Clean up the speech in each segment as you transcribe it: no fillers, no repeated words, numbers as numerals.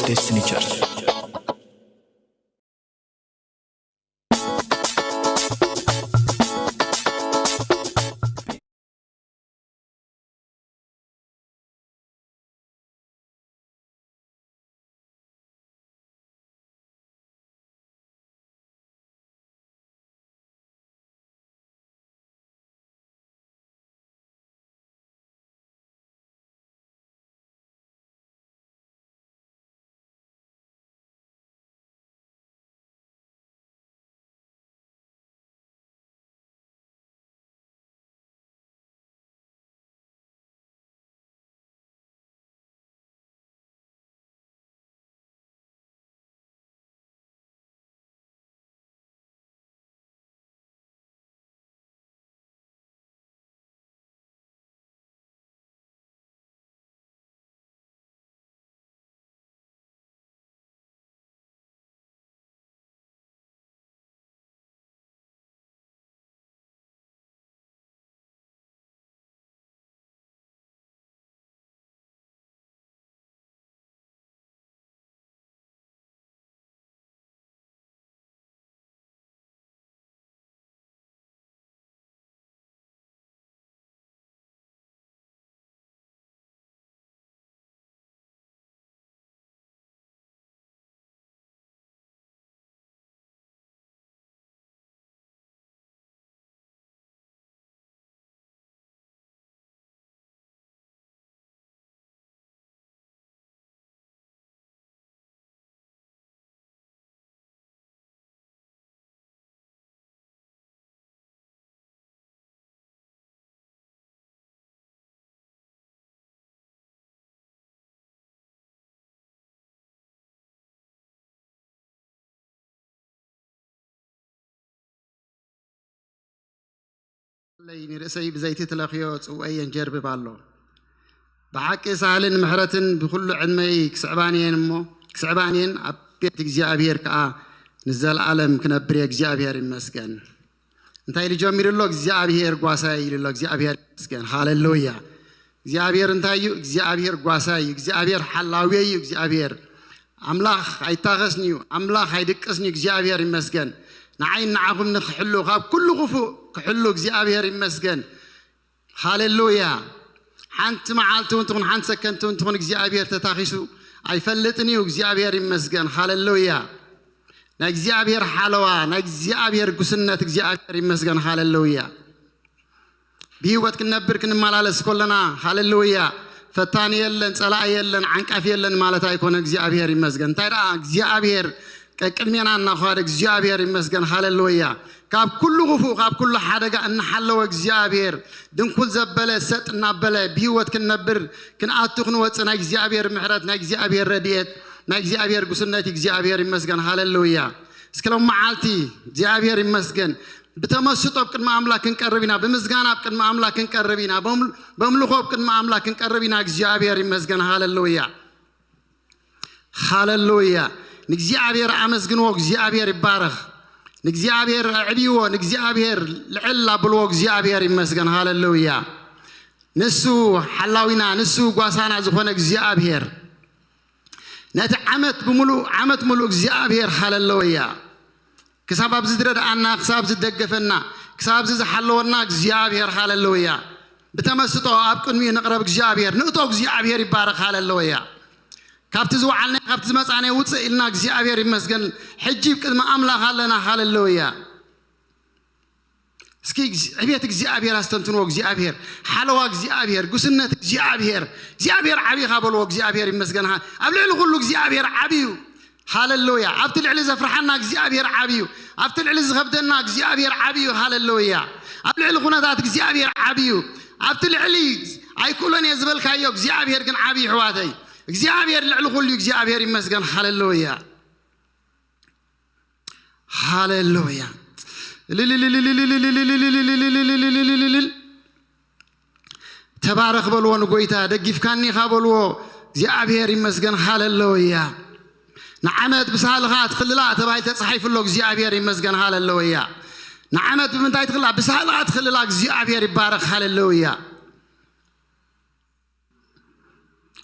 Destiny Church. لين رأسي بزيت تلخيوت وأي جرب بالله بحق سهلن محرتن بكل علمي كسعبانين مو كسعبانين عبيت إجزابير كا نزل عالم كنا بريك إجزابير مسكن أنت اللي جامير الله إجزابير قاسي الله إجزابير مسكن هاللويا إجزابير أنت إجزابير قاسي إجزابير حلاوي إجزابير أملاخ هيتاغسنيو أملاخ هيدكسنيو إجزابير مسكن نعين نعهم نخلو غاب كل غفو كحلو إجزابير مسكن هاللويا حنت معالتو انتون حنت سكنتو انتون إجزابير تتاخيسو أي فلتني وإجزابير مسكن هاللويا نجزابير حلوة نجزابير قسنة إجزابير مسكن هاللويا بيوت كنبر كنمالالس كلنا هاللويا فتاني يلن صلاة يلن عنكاف يلن مالتا يكون إجزابير مسكن تيرا إجزابير كلمينا نخار إجزابير مسكن هاللويا كاب كل غفو كاب كل حاجة أن حلو إجزابير دون كل زبالة ست نبالة بيوت كنبر كن أتقن واتنا إجزابير محرات نإجزابير رديت نإجزابير قسنة إجزابير مسكن هاللويا سكلام معالتي إجزابير مسكن بتمسط أبكن ما أملاك كنقربينا بمسكان أبكن ما أملاك كنقربينا بملخو أبكن ما أملاك كنقربينا إجزابير مسكن هاللويا هاللويا نإجزابير أمسكن وإجزابير بارخ نجزابير عبيو نجزابير العلا بالوق زابير مسكن هاللويا نسو حلاوينا نسو قاسانا زخونا جزابير نتعمت بملو عمت ملو جزابير هاللويا كسبب زدرد عنا كسبب زدقفنا كسبب زد حلونا جزابير هاللويا بتمسطو أبكن مين نقرب جزابير نقطو جزابير يبارك هاللويا كابت زوعلنا كابت زمسعنا وتصيلنا إجزابير مسكن حجيب كذا ما أملاك لنا هاللويا سكي عبيت إجزابير استنتنو إجزابير حلوة إجزابير قسنة إجزابير إجزابير عبي خابلو إجزابير مسكن ها قبل يقولوا إجزابير عبيو هاللويا عبت العلز فرحنا إجزابير عبيو عبت العلز غبدنا إجزابير عبيو هاللويا قبل يقولنا ذات إجزابير عبيو عبت العلز أي كلن يزبل كايو إجزابير كن عبي حواتي إجزابير لعلقول إجزابير مسكن هاللويا هاللويا تبارك بلو نقويتا دقيف كاني خابلو إجزابير مسكن هاللويا نعمت بسالغات خللات تبعي تصحيف اللو إجزابير مسكن هاللويا نعمت بمنتاي تخلع بسالغات خللات إجزابير يبارك هاللويا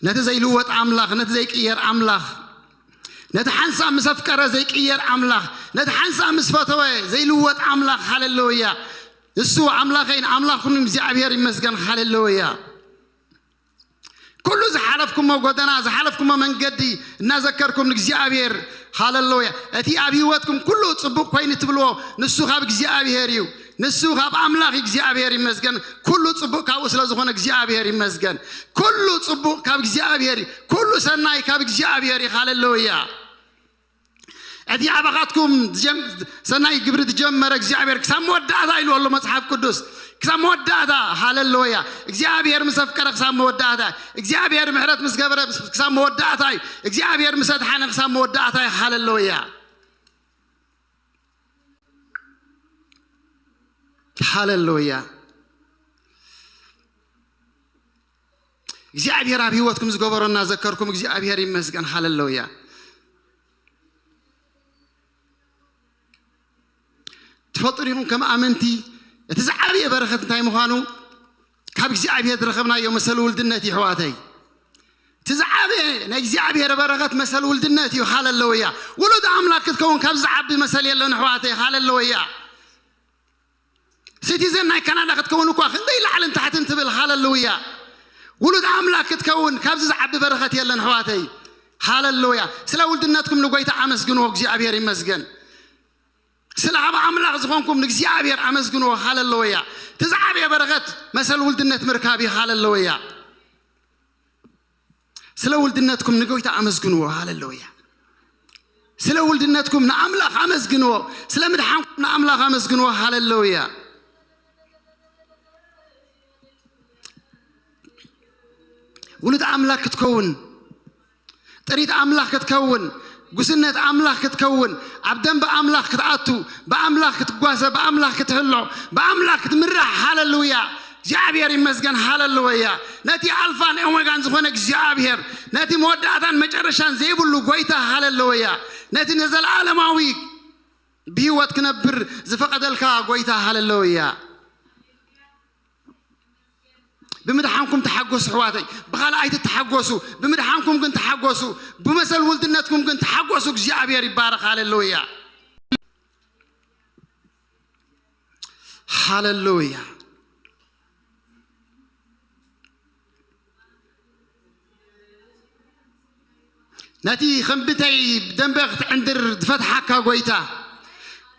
نتزي لوت أملاخ نتزي كير أملاخ نتحنسا مسفكرة زي كير أملاخ نتحنسا مسفتوى زي لوت أملاخ هاللويا السو أملاخين أملاخهم زعبير مسجن هاللويا كل زحلفكم موجودنا زحلفكم من قدي نذكركم نزعبير هاللويا أتي أبيواتكم كله تصبوا كوين تبلوا نسو خاب زعبيريو نسو خاب أملاخ زعبير مسجن كله تصبوا كاوسلا زخون زعبير مسجن كله تصبوا كاب زعبيري كله سناي كاب زعبيري هاللويا أدي عبقاتكم سناي قبرت جمرة إخزيابير كسام ودعتا إلو الله مصحف قدس كسام ودعتا هاللويا إخزيابير مسفكرة كسام ودعتا إخزيابير محرات مسقبرة كسام ودعتا إخزيابير مسدحانا كسام ودعتا هاللويا هاللويا إخزيابير أبيواتكم زقبرنا ذكركم إخزيابير يمسكن هاللويا تفطريهم كما أمنتي تزعبي بركة تاي مخانو كاب زعبي درخبنا يوم مسل ولدنتي حواتي تزعبي نجزعبي بركة مسل ولدنتي وحال اللويا ولد أملاك تكون كاب زعبي مسل يلون حواتي حال اللويا سيتيزن ناي كندا تكون كوا خندي لعل تحت انتبه حال اللويا ولد أملاك تكون كاب زعبي بركة يلون حواتي حال اللويا سلا ولدنتكم لقيت عمس جنوك زعبي رمسجن سلام عملاق زخونكم نجزيابير عمزجنو هاللويا تزعبي برغت مثل ولدنت مركابي هاللويا سلا ولدنتكم نجويت عمزجنو هاللويا سلا ولدنتكم نعملاق عمزجنو سلا مدحانكم نعملاق عمزجنو هاللويا ولد عملاق تكون تريد عملاق تكون قسنت أملاك تكون عبدن بأملاك تعطو بأملاك تقواسه بأملاك تهلو بأملاك تمرح هاللويا زعبير مسجن هاللويا ناتي ألفان أومجان زخونك زعبير ناتي مودعتان مجرشان زيبلو قويتا هاللويا ناتي نزل عالماوي بيوت كنبر زفقد الكا قويتا هاللويا بمدحانكم تحقوس حواتي بخلا أيت تحقوسوا بمدحانكم كنت تحقوسوا بمثل ولدنتكم كنت تحقوسوا زعبير يبارك هاللويا هاللويا ناتي خمبتي دنبغت عندر فتحك قويتا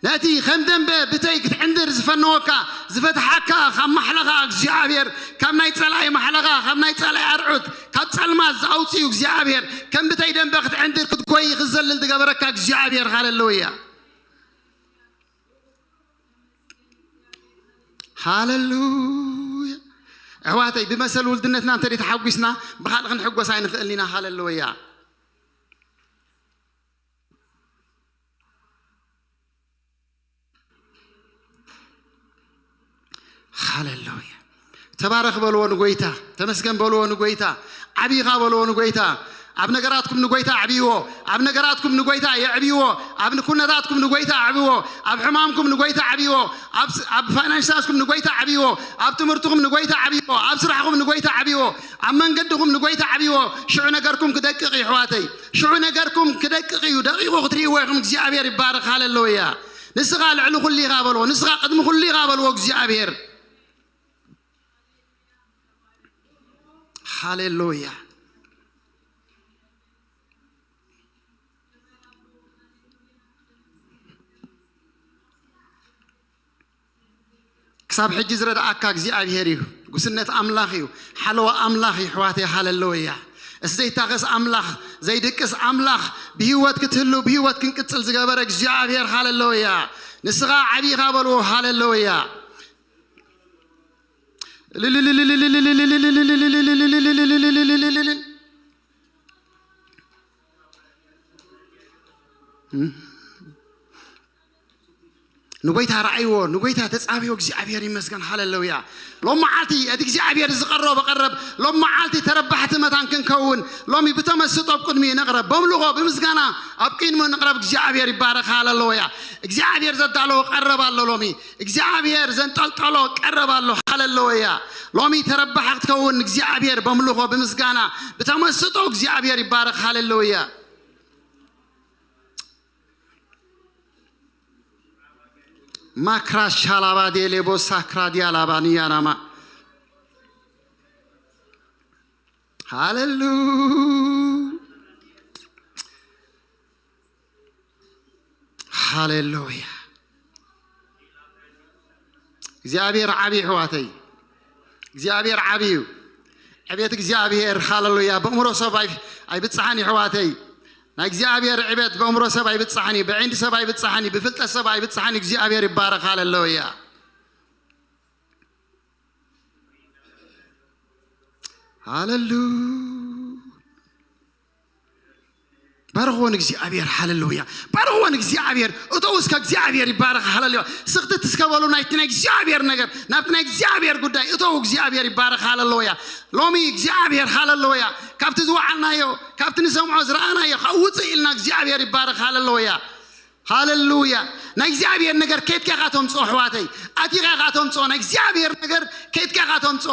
ناتي خمدن بتيك عندر زفنوكا زفتحكا خم محلقا زعابير كم نيتصلعي محلقا خم نيتصلعي أرعود كتصلماز زعوتي وزعابير كم بتي دنبغت عندر كتكوي غزل للدقابركا زعابير هاللويا هاللويا عواتي بمثل ولدنتنا انتري تحقسنا بخالق نحقو ساين لنا هاللويا هاللويا تبارك بلون قويتا تمسكن بلون قويتا عبيغا بلون قويتا أبنقراتكم نقويتا عبيو أبنقراتكم نقويتا يعبيو أبنكوناتكم نقويتا عبيو أبحمامكم نقويتا عبيو أبفاينانساسكم نقويتا عبيو أبتمرتكم نقويتا عبيو أبسرحكم نقويتا عبيو أمن قدكم نقويتا عبيو شعو نقركم كدققي حواتي شعو نقركم كدققي ودقيقو خطري ويخم زعبير يبارك هاللويا نسغى العلو خلي غابلو نسغى قدم خلي غابلو زعبير هاللويا كساب حجز رد أكاك زعبيريو قسنت أملاخيو حلوة أملاخي حواتي هاللويا زي تاغس أملاخ زي دكس أملاخ بهوات كتهلو بهوات كنكتل زقابرك زعبير هاللويا نسغى عبي غابلو هاللويا نقويتها رأيو نقويتها تسعبيو زعبير يمسكن هاللويا لما عالتي أديك زعبير زقرب بقرب لما عالتي تربحت متان كنكون لما بتمسط بقدمي نقرب بملغه بمسكنا أبكين من نقرب زعبير يبارك هاللويا زعبير زدالو قرب الله لمي زعبير زنطلطلو قرب الله هاللويا لمي تربحت كون زعبير بملغه بمسكنا بتمسط زعبير يبارك هاللويا ማክራሽ ሻላባዴ ሌቦሳ ክራዲያ ላባንያ ናማ ሃሌሉያ እግዚአብሔር ዓቢ ሕዋተይ እግዚአብሔር ዓቢዩ ዕቤት እግዚአብሔር ሃሌሉያ በእምሮ ሰብ ኣይብፅሓኒ ሕዋተይ ናይ እግዚአብሔር ዕቤት በእምሮ ሰብ ኣይብፅሓኒ ብዒንዲ ሰብ ኣይብፅሓኒ ብፍልጠት ሰብ ኣይብፅሓኒ እግዚአብሔር ይባረክ ሃሌሉያ ሃሌሉያ بارغون እግዚአብሔር ሃሌሉያ بارغون እግዚአብሔር እቶውስ ከእግዚአብሔር ይባረክ ሃሌሉያ ስግደት እስከበሉ ናይትና እግዚአብሔር ነገር ናብትና እግዚአብሔር ጉዳይ እቶው እግዚአብሔር ይባረክ ሃሌሉያ ሎሚ እግዚአብሔር ሃሌሉያ ካብቲ ዝወዓልናዮ ካብቲ ንሰምዖ ዝረአናዮ ካውፅ ኢልና እግዚአብሔር ይባረክ ሃሌሉያ ሃሌሉያ ናይ እግዚአብሔር ነገር ከይትካ ካቶምጾ ሕዋተይ ኣቲኻ ካቶምጾ ናይ እግዚአብሔር ነገር ከይትካ ካቶምጾ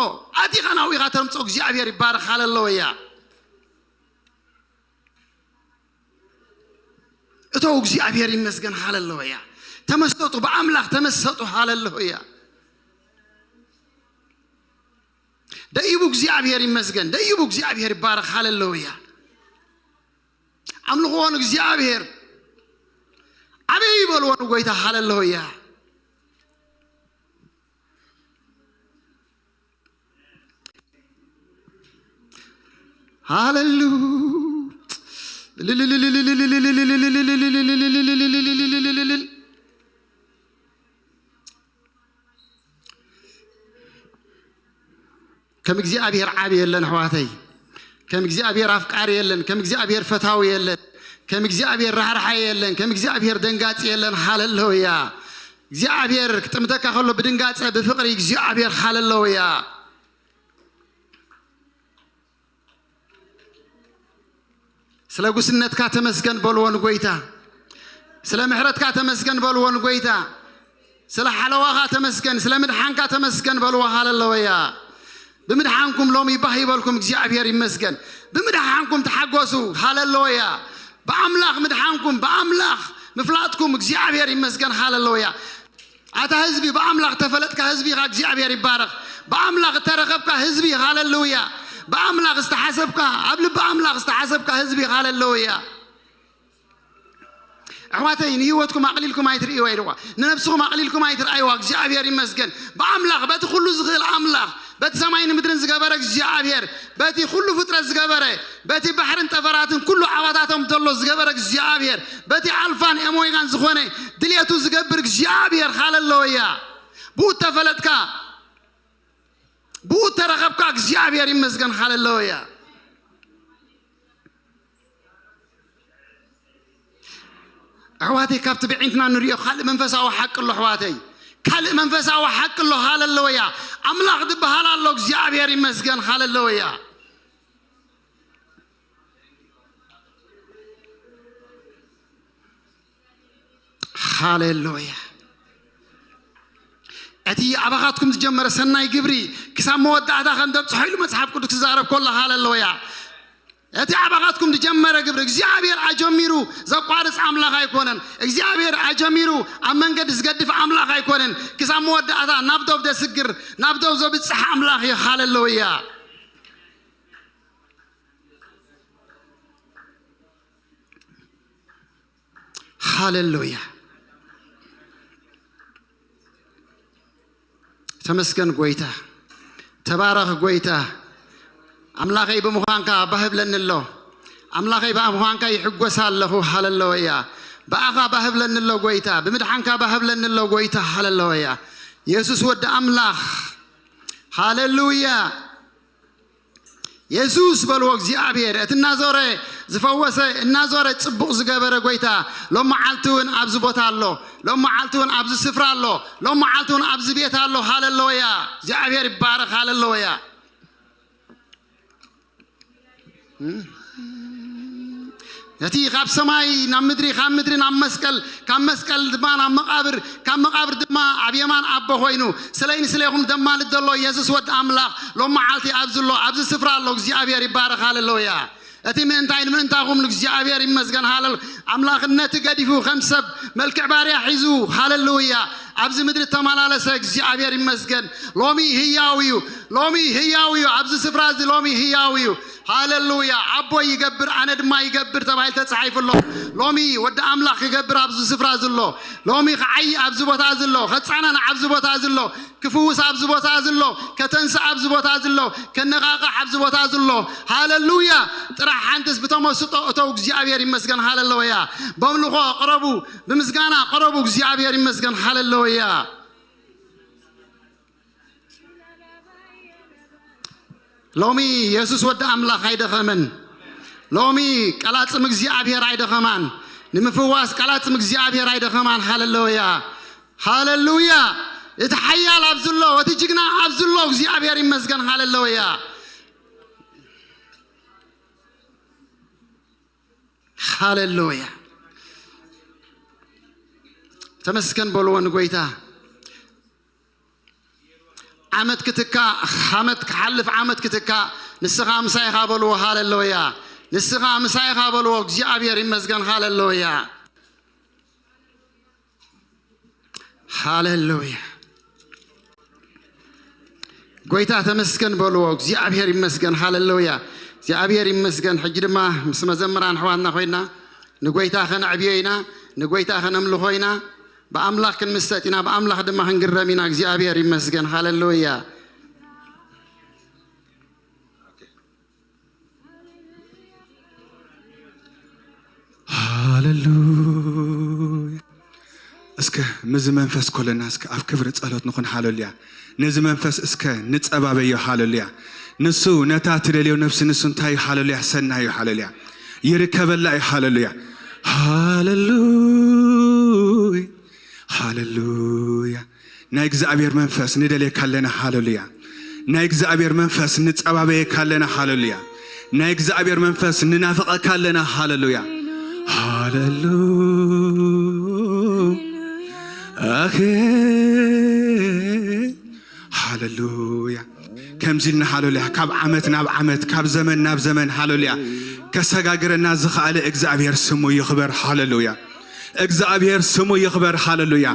ኣቲኻ ናዊ ካቶምጾ እግዚአብሔር ይባረክ ሃሌሉያ እቶው እግዚአብሔር ይመስገን ሃሌሉያ ተመስጠጡ በአምላክ ተመስጠጡ ሃሌሉያ ደይቡ እግዚአብሔር ይመስገን ደይቡ እግዚአብሔር ይባረክ ሃሌሉያ አምልኾን እግዚአብሔር አበይ በልወን ጎይታ ሃሌሉያ ሃሌሉያ كم እግዚአብሔር ዓቢ የለን ሕዋተይ كم እግዚአብሔር አፍቃሪ የለን كم እግዚአብሔር ፈታዊ የለን كم እግዚአብሔር ራህራሃይ የለን كم እግዚአብሔር ደንጋጽ የለን ሃሌሉያ እግዚአብሔር ጥምተካ ከሎ በድንጋጽ በፍቅሪ እግዚአብሔር ሃሌሉያ ስለ ጉስነትካ ተመስገን በልወን ጎይታ ስለ ምሕረትካ ተመስገን በልወን ጎይታ ስለ ሓለዋኻ ተመስገን ስለ ምድሓንካ ተመስገን በልዋ ሃሌሉያ بمدحانكم لوم يباهي بالكم እግዚአብሔር ይመስገን بمدحانكم تحقسوا هاللويا بأملاخ مدحانكم بأملاخ مفلاتكم እግዚአብሔር ይመስገን هاللويا አታ ህዝቢ በአምላክ ተፈለጥካ ህዝቢ እግዚአብሔር ይባረክ በአምላክ ተረከብካ ህዝቢ هاللويا بأملاخ استحسبك قبل بأملاخ استحسبك هزبي هاللويا أخواتي هيوتكم أقليلكم ما يتري ويروا نفسكم أقليلكم ما يتري أيوة እግዚአብሔር ይመስገን بأملاخ بتخلو زغيل أملاخ بتسمعين مدرن زغبره እግዚአብሔር بتي خلو فترة زغبره بتي بحرن تفراتن كله عواتاتهم تلو زغبره እግዚአብሔር بتي ألفان أمويغان زخونه دليتو زغبر እግዚአብሔር هاللويا بو تفلتك بو ترغبك እግዚአብሔር ይመስገን ሃሌሉያ أحواتي كابت بعينتنا نريو خالق منفسه وحق الله أحواتي خالق منفسه وحق الله هاللويا أملاك دب هالله እግዚአብሔር ይመስገን ሃሌሉያ ሃሌሉያ أتي أبغاتكم تجمر سناي جبري كسام مودعة خندب صحيح مصحف كنت تزارب كلها هاللويا أتي أبغاتكم تجمر جبري እግዚአብሔር أجميرو زقارس أملاك هيكونن እግዚአብሔር أجميرو أمن قد يسقدف أملاك هيكونن كسام مودعة نبدو بده سكر نبدو زبط صح أملاك هاللويا هاللويا تمسكن قويتا تبارك قويتا أملاكي بمخانكا بهب لن الله أملاكي بمخانكا يحقوس الله هاللويا بأخا بهب لن الله قويتا بمدحانكا بهب لن الله قويتا هاللويا يسوس ود أملاك هاللويا يسوس بالوقت እግዚአብሔር النازورة زفوسه النازورة تصبق زغبره قويتا لما عالتون أبز بوتا الله لما عالتون أبز سفر الله لما عالتون أبز بيت الله هاللويا እግዚአብሔር يبارك هاللويا يتي خاب سماي نام مدري خام مدري نام مسكل كم مسكل دما نام مقابر كم مقابر دما عبيمان أبو هوينو سلين سليهم دما للدلو يسوس ود أملاك لما عالتي أبز الله أبز سفر الله እግዚአብሔር يبارك هاللويا أتي من تاين من تاقوم እግዚአብሔር يمسكن هالل أملاك النت قديفو خمسب ملك عباري حيزو هاللويا عبز مدر تمالالس እግዚአብሔር ይመስገን ሎሚ ህያዊው عبز سفراز ሎሚ ህያዊው ሃሌሉያ አቦ ይገብር አነድማ ይገብር ተባይል ተጻሒፍ ሎ ሎሚ ወደ አምላኽ ይገብር عبز سفراز ሎ ሎሚ ኸዓይ عبز ቦታ ዝሎ ኸጻናና عبز ቦታ ዝሎ ክፉስ عبز ቦታ ዝሎ ከተንሳ عبز ቦታ ዝሎ ከነቃቃ عبز ቦታ ዝሎ ሃሌሉያ ጥራሕ ሓንተስ በተመስጦ እተው እግዚአብሔር ይመስገን ሃሌሉያ በምልኾ ቅረቡ በምስጋና ቅረቡ እግዚአብሔር ይመስገን ሃሌሉያ ሎሚ ኢየሱስ ወደ አምላኽ አይደኸመን ሎሚ ቀላጽም እግዚአብሔር አይደኸማን ንምፍዋስ ቀላጽም እግዚአብሔር አይደኸማን ሃሌሉያ ሃሌሉያ እትሐያል አብዝሎ ወትጅግና አብዝሎ እግዚአብሔር ይመስገን ሃሌሉያ ሃሌሉያ ተመስገን በልወን ጎይታ ዓመት ክትካ ዓመት ከሐልፍ ዓመት ክትካ ንስኻ ምሳይኻ በልዎ ሃሌሉያ ንስኻ ምሳይኻ በልዎ እግዚአብሔር ይመስገን ሃሌሉያ ሃሌሉያ ጎይታ ተመስገን በልዎ እግዚአብሔር ይመስገን ሃሌሉያ እግዚአብሔር ይመስገን ሕጂ ድማ ምስ መዘምራን ሕዋትና ኮይና ንጎይታ ኸነዕብየና ንጎይታ ኸነምልኾይና በአምላክ ክንመሰጥና በአምላክ ድማ ክንግረሚና እግዚአብሔር ይመስገን ሃሌሉያ ሃሌሉያ እስከ ምዝ መንፈስ ኮለና እስከ አፍ ክብር ጸሎት ንኹን ሃሌሉያ ነዚ መንፈስ እስከ ንጸባበዮ ሃሌሉያ ንሱ ነታ ትደልዮ ነፍስ ንሱ እንታይ ሃሌሉያ ሰናዩ ሃሌሉያ ይርከበላ ሃሌሉያ ሃሌሉያ ሃሌሉያ ናይ እግዚአብሔር መንፈስ ንደልየ ካለና ሃሌሉያ ናይ እግዚአብሔር መንፈስ ንጸባበየ ካለና ሃሌሉያ ናይ እግዚአብሔር መንፈስ ንናፍቀ ካለና ሃሌሉያ ሃሌሉያ አኼ ሃሌሉያ ከምዚልና ሃሌሉያ ካብ ዓመት ናብ ዓመት ካብ ዘመን ናብ ዘመን ሃሌሉያ ከሰጋግረና ዝኽአለ እግዚአብሔር ስሙ ይኽበር ሃሌሉያ እግዚአብሔር ስሙ ይኽበር ሃሌሉያ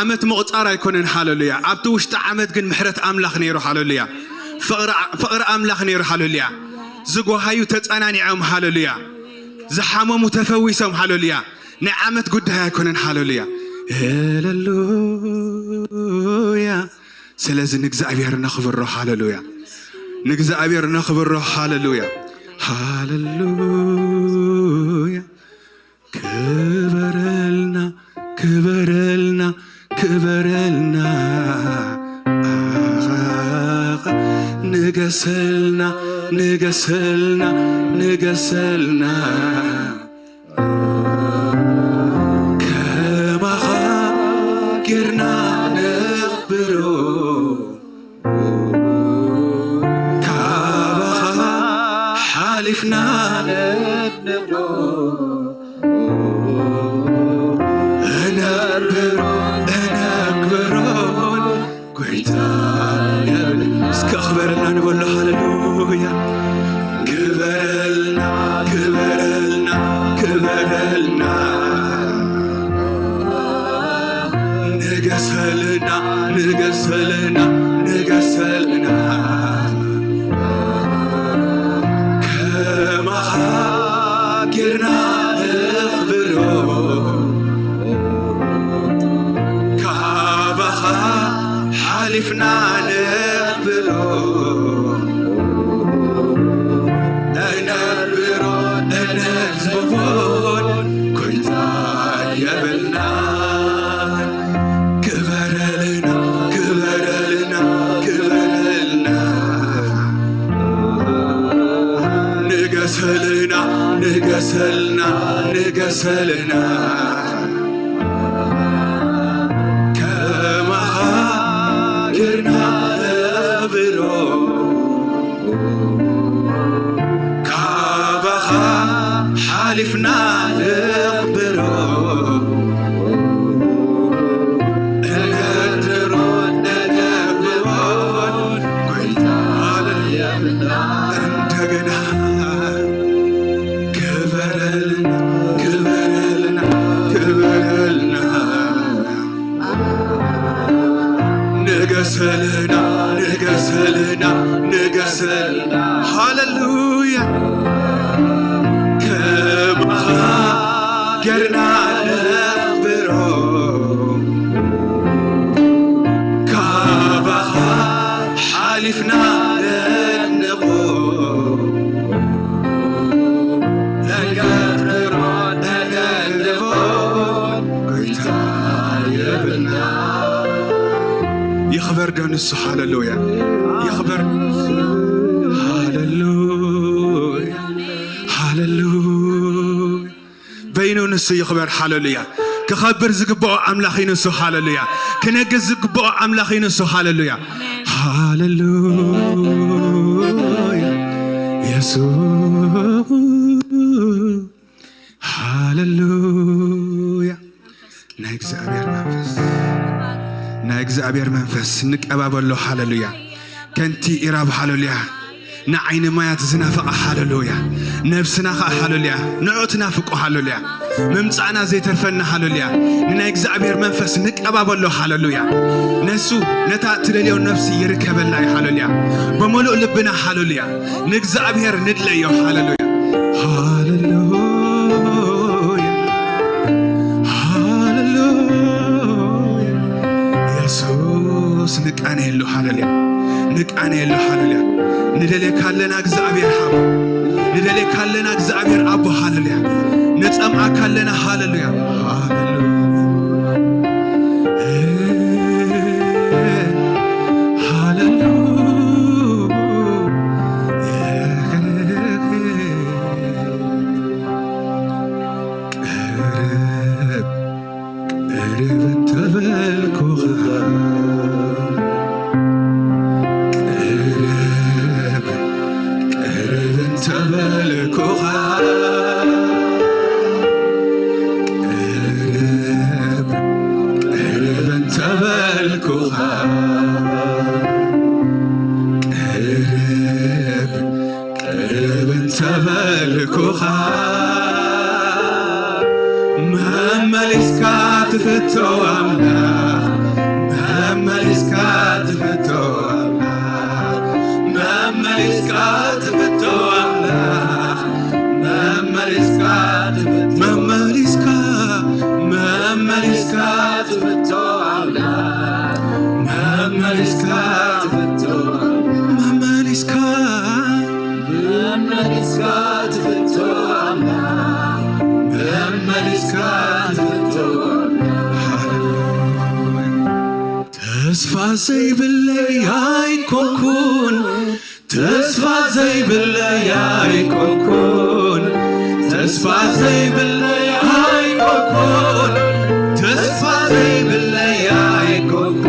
ዓመት መቁጣር አይኮነን ሃሌሉያ ኣብቲ ውሽጢ ዓመት ግን ምሕረት አምላኽ ነይሩ ሃሌሉያ ፍቅሪ አምላኽ ነይሩ ሃሌሉያ ዝጎሃዩ ተጸናኒዖም ሃሌሉያ ዝሓመሙ ተፈዊሶም ሃሌሉያ ናይ ዓመት ጉዳይ አይኮነን ሃሌሉያ ሃሌሉያ ስለዚ ንእግዚአብሔር ነኽብሮ ሃሌሉያ ንእግዚአብሔር ነኽብሮ ሃሌሉያ ሃሌሉያ ክበረልና ክበረልና ክበረልና ንገሰልና ንገሰልና ንገሰልና ከማኻ ጌርና ነኽብሮ ካባኻ ሓሊፍና ነብሮ እስከኽበረልና ንበሎ ሃሌሉያ ክበረልና ክበረልና ክበረልና ንገሰልና ንገሰልና ንገሰልና ከማኻ ጌርና ነኽብሮ ካባኻ ሓሊፍና ነኽብሮ ነነብሮ ነነዝቦን ኮይታ የብልና ክበረልና ክበረልና ክበረልና ንገሰልና ንገሰልና ንገሰልና ከማኻ ጌርና ነኽብሮ ካባኻ ሓሊፍና ነኽብሮ ነነድሮ ነነብቦን ኮይታ የብልና እንደገና ክበረልና ክበረልና ክበረልና نقسلنا هاللويا كبها قرنا نخبره كبها حالفنا ننقو نقرر نقلبون قيتا يبنا يخبر دونس هاللويا يخبر هاللويا هاللويا بينو نسو يخبر هاللويا كخبر زقبو أملاخي نسو هاللويا كنجز زقبو أملاخي نسو هاللويا هاللويا يسوع هاللويا نايك منفس نقبابلو هاللويا كنتي إراب هاللويا نعين ما يتزنافق هاللويا نفسنا هاللويا نعوتنا فوق هاللويا ممصعنا زي ترفنا هاللويا نايك زعبير منفس نقبابلو هاللويا نسو نتا تلليو نفسي يركبنا هاللويا بملؤ لبنا هاللويا نكزعبير ندليو هاللويا هاللويا يسوس نقاني له هاللويا نقاني له هاللويا ندلي كالنا اغزابير حب ندلي كالنا اغزابير ابو هاللويا نصمع كالنا هاللويا تسفى زي بالليل كون تسفى زي بالليل كون تسفى زي بالليل كون تسفى زي بالليل كون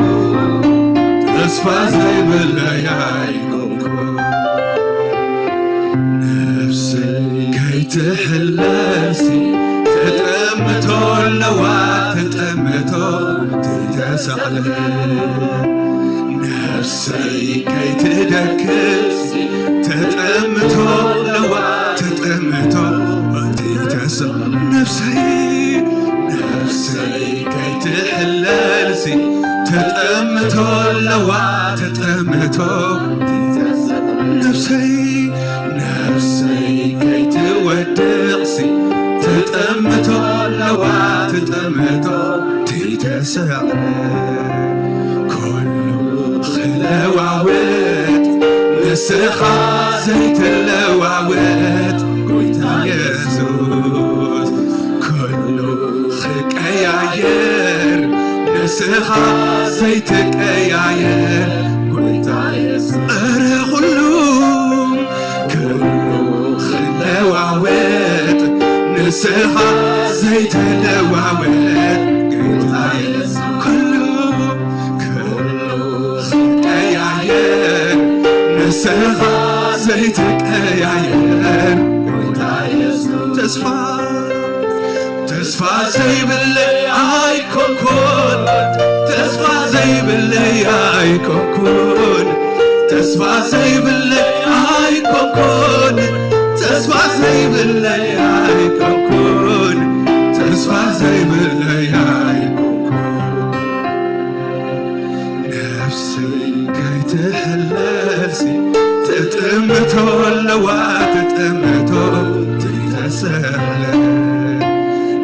تسفى زي بالليل كون نفسي كي تحلسي تتأمتو اللوات تتأمتو تتسأل نفسي كي تدكسي تتأمتو اللوات تتأمتو تتسأل نفسي كي تحللسي تتأمتو اللوات تتأمتو تتسأل نفسي كي تودعسي تتأمتو اللوات تتأمتو تتسأل كل خلواوات نسخة زيت اللواوات قويتا يسوس كل خكاير نسخة زيتك اياير قويتا يسوس ارى كل خلواوات نسخة زيت اللواوات قويتا يسوس نسخة زيتك اياير تسفى زي بالليل كون تسفى زي بالليل كون تسفى زي بالليل كون تسفى زي بالليل كون تسفى زي بالليل كون نفسي كي تحلسي تتأمت اللوات تتأمت تتسهل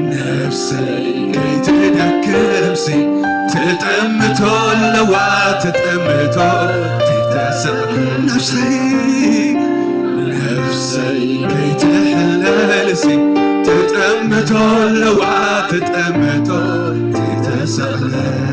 نفسي كي تدكمسي تتأمت اللوات تتأمت تتسهل نفسي كي تحللسي تتأمت اللوات تتأمت تتسهل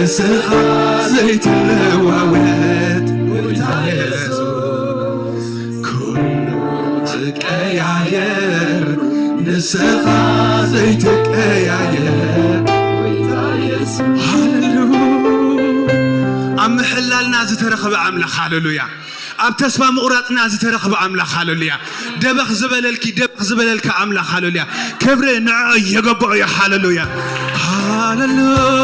نسخة زيت اللواوات ويتا يسوس كله تكاير نسخة زيت كاير ويتا يسوس هاللويا أم حلالنا زترخب عملخ هاللويا أب تسمع مقراتنا زترخب عملخ هاللويا دبخ زبللك عملخ هاللويا كبر نعي يقبع يا هاللويا هاللويا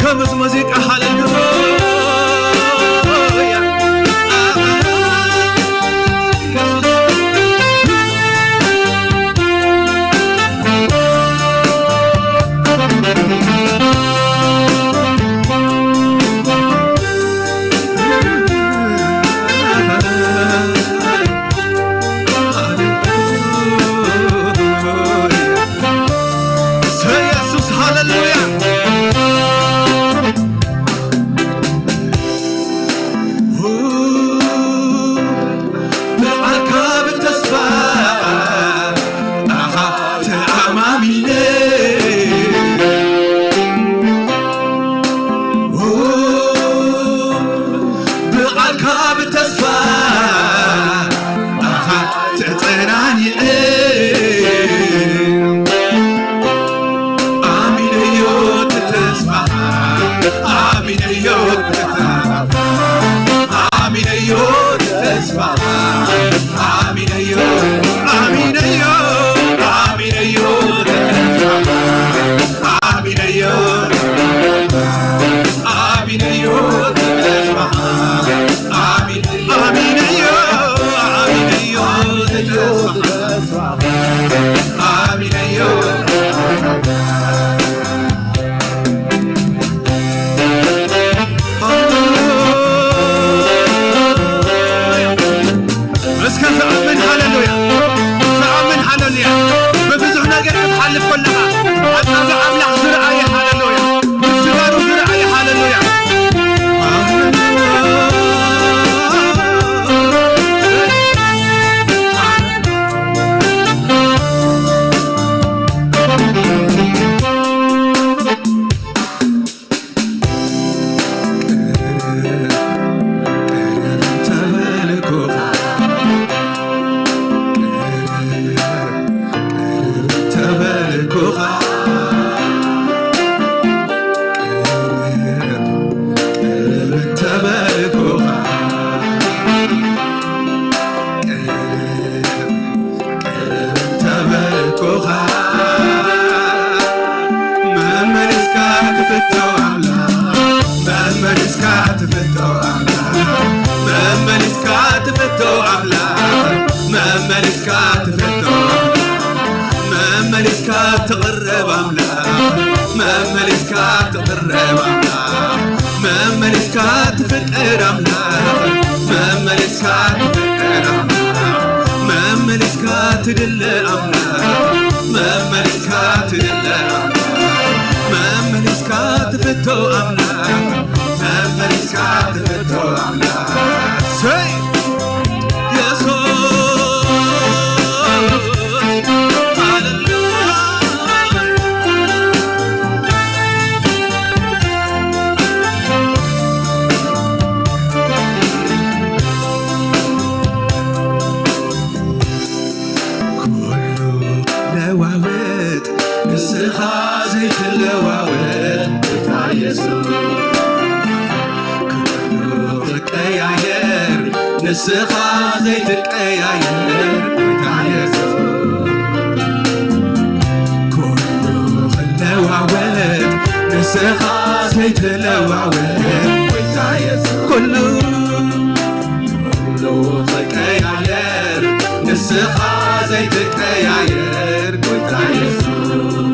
اسكمز موسيقى هاللويا تقرب أملاك مملكات تقرب أملاك مملكات تفكر أملاك مملكات تفكر أملاك مملكات تدل أملاك مملكات تدل أملاك مملكات تفتو أملاك مملكات تفتو أملاك نسخة زيت القياير وتعيسو كله خلواوات نسخة زيت الواوات وتعيسو كله القياير نسخة زيت القياير وتعيسو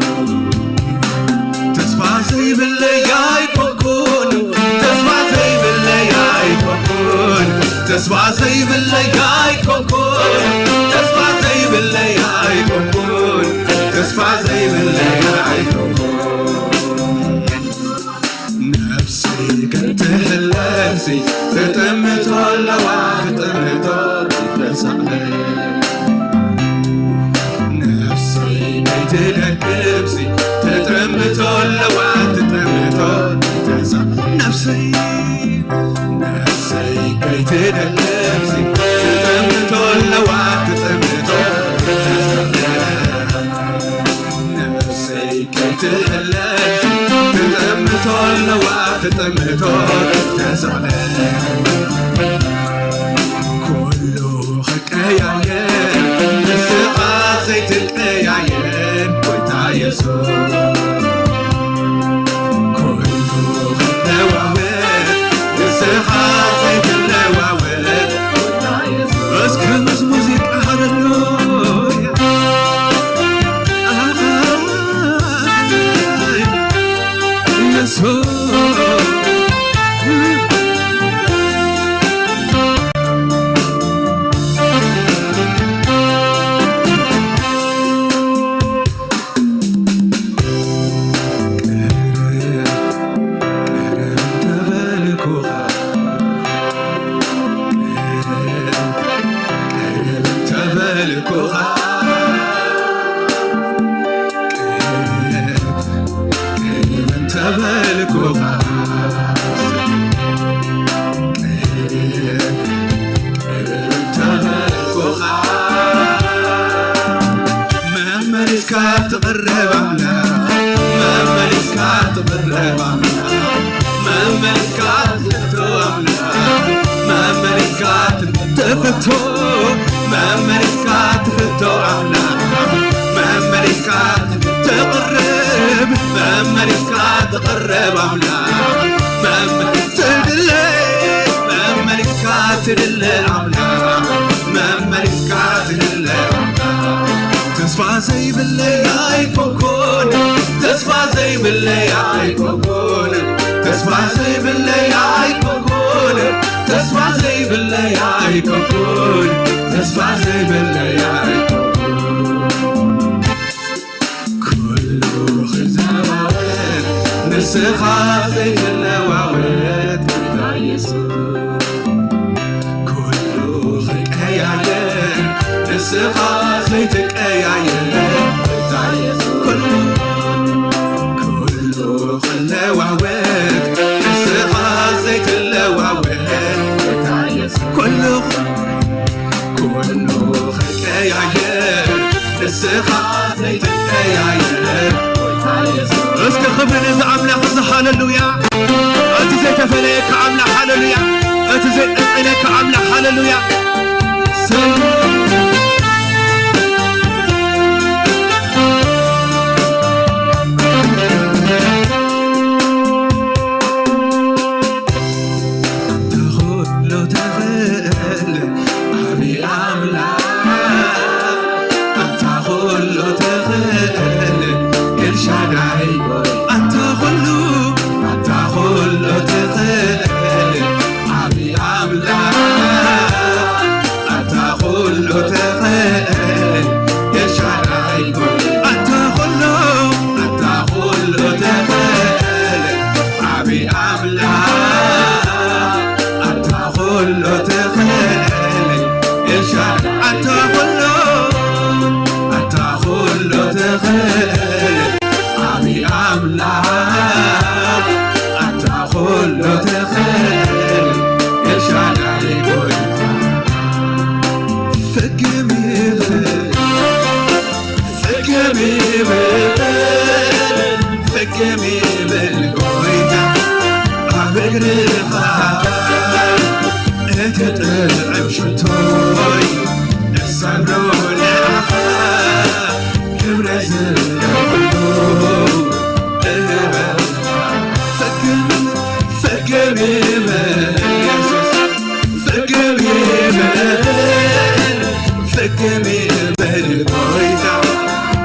تصفى زي باللياي فوقون تصفى زي باللياي فوقون تصبح زي باللياي كوكون تصبح زي باللياي كوكون تصبح زي باللياي كوكون نفسي كنت هلاسي تتمت ولا واحد تتمت تتسعلي نفسي بيت الكبسي تتمت ولا واحد تتمت تتسعلي نفسي كي تدلبسي تتمتو اللوات تتمتو نفسي كي تدلبسي تتمتو اللوات تتمتو تزعلي كله خكاياين نسقى زيت القيايين وتعيسو مملكات تقرب أملاك مملكات تقرب أملاك مملكات تفتو أملاك مملكات تفتو مملكات تفتو أملاك مملكات تقرب مملكات تقرب أملاك مملكات تدل أملاك مملكات تدل تصفى زي باللياي كوكون تصفى زي باللياي كوكون تصفى زي باللياي كوكون تصفى زي باللياي كوكون تصفى زي باللياي كوكون كله خزاوات نسخة زي اللواوات كله خكاياين نسخة زيت القياير كله خلواوات نسخة زيت اللواوات كله خكاياين نسخة زيت القياير اسك خبرني إذا عملة خص هاللويا أتي زيت فليك عملة هاللويا أتي زيت إليك عملة هاللويا أملاك أنت كل تخيل يشعل قويتا فقمي بالقويتا عبقري خاك اتطلع بشتوي الصبرون عخاك كبر زلقلو فقمي بالقويتا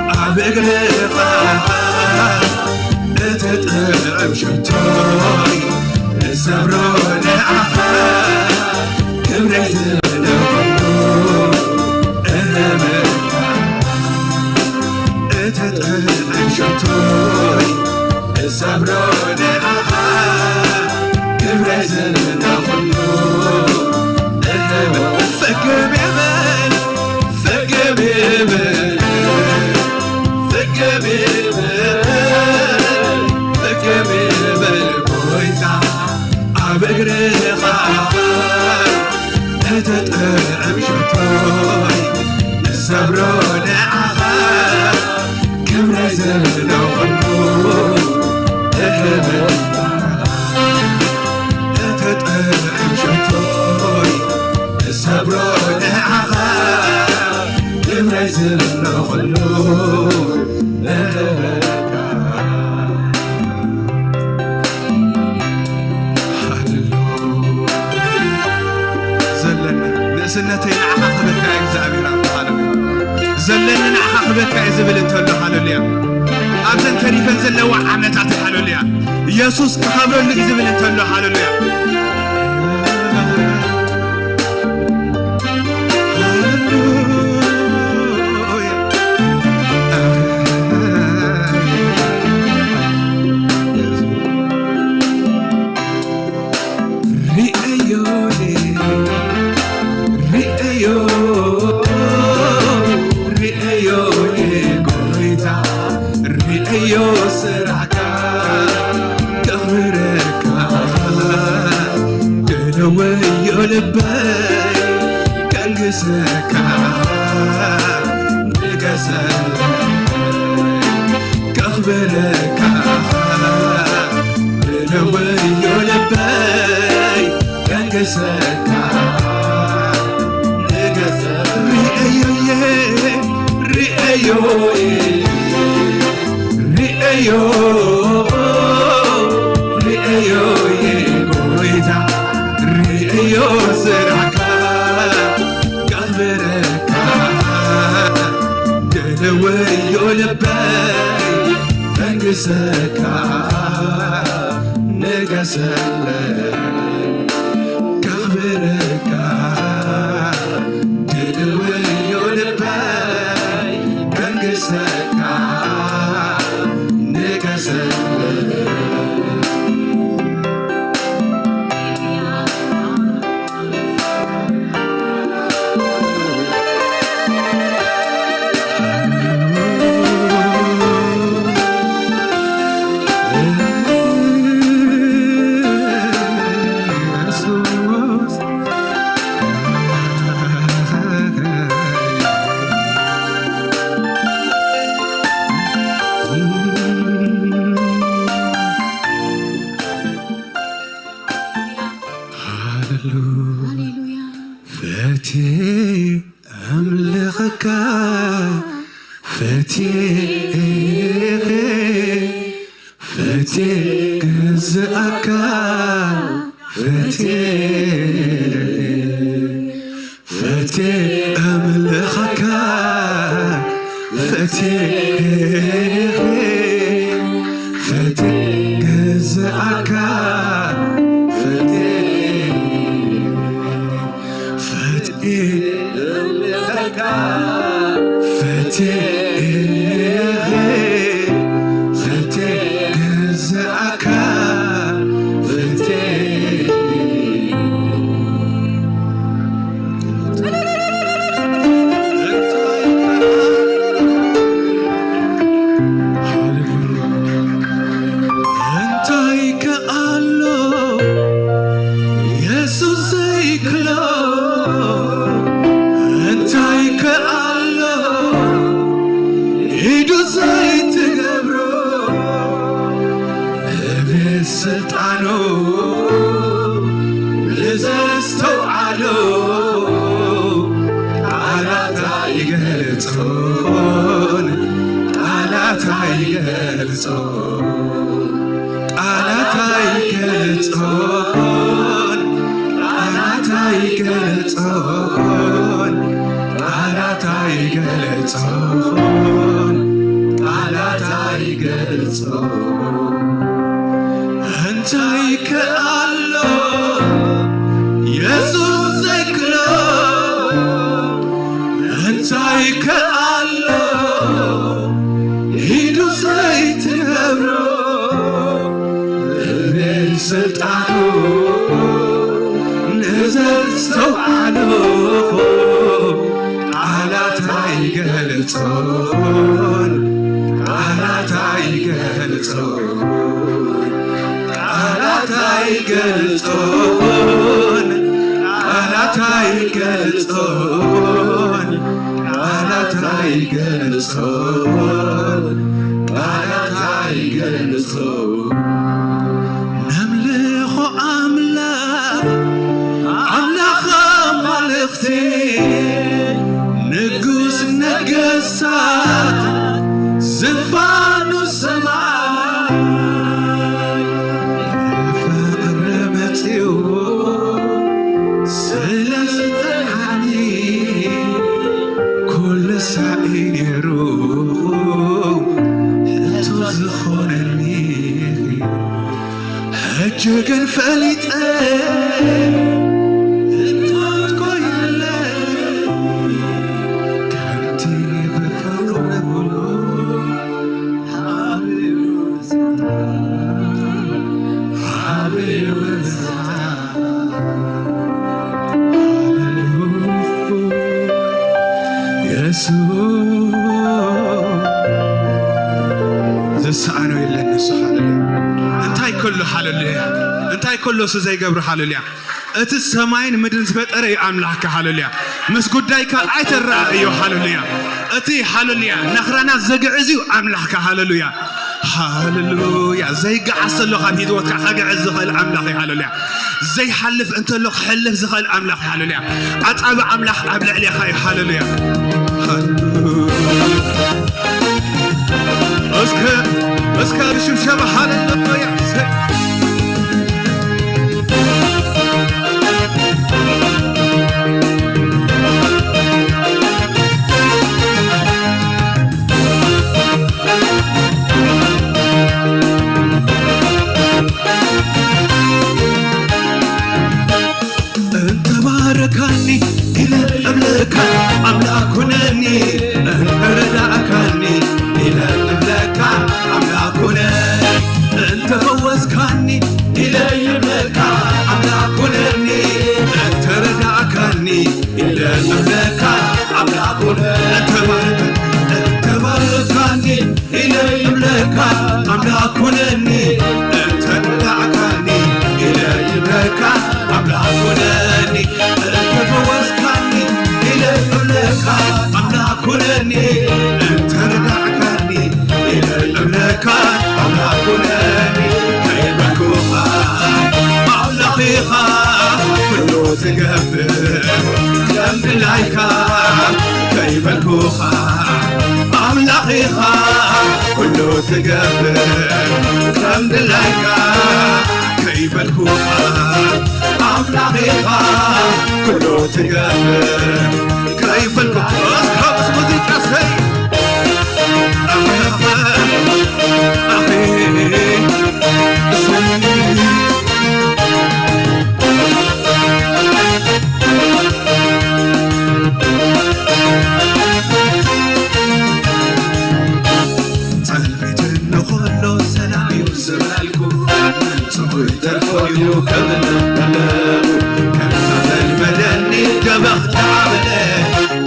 عبقري خاك اتطلع بشتوي الصبرون عخاك كبر زلقلو اتطلع بشتوي الصبرون عخاك كبر زلقلو فقمي بالقويتا عبقري خاك اتطلع بشتوي الصبرون عخاك كبر زلقلو اتطلع بشتوي الصبرون عخاك كبر زلقلو نسنتي نعخ خبك يا እግዚአብሔር አባታለሁ ዘለነ نعخ خبك يا ዝብል እንተሎ ሃሌሉያ ኣብዘን ተሪፈን ዘለዋ ዓመታት ሃሌሉያ ኢየሱስ ከኸብረሉ ዝብል እንተሎ ሃሌሉያ ቃላት አይገልጾን ቃላት አይገልጾን ቃላት አይገልጾን ቃላት አይገልጾን እንታይ ከአሎ ኢየሱስ ዘይክሎ እንታይ ከአሎ ሂዱ ዘይትነብሮ እብን ስልጣኑ ንዘዝተውዓሎ ቃላት አይገልጾን ቃላት አይገልጾን ቃላት አይገልጾን ቃላት አይገልጾን ቃላት አይገልጾን ቃላት አይገልጾን ነምልኾ አምላኽ አምላኽ አማልኽቲ ንጉስ ነገሥታት ዝፋኑ ሰማይ የፍቅር መጺኡ ስለዝጠልዓኒ ኩሉ ሳኢ ነይሩ ሕቶ ዝኾነኒ ሕጂ ግን ፈሊጠ እንታት ኮይለ ከምቲ ብፍቅሩ ነብሎ ዘሰኣኖ የለን ንሱ ሃሌሉያ እንታይ ከሎ ሃሌሉያ እንታይ ከሎ እሱ ዘይገብሮ ሃሌሉያ እቲ ሰማይን ምድርን ዝፈጠረ እዩ ኣምላኽካ ሃሌሉያ ምስ ጉዳይካ ኣይተረአ እዩ ሃሌሉያ እቲ ሃሌሉያ ነኽራና ዘግዕዝ እዩ ኣምላኽካ ሃሌሉያ ሃሌሉያ ዘይገዓስ ዘሎ ካብ ሂድወትካ ከግዕዝ ዝኽእል ኣምላኽ እዩ ሃሌሉያ ዘይሓልፍ እንተሎ ክሕልፍ ዝኽእል ኣምላኽ እዩ ሃሌሉያ ኣጣቢ ኣምላኽ ኣብ ልዕሊኻ እዩ ሃሌሉያ እስከ ሽብሸባ ሃሌሉያ እንተባረካኒ ኢለ እብለካ ኣምላኽ ሁነኒ እንተረዳእካኒ ኢለ እብለካ ኣምላኽ ሁነኒ እንተፈወስካኒ ኢለ እብለካ ኣምላኽ ሁነኒ እንተረዳእካኒ ኢለ እብለካ ኣምላኽ ሁነኒ እንተባረካኒ ኢለ እብለካ ኣምላኽ ሁነኒ እንተረዳእካኒ ኢለ እብለካ ኣምላኽ ሁነኒ እንተፈወስካኒ ኢለ እብለካ ኣምላኽ ሁነኒ እንተረዳእካኒ ኢለ እብለካ ኣምላኽ ሁነኒ ከይበልኩኻ ኣምላኽ ኢኻ ኩሉ ትገብር ከም ድላይካ ከይበልኩኻ ኣምላኽ ኢኻ ኩሉ ትገብር ከም ድላይካ ከይበልኩኻ ኣምላኽ ኢኻ ኩሉ ትገብር ከይበልኩኻ እስካብስ ሙዚቃ ሰይ ኣምላኽ ኣኺ ጸልፊት ንኸሎ ሰላም እዩ ዝበልኩ ጽቡይ ተርፎዩ ከምነለቡ ከምታተልመደኒ ገበኽ ዳበለ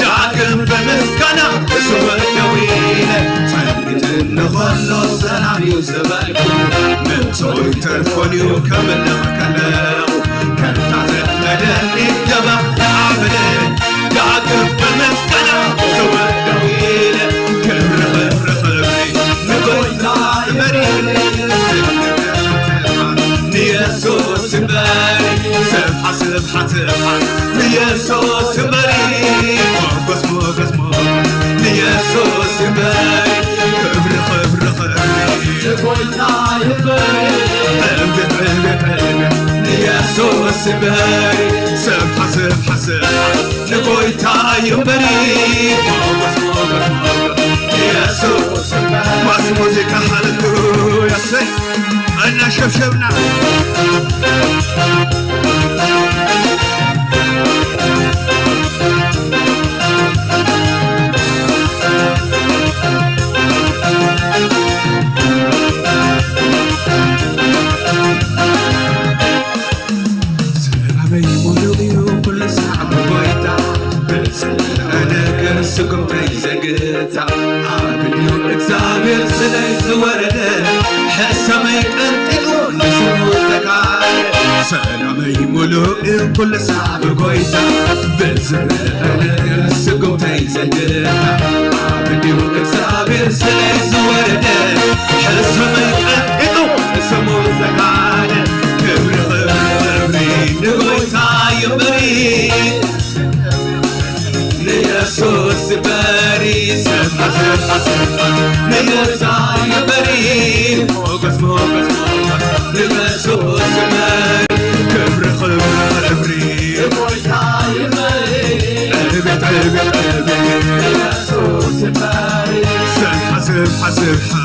ዳግም በምስጋና እሰወደው ኢለ ጸልፊት ንኸሎ ሰላም እዩ ዝበልኩ ምጽቡይ ተርፎዩ ከምነለቡ ከምታተልመደኒ ገበኽ ዳበለ ዳግም በምስጋና እሰወደው ኢለ ንየሱስ እምበሪ ስብሓት ስብሓት ስብሓት ንየሱስ እምበሪ ሞገስ ሞገስ ሞገስ ንየሱስ እምበሪ ክብሪ ክብሪ ክብሪ يسوس باري سبحة سبحة سبحة نقويتا يبري موقف موقف موقف يسوس باري ماس موزيكا حالتو يا سي أنا شبشبنا سكم تيزقتا عابديو اكزابير سلايز ورده حسا ما يقنطلو نسمو زكاية سلامي ملوئ كل ساعة بقويتا بزرق سكم تيزقتا عابديو اكزابير سلايز ورده حسا ما يقنطلو نسمو زكاية كبر خبري نقويتا يبري يسوس باري سبحة سبحة سبحة يسوع باري موقف موقف موقف يسوس باري كبر خبري قلبي قلبي قلبي يسوس باري سبحة سبحة سبحة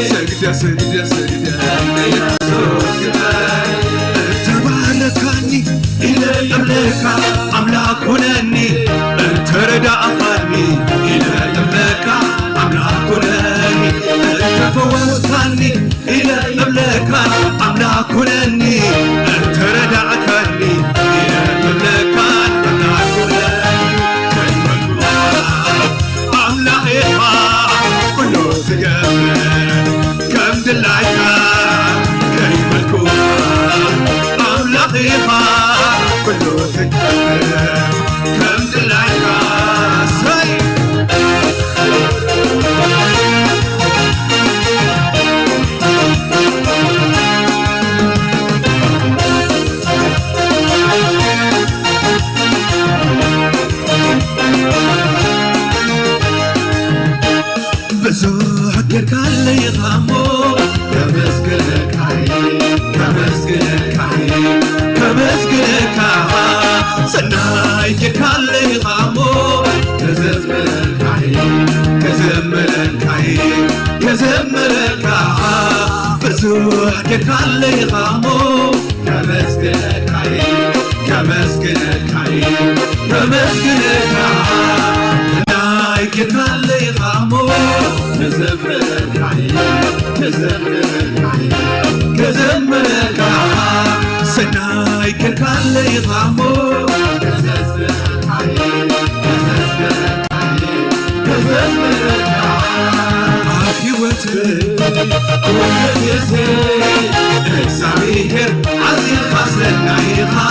سجدة سجدة سجدة يسوس باري تباركني إلى أملاك أملاك هناني أنت رداءني إلى أملاك أملاك هناني أنت فوزتني إلى أملاك أملاك هناني أنت رداءني إلى أملاك أملاك هناني أملاكها كله تجمل كم دلعتها كيف الكون أملاكها كله تجمل كم دلعتها سي بزوح كركال لي غامو كمسكنك عي كمسكنك عي كمسكنك عي سناي كركال لي غامو كزملك عي كزملك عي كزملك عي بزوح كركال لي غامو كمسكنك عي كمسكنك عي كمسكنك عي كركالي غامو كزملك عي كزملك عي كزملك عي سناي كركالي غامو كزملك عي كزملك عي كزملك عي حيوتي ويزي اكسابيهر عزيز خسر نعيها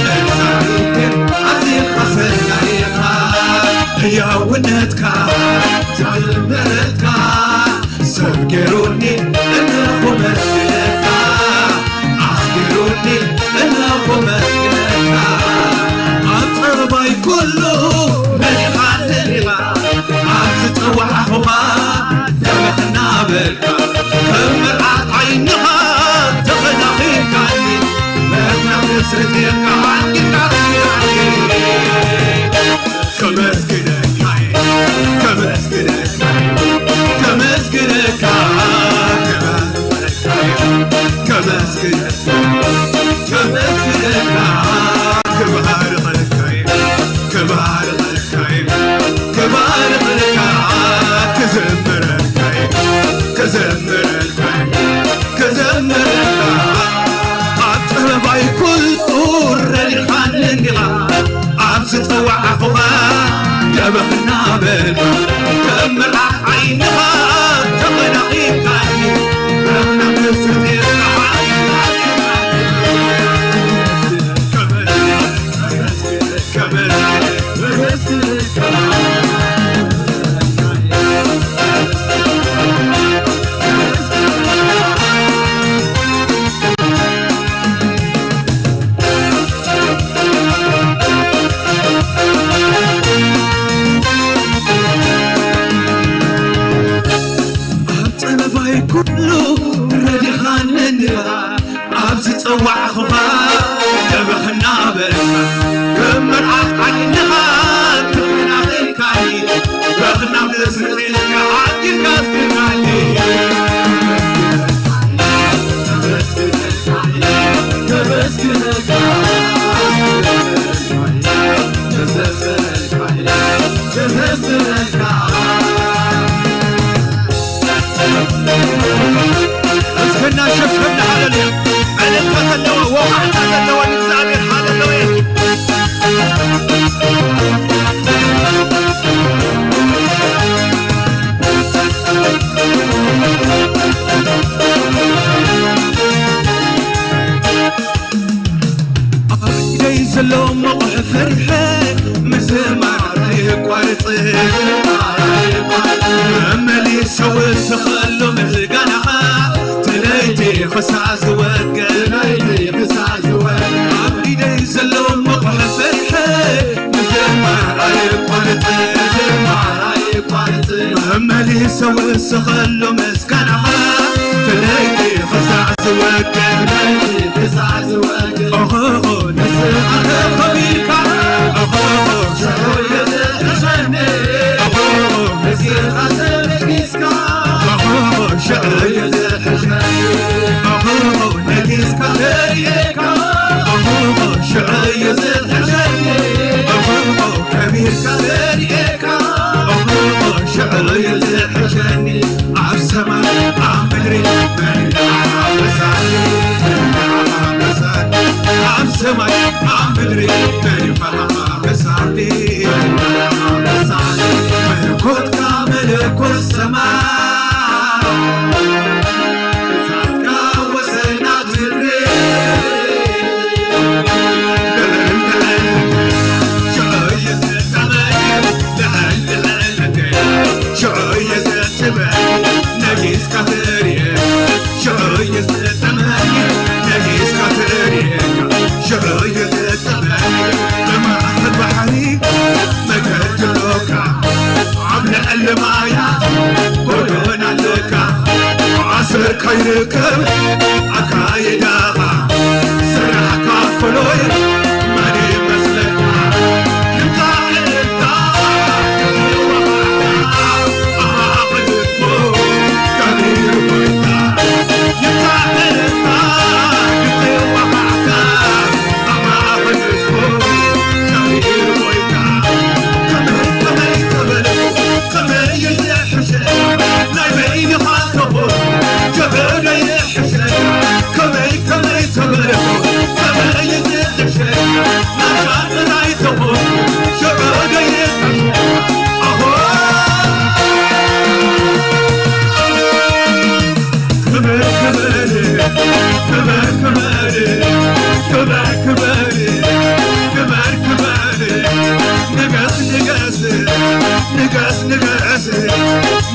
اكسابيهر عزيز خسر نعيها يا ونتك تعلمتك سكروني انا خمسك اخبروني انا خمسك اطربي كله من حالنا عتتوحهما دمعنا بك مرعت عينها تغنقيك عني ما نسرتك عني كمسكنك عي كمسكنك عي كمسكنك عي كمسكنك كمسكنك عي كبار خلك عي كبار خلك عي كبار خلك عي كزمرك عي كزمرك عي كزمرك عي أطربي كل طور ريحان النغام عبست وعهما جبهنا بالما كمرع عينها تغنقيك عني رغم نسرتك كله ردخان منها عبز تصوع خفا جبخنا برسا كمر عقلنا كمنا غيكاي رغنا بسرين عاجل كاستنالي اسكنا شفنا على اليوم على الفتنة ووقعنا الفتنة ونزعبين حال اللوين ليس اللوم مقح فرحة مزمار ريق وارطي أملي سوي سخلو مثل قنحة تليتي خسع زواج تليتي خسع زواج عبدي ليس اللوم مقح فرحة مزمار ريق وارطي مزمار ريق وارطي أملي سوي سخلو مثل قنحة تليتي خسع زواج تليتي خسع زواج أخو نسل أخو خبيرك أخو شعور يزحشني أخو نسل أسل نكيسك أخو شعور يزحشني أخو نكيسك تريك أخو شعور يزحشني أخو كبيرك تريك أخو شعور يزحشني عالسما عمري من العالم بسالي عم سماي عم بدري تاني فرحة بسعدي ملكوت كامل كل سماء بسعدك وسنات الريح شعية التمايل شعية التمايل نجيس كثيرية شعية التمايل نجيس كثيرية شعية التمايل لما أحب بحري مكان جلوكا عمل المايا كلنا لك عصر كيركب عكايدها سرحك فلوي ماني مسلكها يطلع أخذ الفوق كبير ويتا يطلع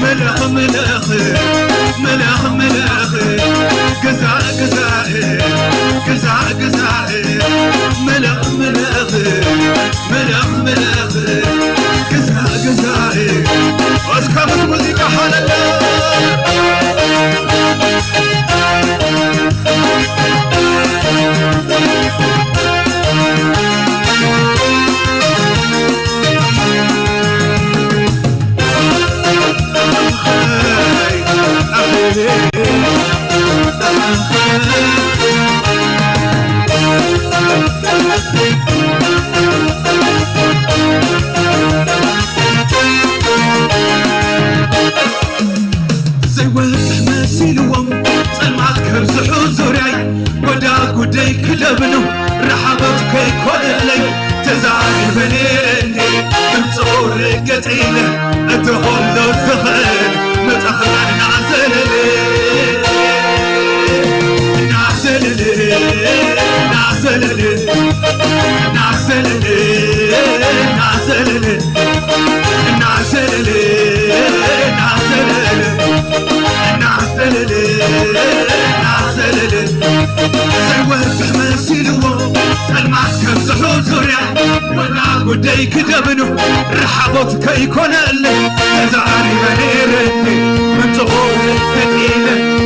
ملخ ملخ ملخ ملخ قزع قزع قزع قزع ملخ ملخ ملخ ملخ قزع قزع اسكبت موسيقى حال الله زي وجه مسيلوم صلمات كرزحو زوري ودا قدي كلبنو رحبت كي كولي تزعل بنيني انتصور قتيلة ادخل ذو الزخل متأخرا نعزل ودي كدبنو رحبت كي كون اللي تزعري بنيرني من تغور الثقيلة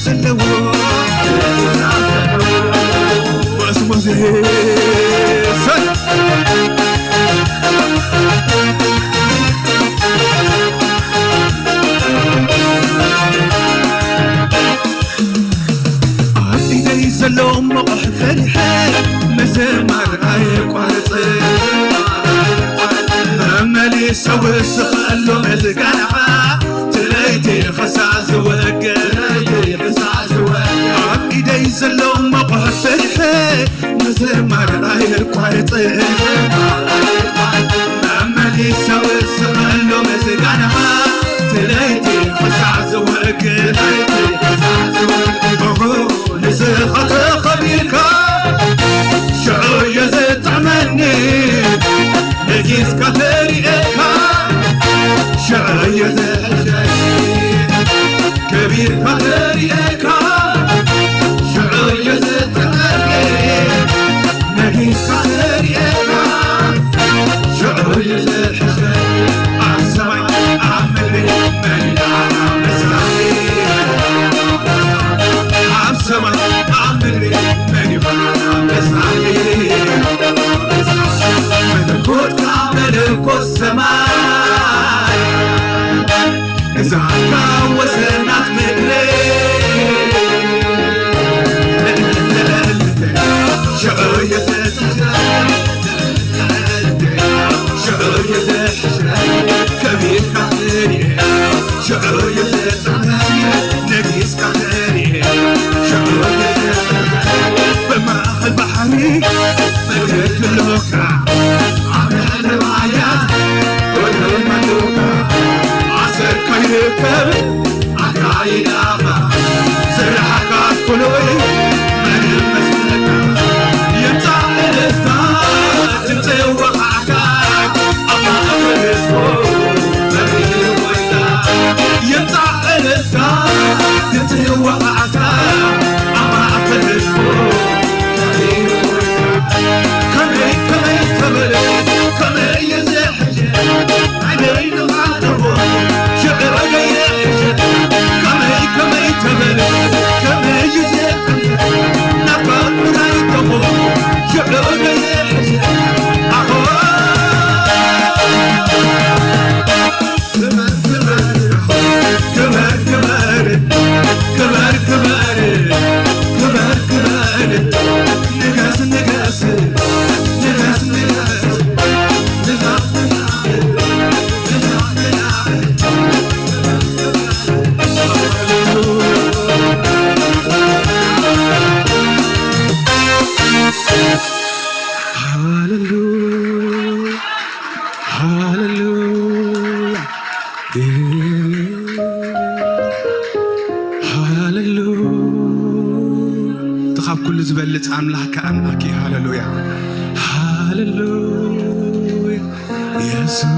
زلو واسمه زيسان عدي زلو مقح فرحة مزمار أيقوارط مالي سوي سخلو مزقنعة تليتي خساز وقل عبيدي زلو مقح فرحة مزمار أيقوارط مالي سوي سخلو مزقنعة تليتي خساز وقل نزخت خبيرك شعو يزت عمني نجيس كثيرك شعو يزت كبير كثيرك شعو يزت عمني نجيس كثيرك شعو يزت عالسمع عملي من العالم سما عمري ماني بعد اسمعني ملكوت كملكوت السماء إذا عنا وسنات مدري شعوري زيت شعوري زيت كبير كثيري شعوري زيت نقيس كثيري بماء البحري ملك اللوكا عمل الرعايات كل الملوكا عصر كيركب عقايد آخا سرحك عالكلوي من المسلكة يمتع الإثبات تمتع وقعكاك الله أفر اسمه مبين الويدات يمتع الإثبات تمتع وقعكاك تخاف كل زبلت أملاك أملاكي هاللويا هاللويا يسوع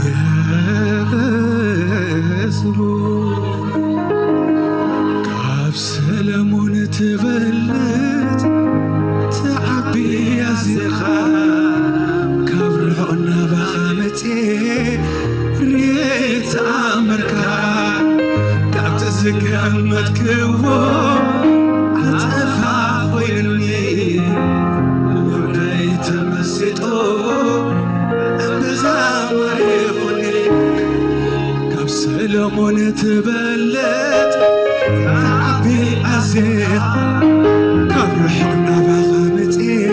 هاللويا يسوع كاف سلامون تبلت تعبي يا زخام كبرعنا بخامتي ريت أمريكا كابت زكامت كوو عطفا خويني لوريت مسيطو بزامر يخوني كاب سلامون تبلت تعبي أزيق كبرعنا بخامتي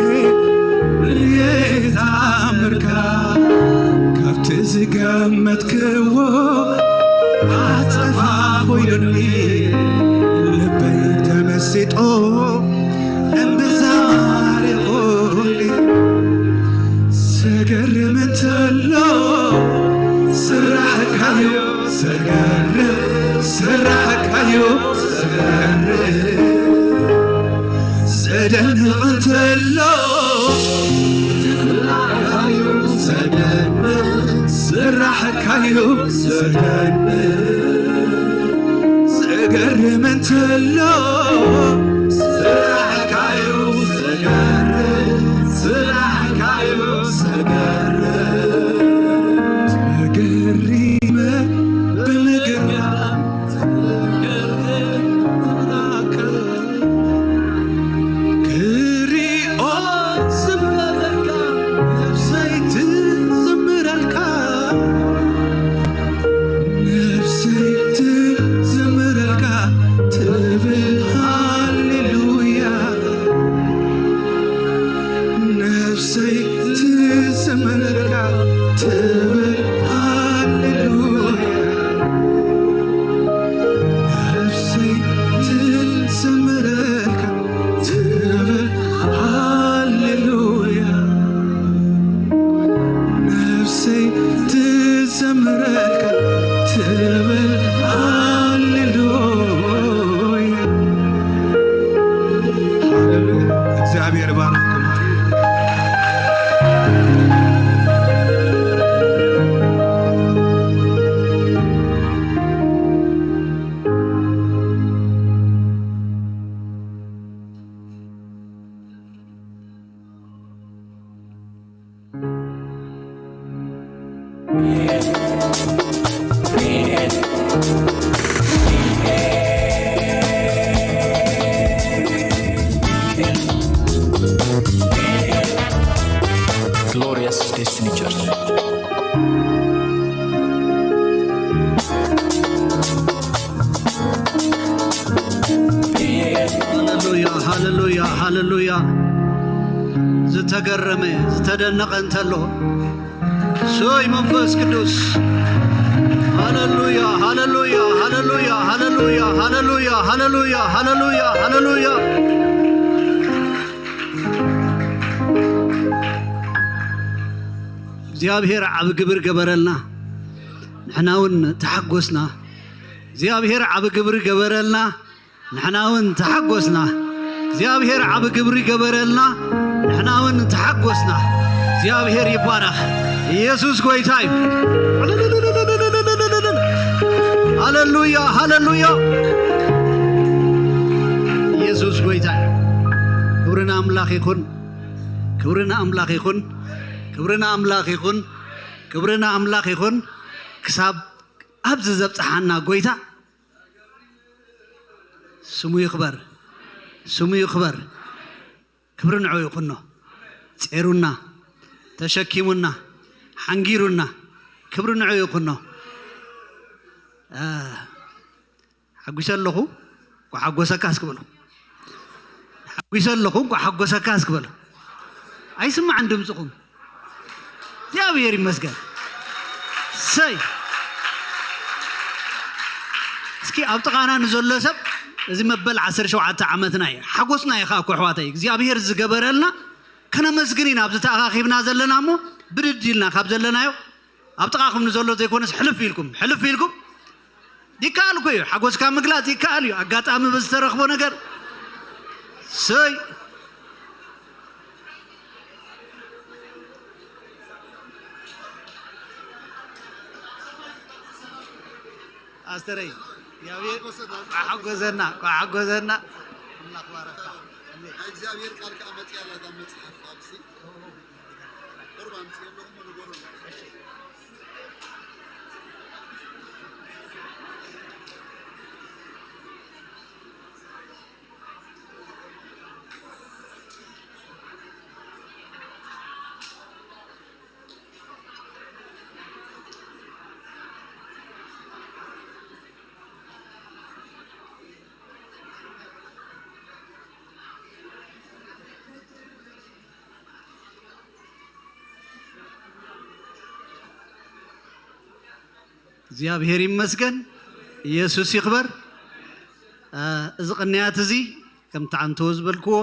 ريت أمريكا تزقمت كوو عطفا خويني لبي تمسيطو انبزار يقولي سقر من تلو سرحك هيو سقر سرحك هيو سقر سدن من تلو سرحك هيو سدن سقر من تلو سرحك هيو سقر سرحك هيو سقر ትብል ሃሌሉያ ነፍሰይ ትዘምረልካ ትብል ሃሌሉያ ነፍሰይ ትዘምረልካ ትብል ሃሌሉያ ሃሌሉያ እግዚአብሔር ባርኩም Glorious Destiny Church. Hallelujah, hallelujah, hallelujah. ዝተገረመ ዝተደነቀ እንተሎ ሶይ መንፈስ ቅዱስ ሃሌሉያ ሃሌሉያ ሃሌሉያ ሃሌሉያ ሃሌሉያ ሃሌሉያ ሃሌሉያ ሃሌሉያ እግዚአብሔር ዓብ ግብር ገበረልና ንሕናውን ተሓጎስና እግዚአብሔር ዓብ ግብር ገበረልና ንሕናውን ተሓጎስና እግዚአብሔር ዓብ ግብር ገበረልና ንሕናውን ተሓጎስና እግዚአብሔር ይባረክ ኢየሱስ ጌታ እዩ ሃሌሉያ ሃሌሉያ ኢየሱስ ጌታ እዩ ክብርና አምላክ ይኹን ክብርና አምላክ ይኹን ክብርና አምላክ ይኹን ክብርና አምላክ ይኹን ክሳብ ኣብዚ ዘብፅሓና ጎይታ ስሙ ይኽበር ስሙ ይኽበር ክብሪ ንዑ ይኹኖ ጼሩና ተሸኪሙና ሓንጊሩና ክብሪ ንዑ ይኹኖ ሓጒሰለኹ ጓሓጐሰካ እስክበሎ ሓጒሰለኹ ጓሓጐሰካ እስክበሎ ኣይስማዕን ድምፅኹም እግዚአብሔር ይመስገን ሰይ እስኪ ኣብ ጥቓና ንዘሎ ሰብ እዚ መበል 17 ዓመትና እየ ሓጎስና ኢኻ እኮ ኣሕዋተይ እግዚአብሔር ዝገበረልና ከነመስግን ኢና ኣብዚ ተኣኻኺብና ዘለና እሞ ብድድ ኢልና ካብ ዘለናዮ ኣብ ጥቓኹም ንዘሎ ዘይኮነስ ሕልፍ ኢልኩም ይከኣል እኮ እዩ ሓጎስካ ምግላፅ ይከኣል እዩ ኣጋጣሚ ብዝተረኽቦ ነገር ሰይ أستري يا بير حجزنا الله بارك እግዚአብሔር ቃል ከአመት ያለ ዳመት አብሲ ቁርባን ሲያለው ነው እግዚአብሔር ይመስገን ኢየሱስ ይክበር እዚ ቅንያት እዚ ከም ተዓንተው ዝበልክዎ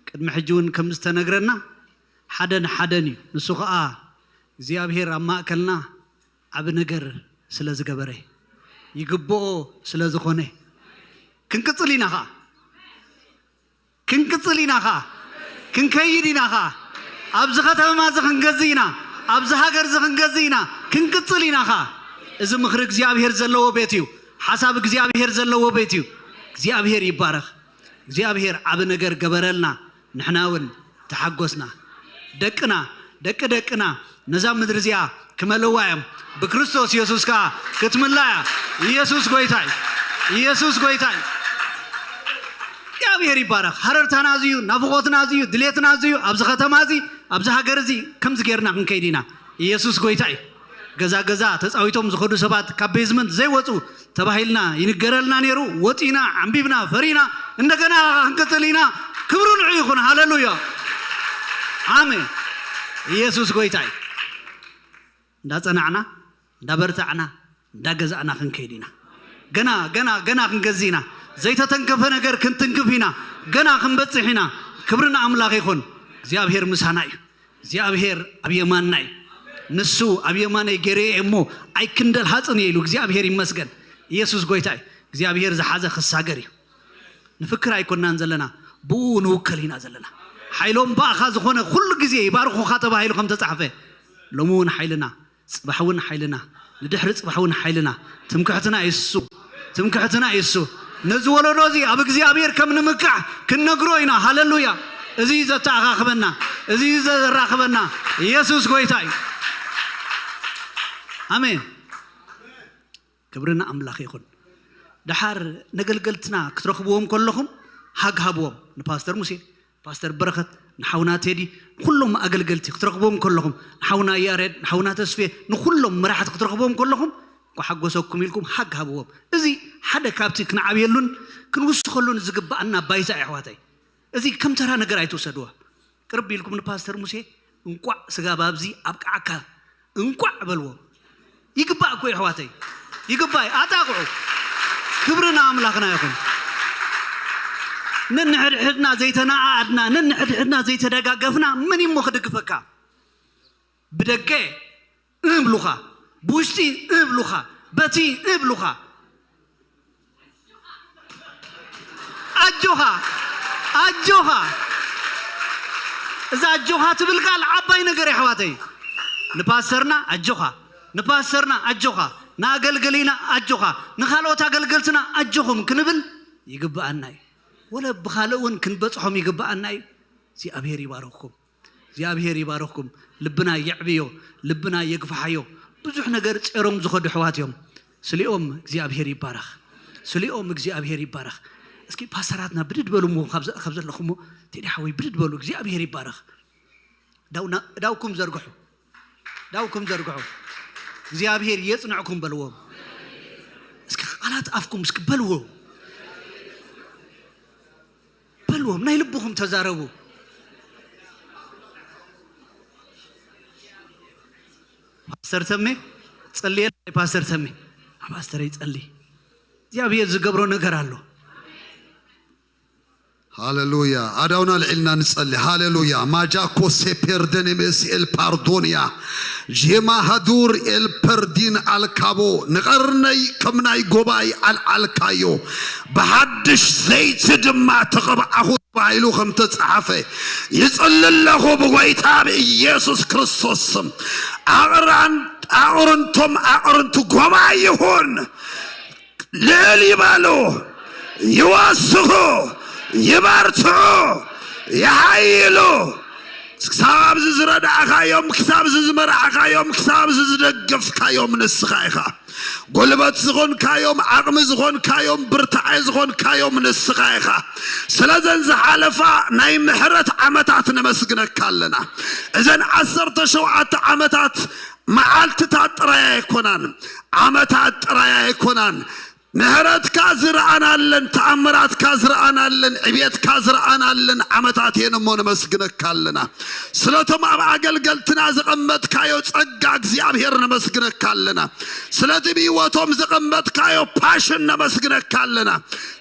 ቅድሚ ሕጂውን ከም ዝተነግረና ሓደን እዩ ንሱ ከዓ እግዚአብሔር ኣብ ማእከልና ዓብ ነገር ስለ ዝገበረ ይግብኦ ስለ ዝኾነ ክንቅፅል ኢና ኸ ክንከይድ ኢና ኸ ኣብዚ ከተማ እዚ ክንገዝእ ኢና ኣብዚ ሃገር እዚ ክንገዝእ ኢና ክንቅፅል ኢና ኸ እዚ ምኽሪ እግዚአብሔር ዘለዎ ቤት እዩ ሓሳብ እግዚአብሔር ዘለዎ ቤት እዩ እግዚአብሔር ይባረክ እግዚአብሔር ዓብ ነገር ገበረልና ንሕናውን ተሓጎስና ደቅና ነዛ ምድሪ እዚኣ ክመልዋ እዮም ብክርስቶስ ኢየሱስ ከዓ ክትምላያ ኢየሱስ ጌታ እዩ እግዚአብሔር ይባረክ ሓረርታና እዚዩ ናፍቆትና እዚዩ ድሌትና እዚዩ ኣብዚ ከተማ እዚ ኣብዚ ሃገር እዚ ከምዚ ጌርና ክንከይድ ኢና ኢየሱስ ጌታ እዩ ገዛ ተፃዊቶም ዝኸዱ ሰባት ካብ ቤዝመንት ዘይወፁ ተባሂልና ይንገረልና ነይሩ ወጢና ዓንቢብና ፈሪና እንደገና ክንቅፅል ኢና ክብሩ ንዑ ይኹን ሃሌሉያ አሜን ኢየሱስ ጌታ እዩ እንዳጸናዕና እንዳበርታዕና እንዳገዛዕና ክንከይዲና ገና ክንገዚና ዘይተተንከፈ ነገር ክንትንክፊና ገና ክንበጽሒና ክብርና አምላኽ ይኹን እግዚአብሔር ምሳና እዩ እግዚአብሔር አብየማና እዩ ንሱ አብየማና ገሬ እሞ አይክንደል ሐጽን ይሉ እግዚአብሔር ይመስገን ኢየሱስ ጎይታ እግዚአብሔር ዘሐዘ ክሳገር እዩ ንፍክር አይኮናን ዘለና ብኡ ንውከሊና ዘለና ኃይሎም ባኻ ዝኾነ ኩሉ ግዜ ይባርኹኻ ተባሂሉ ከም ተጻሕፈ ሎሙን ኃይልና ጽባሕውን ኃይልና ንድሕሪ ጽባሕውን ኃይልና ትምክሕትና ይሱ ነዚ ወለዶ እዚ ኣብ እግዚአብሔር ከም ንምክዕ ክንነግሮ ኢና ሃሌሉያ እዚ ዘተኣኻኽበና እዚ ዘራኽበና ኢየሱስ ጎይታ እዩ አሜን ክብርና አምላኽ ይኹን ድሓር ነገልገልትና ክትረኽብዎም ከለኹም ሃግሃብዎም ንፓስተር ሙሴ ፓስተር በረኸት ንሓውና ቴዲ ኩሎም ኣገልገልቲ ክትረኽብዎም ከለኹም ንሓውና ያሬድ ንሓውና ተስፌ ንኩሎም መራሕቲ ክትረኽብዎም ከለኹም ኳሓጎሰኩም ኢልኩም ሃግሃብዎም እዚ ሓደ ካብቲ ክንዓብየሉን ክንውስኸሉን ዝግባአና ባይታ ኣሕዋተይ እዚ ከም ተራ ነገር ኣይትውሰድዎ ቅርብ ኢልኩም ንፓስተር ሙሴ እንቋዕ ስጋ ባብዚ ኣብቃዓካ እንቋዕ በልዎ ይግባእ እኮ ኣሕዋተይ ይግባእ ኣጣቕዑ ክብርና አምላኽና ይኹን ነንሕድሕድና ዘይተናዓድና ነንሕድሕድና ዘይተደጋገፍና ምን ይሞ ክድግፈካ ብደገ እብሉኻ ብውሽጢ እብሉኻ በቲ እብሉኻ ኣጆኻ እዛ ኣጆኻ ትብል ቃል ዓባይ ነገር ኣሕዋተይ ንፓስተርና ኣጆኻ ናገልገሊና ኣጆኻ ንኻልኦት ኣገልገልትና ኣጆኹም ክንብል ይግባአና እዩ ወለ ብኻልእውን ክንበጽሖም ይግባአና እዩ እግዚአብሔር ይባረኽኩም ልብና ይዕብዮ ልብና ይግፋሕዮ ብዙሕ ነገር ጸሮም ዝኸዱ ሕዋት እዮም ስሊኦም እግዚአብሔር ይባረኽ እስኪ ፓስተራትና ብድድ በሉ ሞ ካብ ዘለኹም ቴዲ ሓወይ ብድድ በሉ እግዚአብሔር ይባረኽ ዳውኩም ዘርግሑ እግዚአብሔር የጽንዕኩም በልዎም እስኪ ቃላት አፍኩም እስኪ በልዎም ናይ ልብኹም ተዛረቡ ፓስተር ተሜ ጸልየ ፓስተር ተሜ ፓስተር ይጸልይ እግዚአብሔር ዝገብሮ ነገር አለ ሃሌሉያ አዳውና ለዕልና ንጸልይ ሃሌሉያ ማጃኮ ሴፐርደን መስኤል ፓርዶንያ ጄማ ሃዱር ኤል ፐርዲን አልካቦ ንቀርነይ ከምናይ ጎባይ አልዓልካዮ በሐድሽ ዘይት ድማ ተቀብአኹ ባይሉ ከም ተጻሐፈ ይጸልለኹ በጎይታ በኢየሱስ ክርስቶስ ስም አቅርንቱ ጎባይ ይሁን ልዕል ይባሉ ይወስኹ ይባርትዑ ይሃይሉ ክሳብ ዝረዳእኻዮም ክሳብ ዝመርዓኻዮም ክሳብ ዝደገፍካዮም ንስኻ ኢኻ ጉልበት ዝኾንካዮም ዓቕሚ ዝኾንካዮም ብርታዕ ዝኾንካዮም ንስኻ ኢኻ ስለዘን ዝሓለፋ ናይ ምሕረት ዓመታት ነመስግነካ ኣለና እዘን 17 ዓመታት መዓልትታት ጥራይ ኣይኮናን ዓመታት ጥራይ ኣይኮናን ምሕረት ካዝራአናለን ተአምራት ካዝራአናለን ዕቤት ካዝራአናለን ዓመታት የነሞ ነመስግነካ ኣለና ስለቶም ኣብ ኣገልገልትና ዝቐመጥካዮ ጸጋ እግዚአብሔር ነመስግነካ ኣለና ስለቲ ብህይወቶም ዝቐመጥካዮ ፓሽን ነመስግነካ ኣለና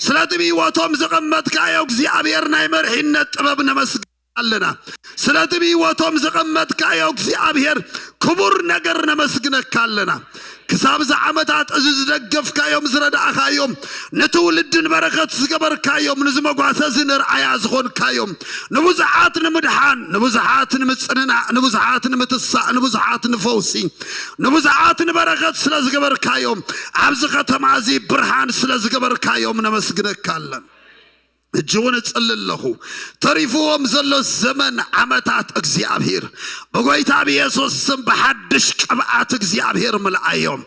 ስለቲ ብህይወቶም ዝቐመጥካዮ እግዚአብሔር ናይ መርሒነት ጥበብ ነመስግነካ ኣለና ስለቲ ብህይወቶም ዝቐመጥካዮ እግዚአብሔር ክቡር ነገር ነመስግነካ ኣለና ክሳብ ዓመታት እዚ ዝደገፍካዮም ዝረዳእካዮም ንትውልድን በረኸት ዝገበርካዮም ንዝመጓሰዝ ንርአያ ዝኾንካዮም ንብዙሓት ንምድሓን ንብዙሓት ንምጽንናዕ ንብዙሓት ንምትሳእ ንብዙሓት ንፈውሲ ንብዙሓት ንበረኸት ስለ ዝገበርካዮም ኣብዚ ከተማ እዚ ብርሃን ስለ ዝገበርካዮም ነመስግነካ ኣለና እጅውን ጸልለኹ ተሪፎም ዘሎ ዘመን ዓመታት እግዚአብሔር በጎይታ በኢየሱስ ስም በሐድሽ ቅብዓት እግዚአብሔር መልአዮም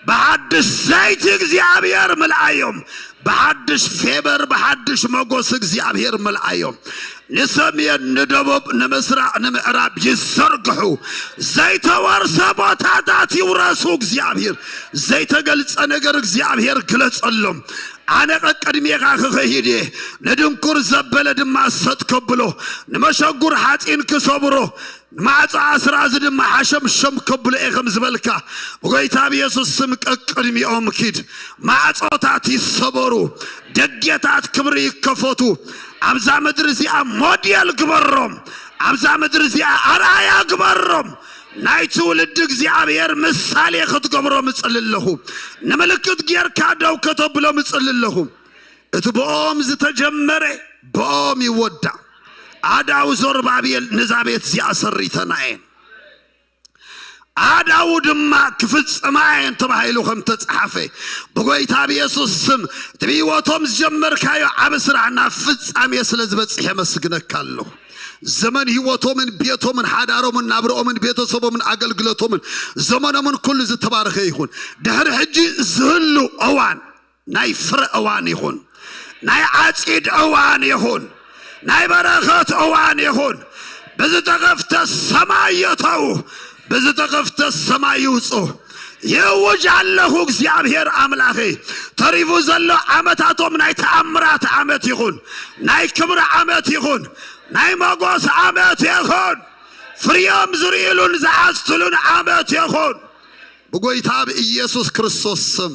በሐድሽ ዘይት እግዚአብሔር መልአዮም በሐድሽ ፌበር በሐድሽ መጎስ እግዚአብሔር መልአዮም ንሰሜን ንደቡብ ንምስራቅ ንምዕራብ ይዘርግሑ ዘይተወርሰ ቦታታት يوراسو እግዚአብሔር ዘይተገልጸ ነገር እግዚአብሔር ግለጸሎም አነ ቀድሜኻ ከኸይዴ ለድንኩር ዘበለ ድማ ሰጥከብሎ ንመሸጉር ሐጢን ክሰብሮ ማዕፃ አስራዝ ድማ ሐሸምሸም ከብሎ እኸም ዝበልካ በጌታ ኢየሱስ ስም ቀድሚኦም ኪድ ማዕጾታት ይሰበሩ ደጌታት ክብር ይከፈቱ አብዛ ምድር እዚኣ ሞዴል ግበሮም አብዛ ምድር እዚኣ አራያ ግበሮም ናይቱ ልድ እግዚአብሔር ምሳሌ ክትገብሮ ምጽልልሁ ንምልክት ጌርካ ዳው ከተብሎ ምጽልልሁ እትቦም ዝተጀመረ ቦም ይወዳ አዳው ዞርባቤል ንዛቤት ሲያሰሪተናይ አዳው ድማ ክፍጽማይን ተባሂሉ ከም ተጻሐፈ በጌታ ኢየሱስ ስም ትቢወቶም ዝጀመርካዮ አብስራና ፍጻሜ ስለዝበጽሕ መስግነካለሁ ዘመን ህይወቶምን ቤቶምን ሓዳሮምን ናብሮምን ቤተሰቦምን አገልግሎቶምን ዘመኖምን ኩሉ ዝተባረከ ይሁን ድሕሪ ሕጂ ዝህሉ እዋን ናይ ፍረ እዋን ይሁን ናይ ዓጺድ እዋን ይሁን ናይ በረኸት እዋን ይሁን በዝተከፍተ ሰማይ ይተው በዝተከፍተ ሰማይ ይውጹ የወጃለሁ እግዚአብሔር አምላኬ ተሪፉ ዘሎ ዓመታቶም ናይ ተአምራት ዓመት ይሁን ናይ ክብር ዓመት ይሁን ናይ መጎስ ዓመት ይሁን ፍሬም ዝርኢሉን ዝዓስትሉን ዓመት ይሁን በጌታ በኢየሱስ ክርስቶስ ስም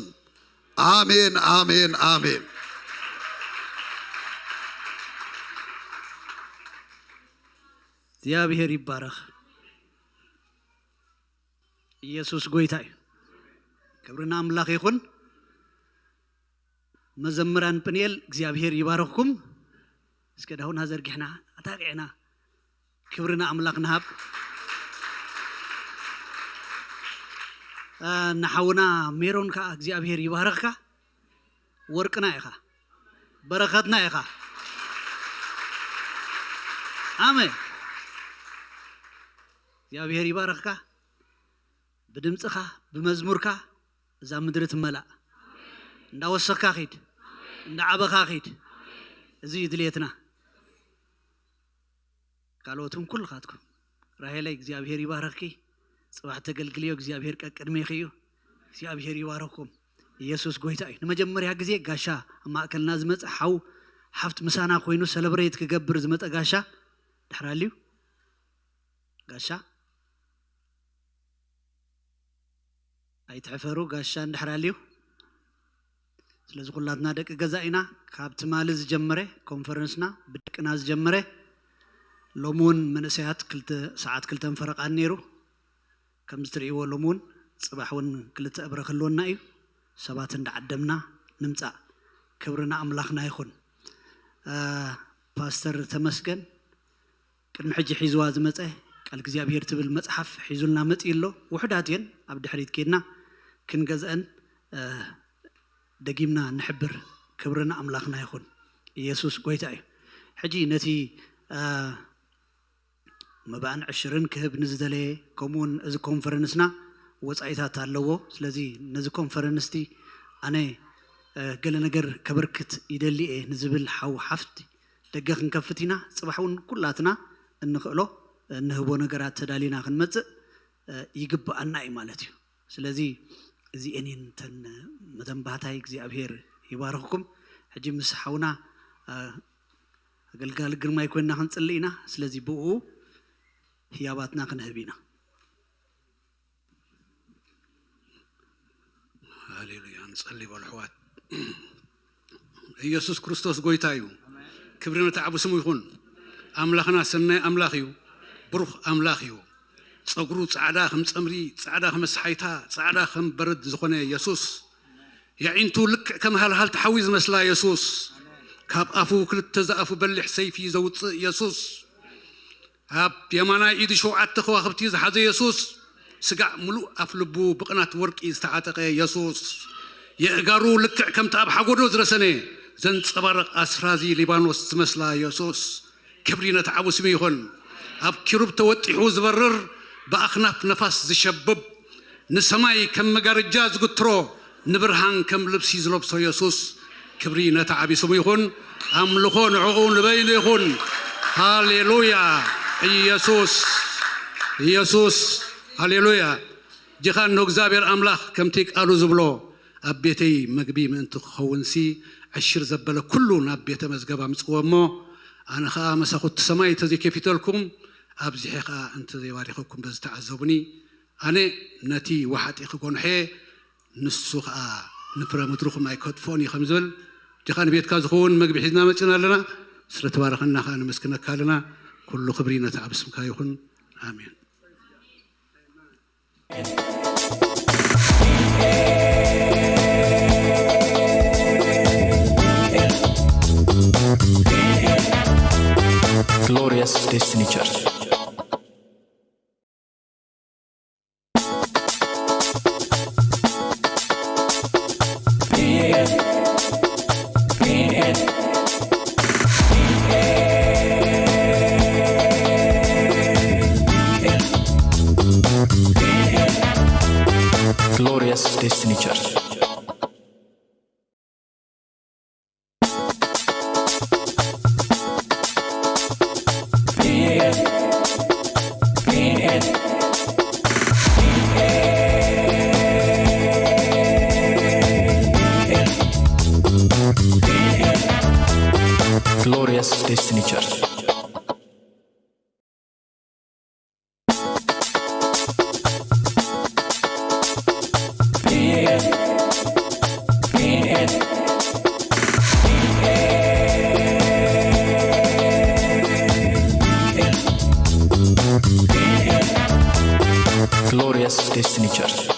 አሜን አሜን አሜን እግዚአብሔር ይባረክ ኢየሱስ ጌታ ክብርና አምላክ ይሁን መዘምራን ጵንኤል እግዚአብሔር ይባረክኩም እስከ ዳሁን ዘርግሕና አታቂዕና ክብርና አምላክ ነሃብ نحونا ميرون كا እግዚአብሔር ይባረክካ ወርቅና ይኻ በረከትና ይኻ አሜን እግዚአብሔር ይባረክካ በድምጽኻ በመዝሙርካ እዛ ምድር ትመላ እንዳወሰካ ኺድ እንዳዓበኻ ኺድ እዚ ይድልየትና ካልኦቱም ኩልኻትኩም ራሄላይ እግዚአብሔር ይባረክኪ ጽባህ ተገልግልዮ እግዚአብሔር ቀቅድሜኺዩ እግዚአብሔር ይባረክኩም ኢየሱስ ጌታ እዩ ንመጀመሪያ ጊዜ ጋሻ ማእከልና ዝመጽ ሓው ሓፍት ምሳና ኮይኑ ሰለብሬት ክገብር ዝመጣ ጋሻ ድሕራልዩ ጋሻ አይተፈሩ ጋሻ እንድሕራልዩ ስለዚ ኩላትና ደቂ ገዛኢና ካብቲ ማል ዝጀመረ ኮንፈረንስና ብድቅና ዝጀመረ ሎሙን መንሰያት ክልተ ሰዓት ክልተን ፈረቃን ነይሩ ከም ዝትርእይዎ ሎሙን ጽባሕውን ክልተ እብረክልወና እዩ ሰባት እንዳዓደምና ንምጻ ክብርና አምላክና ይኹን ፓስተር ተመስገን ቅድሚ ሕጂ ሒዝዋ ዝመጸ ቃል እግዚአብሔር ትብል መጽሐፍ ሒዙልና መጽኢሎ ውሕዳትየን ኣብ ድሕሪት ከድና ክንገዝአን ደጊምና ንሕብር ክብርና አምላክና ይኹን ኢየሱስ ጌታ እዩ ሕጂ ነቲ መባን 20 ክህብ ንዝደለየ ከምኡን እዚ ኮንፈረንስና ወጻኢታት ኣለዎ ስለዚ ነዚ ኮንፈረንስቲ ኣነ ገለ ነገር ከበርክት ይደልየ ንዝብል ሓው ሓፍቲ ደገ ክንከፍቲና ጽባሕውን ኩላትና እንኽእሎ እንህቦ ነገራት ተዳሊና ክንመጽእ ይግባአና እዩ ማለት እዩ ስለዚ እዚ እኔን ተን መተንባህታይ እግዚአብሔር ይባረክኩም ሕጂ ምስ ሓውና አገልጋል ግርማይ ኮይና ክንጽልይና ስለዚ ብኡ ህያባትና ክንህቢና ሃሌሉያ እንጸልይ በልሕዋት ኢየሱስ ክርስቶስ ጌታ እዩ ክብርና ተዓብ ስሙ ይኹን አምላኽና ሰናይ አምላኽ እዩ ብሩኽ አምላኽ እዩ ጸጉሩ ጻዕዳ ከም ጸምሪ ጻዕዳ ከም ሰሓይታ ጻዕዳ ከም በረድ ዝኾነ ኢየሱስ ያዒንቱ ልክዕ ከም ሃልሃል ተሓዊዝ መስላ ኢየሱስ ካብ ኣፉ ክልተ ዘኣፉ በሊሕ ሰይፊ ዘውፅእ ኢየሱስ ኣብ የማናይ ኢዱ 7 ከዋኽብቲ ዝሓዘ ኢየሱስ ስጋዕ ሙሉእ ኣፍ ልቡ ብቕናት ወርቂ ዝተዓጠቐ ኢየሱስ የእጋሩ ልክዕ ከምቲ ኣብ ሓጎዶ ዝረሰነ ዘንጸባረቕ ኣስራዚ ሊባኖስ ዝመስላ ኢየሱስ ክብሪ ነቲ ዓቡ ስሙ ይኹን ኣብ ኪሩብ ተወጢሑ ዝበርር በኣኽናፍ ነፋስ ዝሸብብ ንሰማይ ከም መጋረጃ ዝግትሮ ንብርሃን ከም ልብሲ ዝለብሶ ኢየሱስ ክብሪ ነቲ ዓቢ ስሙ ይኹን ኣምልኾ ንዕኡ ንበይኑ ይኹን ሃሌሉያ ኢየሱስ ሃሌሉያ جخان نو እግዚአብሔር አምላክ ከምቲ ቃሉ ዝብሎ ኣብ ቤተይ መግቢ ምእንቲ ክኸውንሲ ዕሽር ዘበለ ኩሉ ናብ ቤተ መዝገባ ምጽወሞ ኣነ ኸኣ መሳኹት ሰማይ ተዘይከፊተልኩም ኣብዚ ኸኣ እንተ ዘይባሪኸኩም በዝተዓዘቡኒ ኣነ ነቲ ዋሓጢ ክጎንሐ ንሱ ኸኣ ንፍረ ምድርኹም ኣይከጥፎን ከም ዝብል ዲኻን ቤትካ ዝኸውን መግቢ ሒዝና መፅና ኣለና ስለተባረኸና ኸኣ ንመስክነካ ኣለና ኩሉ ክብሪ ነቲ ኣብ ስምካ ይኹን ኣሜን Glorious Destiny Church. Glorious Destiny Church. Glorious Destiny Church. Glorious Destiny Church.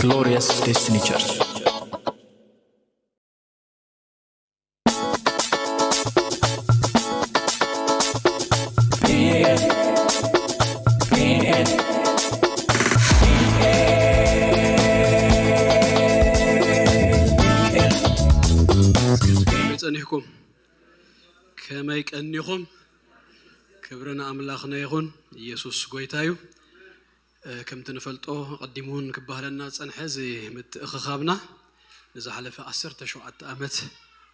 Glorious Destiny Church. ጸኒሕኩም ከመይ ቀኒኹም ክብርና ኣምላኽና ይኹን ኢየሱስ ጎይታዩ ከም ትንፈልጦ ቀዲሙን ክባህለና ጸንሐ ዚ ምትእኽኻብና ንዝሓለፈ 17 ዓመት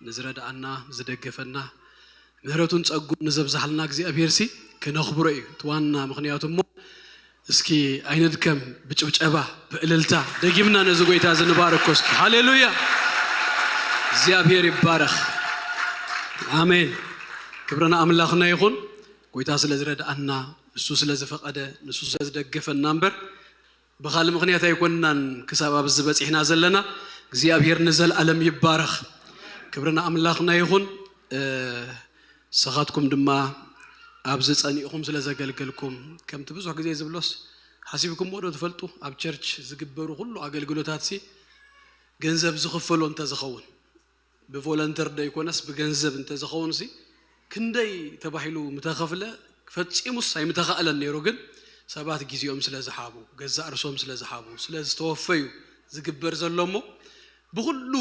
ንዝረዳኣና ዝደገፈና ምህረቱን ጸጉን ንዘብዛሕልና እግዚአብሔርሲ ክነኽብሮ እዩ ትዋና ምኽንያቱ እሞ እስኪ ኣይንድከም ብጭብጨባ ብእልልታ ደጊምና ነዚ ጎይታ ዝንባርኮ እስኪ ሃሌሉያ እግዚአብሔር ይባረኽ አሜን ክብርና ኣምላኽና ይኹን ጎይታ ስለዝረዳኣና ንሱ ስለዝፈቐደ ንሱ ስለዝደገፈና እምበር ብኻልእ ምኽንያት ኣይኮንናን ክሳብ ኣብዚ በፂሕና ዘለና እግዚአብሔር ንዘለኣለም ይባረኽ ክብርና ኣምላኽና ይኹን ሰኻትኩም ድማ ኣብዚ ጸኒእኹም ስለዘገልገልኩም ከምቲ ብዙሕ ግዜ ዝብሎስ ሓሲብኩም ዶ ትፈልጡ ኣብ ቸርች ዝግበሩ ኩሉ ኣገልግሎታትሲ ገንዘብ ዝኽፈሎ እንተ ዝኸውን ብቮለንተር ደይኮነስ ብገንዘብ እንተ ዝኸውንሲ ክንደይ ተባሂሉ ምተኸፍለ ፈጺሙስ ኣይምተኸኣለን ነይሩ ግን ሰባት ግዚኦም ስለዝሓቡ ገዛእ ርሶም ስለዝሓቡ ስለዝተወፈዩ ዝግበር ዘሎሞ ብኩሉ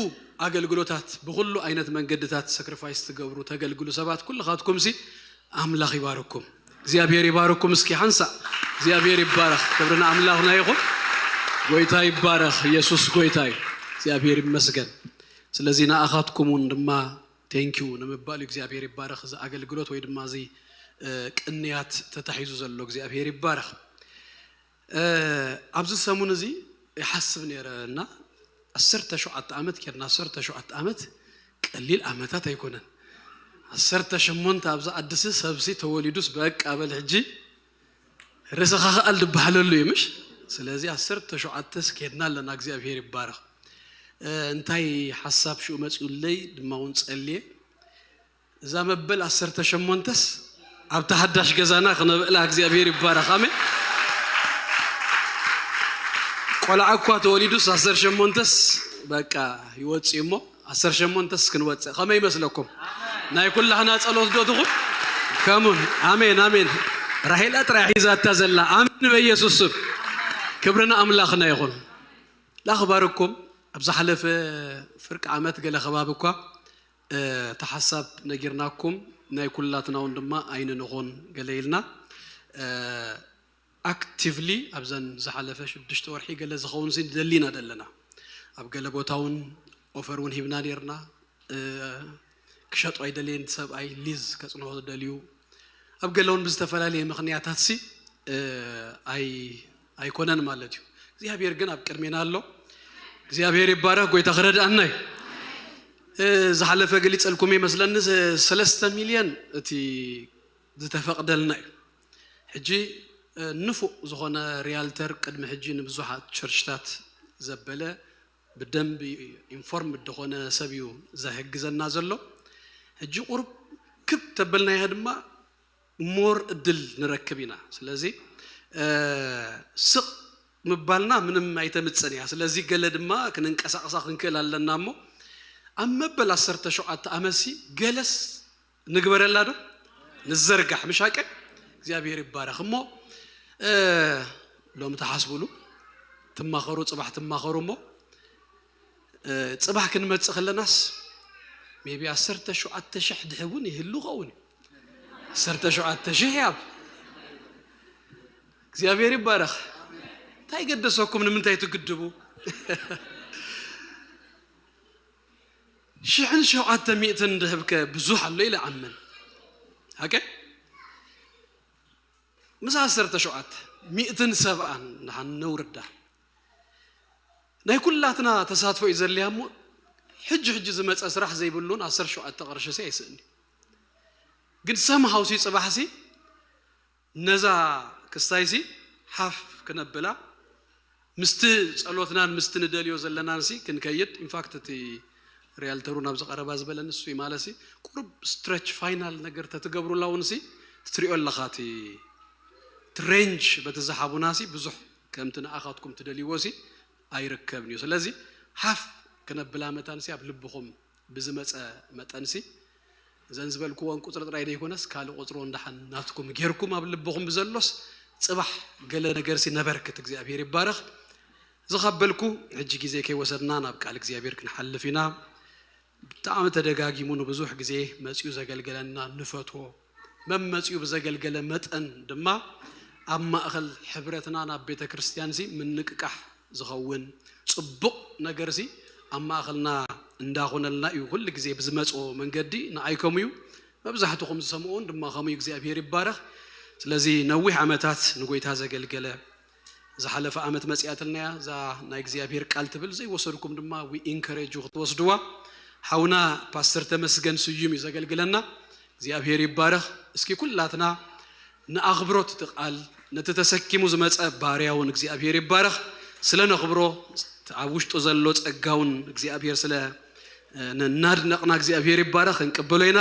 ኣገልግሎታት ብኩሉ ዓይነት መንገድታት ሳክሪፋይስ ትገብሩ ተገልግሉ ሰባት ኩልኻትኩምሲ ኣምላኽ ይባርኩም እግዚአብሔር ይባርኩም እስኪ ሓንሳ እግዚአብሔር ይባረኽ ክብርና ኣምላኽና ይኹን ጎይታ ይባረኽ ኢየሱስ ጎይታ እዩ እግዚአብሔር ይመስገን ስለዚ ንኣኻትኩምን ድማ ቴንኪዩ ንምባል እግዚአብሔር ይባረኽ እዚ ኣገልግሎት ወይ ድማ እዚ ቅንያት ተታሒዙ ዘሎ እግዚአብሔር ይባረኽ ኣብዚ ሰሙን እዚ ይሓስብ ነይረና 17 ዓመት ከርና 17 ዓመት ቀሊል ዓመታት ኣይኮነን 18 ኣብዚ ኣዲስ ሰብሲ ተወሊዱስ በቃ በል ሕጂ ርስኻ ኸኣል ድበሃለሉ እዩ ምሽ ስለዚ 17 ስኬድና ኣለና እግዚአብሔር ይባረኽ እንታይ ሓሳብ ሽኡ መፅኡለይ ድማ እውን ጸልየ እዛ መበል 18ስ ኣብ ተሓዳሽ ገዛና ክነብዕላ እግዚአብሔር ይባረኽ ኣሜን ቆልዓ እኳ ተወሊዱስ 18ስ በቃ ይወፅእ እሞ 18ስ ክንወፅእ ከመይ ይመስለኩም ናይ ኩላህና ጸሎት ዶ ትኹን ከሙን ኣሜን ኣሜን ራሄላ ጥራይ ሒዛታ ዘላ ኣሜን በኢየሱስ ስም ክብርና ኣምላኽና ይኹን ላኽባርኩም ኣብዛ ሓለፈ ፍርቂ ዓመት ገለ ከባቢ እኳ ተሓሳብ ነጊርናኩም ናይ ኩላትና እውን ድማ ኣይንንኹን ገለ ኢልና ኣክቲቭሊ ኣብዘን ዝሓለፈ 6 ወርሒ ገለ ዝኸውን ሲ ደሊና ደለና ኣብ ገለ ቦታውን ኦፈር እውን ሂብና ነርና ክሸጡ ኣይደልየን ሰብኣይ ሊዝ ከጽንሖ ዝደልዩ ኣብ ገለውን ብዝተፈላለየ ምኽንያታት ሲ ኣይኮነን ማለት እዩ እግዚአብሔር ግን ኣብ ቅድሜና ኣሎ እግዚአብሔር ይባረክ ጎይታ ክረዳእና እዩ ዝሓለፈ ገሊፀልኩም ይመስለኒ 3 ሚልዮን እቲ ዝተፈቅደልና እዩ ሕጂ ንፉቅ ዝኾነ ሪያልተር ቅድሚ ሕጂ ንብዙሓት ቸርችታት ዘበለ ብደንብ ኢንፎርም ድኾነ ሰብ እዩ ዘሕግዘና ዘሎ ሕጂ ቁርብ ክብ ተበልናያ ድማ ሞር እድል ንረክብ ኢና ስለዚ ስቕ ምባልና ምንም ኣይተምፅን እያ ስለዚ ገለ ድማ ክንንቀሳቀሳ ክንክእል ኣለና እሞ ኣብ መበል 17 ዓመት ገለስ ንግበረላ ዶ ንዘርጋሕ ምሻቀ እግዚአብሔር ይባረክ እሞ ሎም ተሓስቡሉ ትማኸሩ ጽባሕ ትማኸሩ እሞ ጽባሕ ክንመጽእ ከለናስ ሜቢ 17,000 ድሕውን ይህሉ ኸውን 17,000 ያብ እግዚአብሔር ይባረክ ታይ ገደሰኩም ንምንታይ ትግድቡ 700 ድህብከ ብዙሕ ኣሎ ኢለ ዓመን ሃከ مس 17,170 نحن نورده ناي كلاتنا تساتفو يزليها مو حج زمص اسرح زي بلون 17 قرش سي يسني ግን somehow ሲ ጽባህሲ ነዛ ክስታይሲ half ከነበላ ምስት ጸሎትናን ምስት ንደልዮ ዘለናንሲ ክንከይድ ኢንፋክት እቲ ሪያልተሩን ኣብ ዝቀረባ ዝበለን እሱ ይማለሲ ቁርብ ስትሬች ፋይናል ነገር ተትገብሩላውንሲ ትሪኦለኻቲ ትሬንጅ በተዛሓቡናሲ ብዙሕ ከምት ንኣኻትኩም ትደልይዎሲ ኣይርከብን እዩ ስለዚ half ከነበላ መታንሲ ኣብ ልብኹም ብዝመፀ መጠንሲ ዘንዝበልኩውን ቁጥር ጥራይ ደይኮነስ ካል ቁጥሩ እንዳሓናትኩም ጌርኩም ኣብ ልብኹም ብዘሎስ ጽባሕ ገለ ነገርሲ ነበርክት እግዚአብሔር ይባረክ ዝኸበልኩ ሕጂ ግዜ ከይወሰድና ናብ ቃል እግዚአብሔር ክንሐልፊና ብጣዕሚ ተደጋጊሙ ብዙሕ ግዜ መጽዩ ዘገልገለና ንፈቶ መመጽዩ በዘገልገለ መጠን ድማ ኣብ ማእኸል ሕብረትና ናብ ቤተ ክርስቲያንሲ ምንቅቃሕ ዝኸውን ጽቡቕ ነገርሲ ኣብ ማእኸልና እንዳኾነልና እዩ ሁሉ ግዜ ብዝመጾ መንገዲ ንኣይከሙ እዩ መብዛሕትኩም ዝሰምዑን ድማ ኸሙ እግዚአብሔር ይባረክ ስለዚ ነዊሕ ዓመታት ንጎይታ ዘገልገለ ዝሓለፈ ዓመት መጽያተልና ዛ ናይ እግዚአብሔር ቃል ትብል ዘይወሰድኩም ድማ ዊ ኢንከሬጅ ክትወስድዋ ሓውና ፓስተር ተመስገን ስዩም ዘገልግለና እግዚአብሔር ይባረክ እስኪ ኩላትና ንኣኽብሮት ትቃል ነተተሰኪሙ ዝመጸ ባሪያውን እግዚአብሔር ይባረክ ስለነኽብሮ ኣብ ውሽጡ ዘሎ ጸጋውን እግዚአብሔር ስለ ናድነቅና እግዚአብሔር ይባረክ እንቀበለይና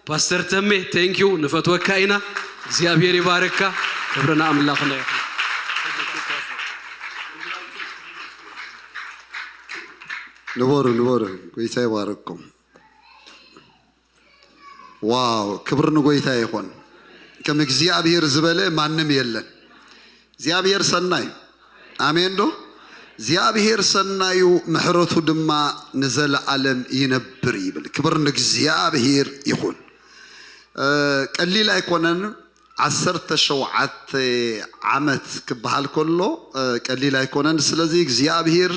ፓስተር ተሜ ቴንክ ዩ ንፈትወካይና እግዚአብሔር ይባረካ ክብርና አምላክና ይሁን ንቦሩ ጎይታ ይባረኩም ዋው ክብር ንጎይታ ይሁን ከም እግዚአብሔር ዝበለ ማንም የለን እግዚአብሔር ሰናይ አሜን ዶ እግዚአብሔር ሰናዩ ምሕረቱ ድማ ንዘለዓለም ይነብር ይብል ክብር ንእግዚአብሔር ይሁን ቀሊል ኣይኮነን 17 ዓመት ክበሃል ከሎ ቀሊል ኣይኮነን ስለዚ እግዚአብሔር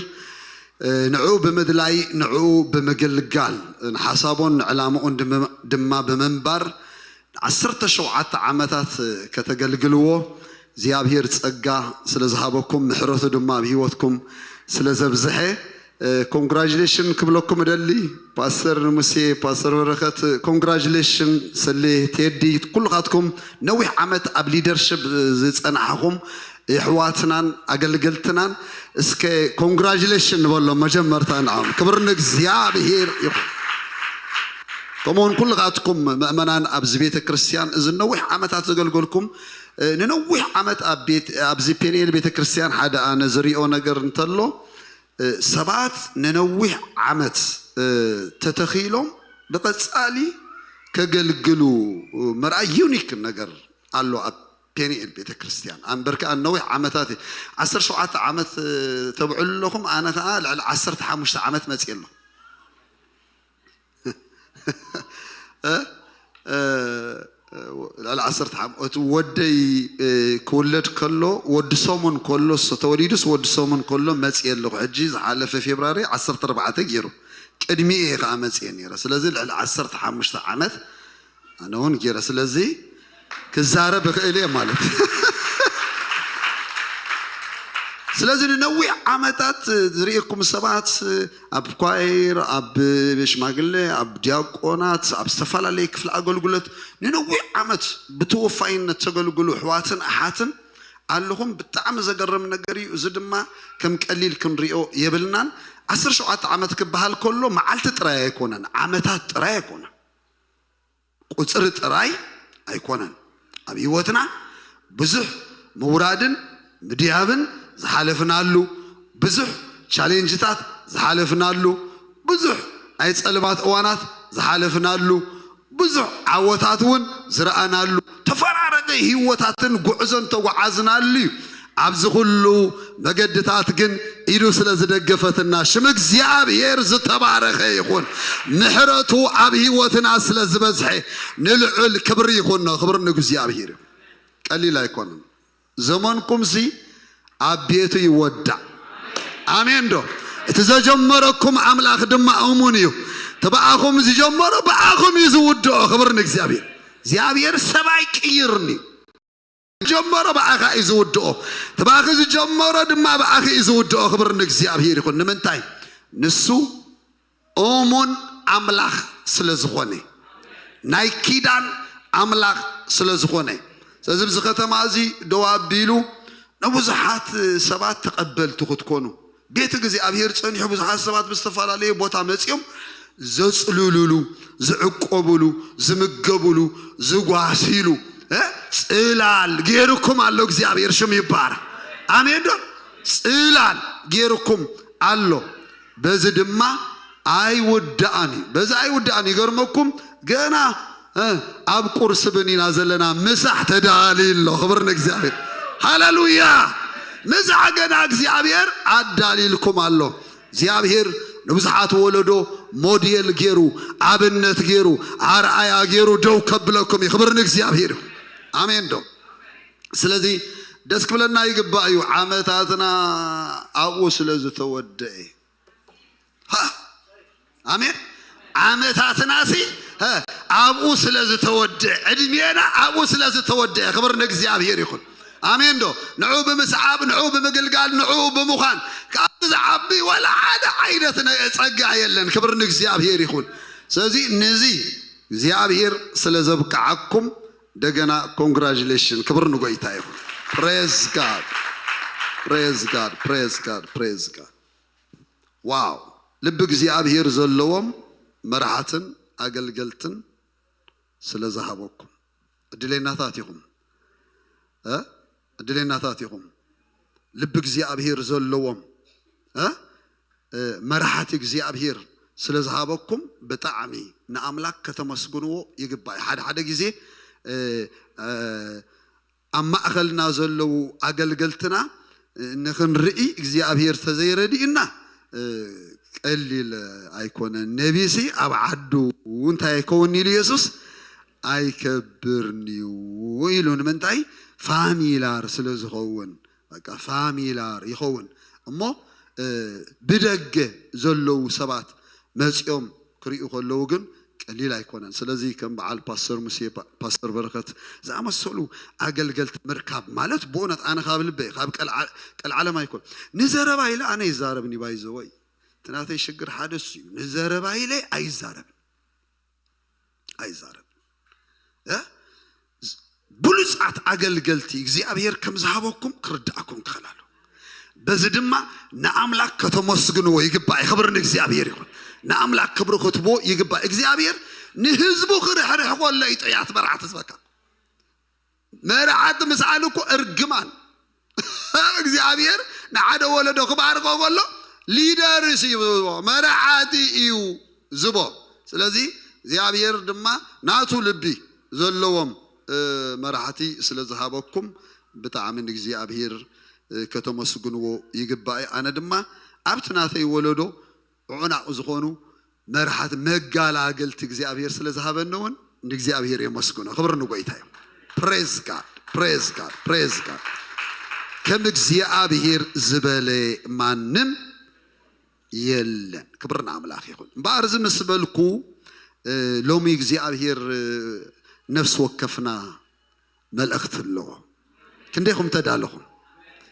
ንዑ ብምድላይ ንዑ ብምግልጋል ንሓሳቦን ዕላማውን ድማ በመንባር 17 ዓመታት ከተገልግልዎ እግዚአብሔር ጸጋ ስለዝሃበኩም ምሕረቱ ድማ በህይወትኩም ስለዘብዝሐ ኮንግራጁሌሽን ክብለኩም ደሊ ፓስተር ሙሴ ፓስተር በረከት ኮንግራጁሌሽን ስለ ቴዲ ኩልኻትኩም ነዊሕ ዓመት ኣብ ሊደርሺፕ ዝጸናሕኩም ይሕዋትናን አገልግልትናን እስከ ኮንግራጁሌሽን ንበሎ መጀመርታ ንዓም ክብር ንእግዚአብሔር ይሁን كمون كل غاتكم مأمنان أبز بيت كريستيان إذا نوح عمت أتقولكم ننوح عمت أبز بينيل بيت كريستيان حدا أنا زريء ونجر نطلو سبعات ننوح عمت تتخيلهم بقصالي كجلجلو مرأي يونيك نجر قالوا بينيل بيت كريستيان أم بركة نوح عمتاتي 10 شعات عمت تبعوا لكم أنا تعال 10 حمش عمت ما تقول لا عصرت ودي كولد كله ود سومن كله ستوليدس ود سومن كله مسئ له حجيز على في فبراير 14 جيرو قدمي ايه مسئ نيره سلازي على 15 عامات انا هون جيره سلازي كزاره بخيلي مالت سلازي نوع عامتات زريكم السبات اب كواير اب بشماغله اب دياقونات اب استفالاليك في الاغلغلت نوع عامت بتوفاين تغلغلو حواتن احاتن اللهم بتعم زغرم نغري زدما كم قليل كنريو يبلنان 17 عامت كبحال كله معلت طراي يكونن عامتات طراي يكونن قصر طراي ايكونن اب يوتنا بزح مورادن مديابن زحالفنالو بزح تشالنجታት زحالفنالو بزح اي صلبات اوانات زحالفنالو بزح عوتاتون زرانالو تفرارقه هيوتاتن غعزن توعازنالو ابز كله مقدታት ግን ኢዱ ስለዝደገፈትና ሽም እግዚአብሔር ዝተባረከ ይሁን ምሕረቱ አብ ህይወትና ስለዝበዝሐ ንልዑል ክብር ይሁን ክብር ንእግዚአብሔር ቀሊል አይኮንም ዘመንኩም ሲ አቤቱ ይወዳ አሜን ዶ እተዘጀመረኩም አምላክ ድማ አሙንዩ ተባአኹም ዝጀመረ ባአኹም ይዝውዶ ክብር ንእግዚአብሔር እግዚአብሔር ሰባይ ቅይርኒ جمرة بأخا إزودو تباخذ جمرة دم بأخا إزودو خبر نكزيابير يكون نمنتاي نسو أمون أملاخ سلزخوني نايكيدان أملاخ سلزخوني سازم زخته مازي دواب بيلو نبوزحات سبات تقبل تكونو بيت እግዚአብሔር ጸንሑ ብዙሓት ሰባት በስተፋላለየ ቦታ መጽዮም ዘጽሉሉሉ ዝዕቆብሉ ዝምገቡሉ ዝጓሲሉ ጽላል ጌርኩም አለው እግዚአብሔር ሽም ይባረክ አሜን ዶ ጽላል ጌርኩም አለው በዚህ ድማ አይወዳኒ በዛ አይወዳኒ ገርመኩም ገና አብ ቁርስ በኒና ዘለና ምሳሕ ተዳሊል ነው ክብር ለእግዚአብሔር ሃሌሉያ ምሳሕ ገና እግዚአብሔር አዳሊልኩም አለው እግዚአብሔር ንብዛሓት ወለዶ ሞዴል ጌሩ አብነት ጌሩ አርአያ ጌሩ ደው ከብለኩም ይክብር ለእግዚአብሔር አሜን ዶ ስለዚህ ደስ ክብለና ይግባዩ ዓመታትና አው ስለዝተወደይ አሜን ዓመታትና ሲ አው ስለዝተወደይ እድሜና አው ስለዝተወደይ ክብር ለእግዚአብሔር ይሁን አሜን ዶ ንዑ በመስዓብ ንዑ በመገልጋል ንዑ በመኻን ከአብዛዓቢ ወላ ዓደ ዓይነትና ጸጋ የለን ክብር ለእግዚአብሔር ይሁን ስለዚህ ነዚ እግዚአብሔር ስለዘብቃዓኩም ደገና ኮንግራቹሌሽን ክብር ንጎይታ ይሁን praise god praise god praise god praise god ዋው ልብ እግዚአብሔር ዘለዎም መርዓትን አገልገልትን ስለዛሃበኩም እድለኛታት ይሁን እድለኛታት ይሁን ልብ እግዚአብሔር ዘለዎም መርዓት እግዚአብሔር ስለዛሃበኩም በጣዕሚ ንአምላክ ከተመስግንዎ ይግባይ ሓደ ጊዜ أما أخلنا زلوا أقلقلتنا نخنرئي እግዚአብሔር ተዘይረዲና قليل أيكون النبي سي أبعدو وانت يكون يسوس أيكبرني ويلون من تاي فاميلار سلزخون بقى فاميلار يخون أما بدق زلوا سبات مسيوم كريو خلوغن قليل أيكونن سلازي كم بعال باستر موسى باستر بركات زعما السولو أقلقلت مركب مالت بونت أنا خابل بي خاب كالعالم أيكون نزار بايله أنا يزاربني بايزوي تناثي شجر حادث نزار بايله أيزارب بلوزات أقلقلتي እግዚአብሔር كم زهابكم كرداكم خلالو بزدما نعملك كتمسجنو يجبا يخبرني እግዚአብሔር يكون نعملك كبر كتبو يجبا እግዚአብሔር نهزبو خرح ولا يطيات برعت زبكا مرعت مسالكو ارجمان እግዚአብሔር نعاد ولدو خباركو قالو ليدرس مرعاتي يو زبو ስለዚህ እግዚአብሔር ድማ ናቱ ልቢ ዘለዎም مرعتي ስለዝሃበኩም بتعامل እግዚአብሔር ከተመስግንዎ ይግባይ أنا دما أبتناثي ولدو عنا أزخونو مرحت مجالا قلت እግዚአብሔር ስለዝሃበነውን ንእግዚአብሔር የመስግኖ ክብር ንጎይታ እዩ praise God ከም እግዚአብሔር ዝበለ ማንም የለን ክብርና አምላክ ይሁን ባርዝ መስበልኩ ሎሚ እግዚአብሔር ነፍስ ወከፍና መልእክት ለው ክንደይኩም ተዳለኹም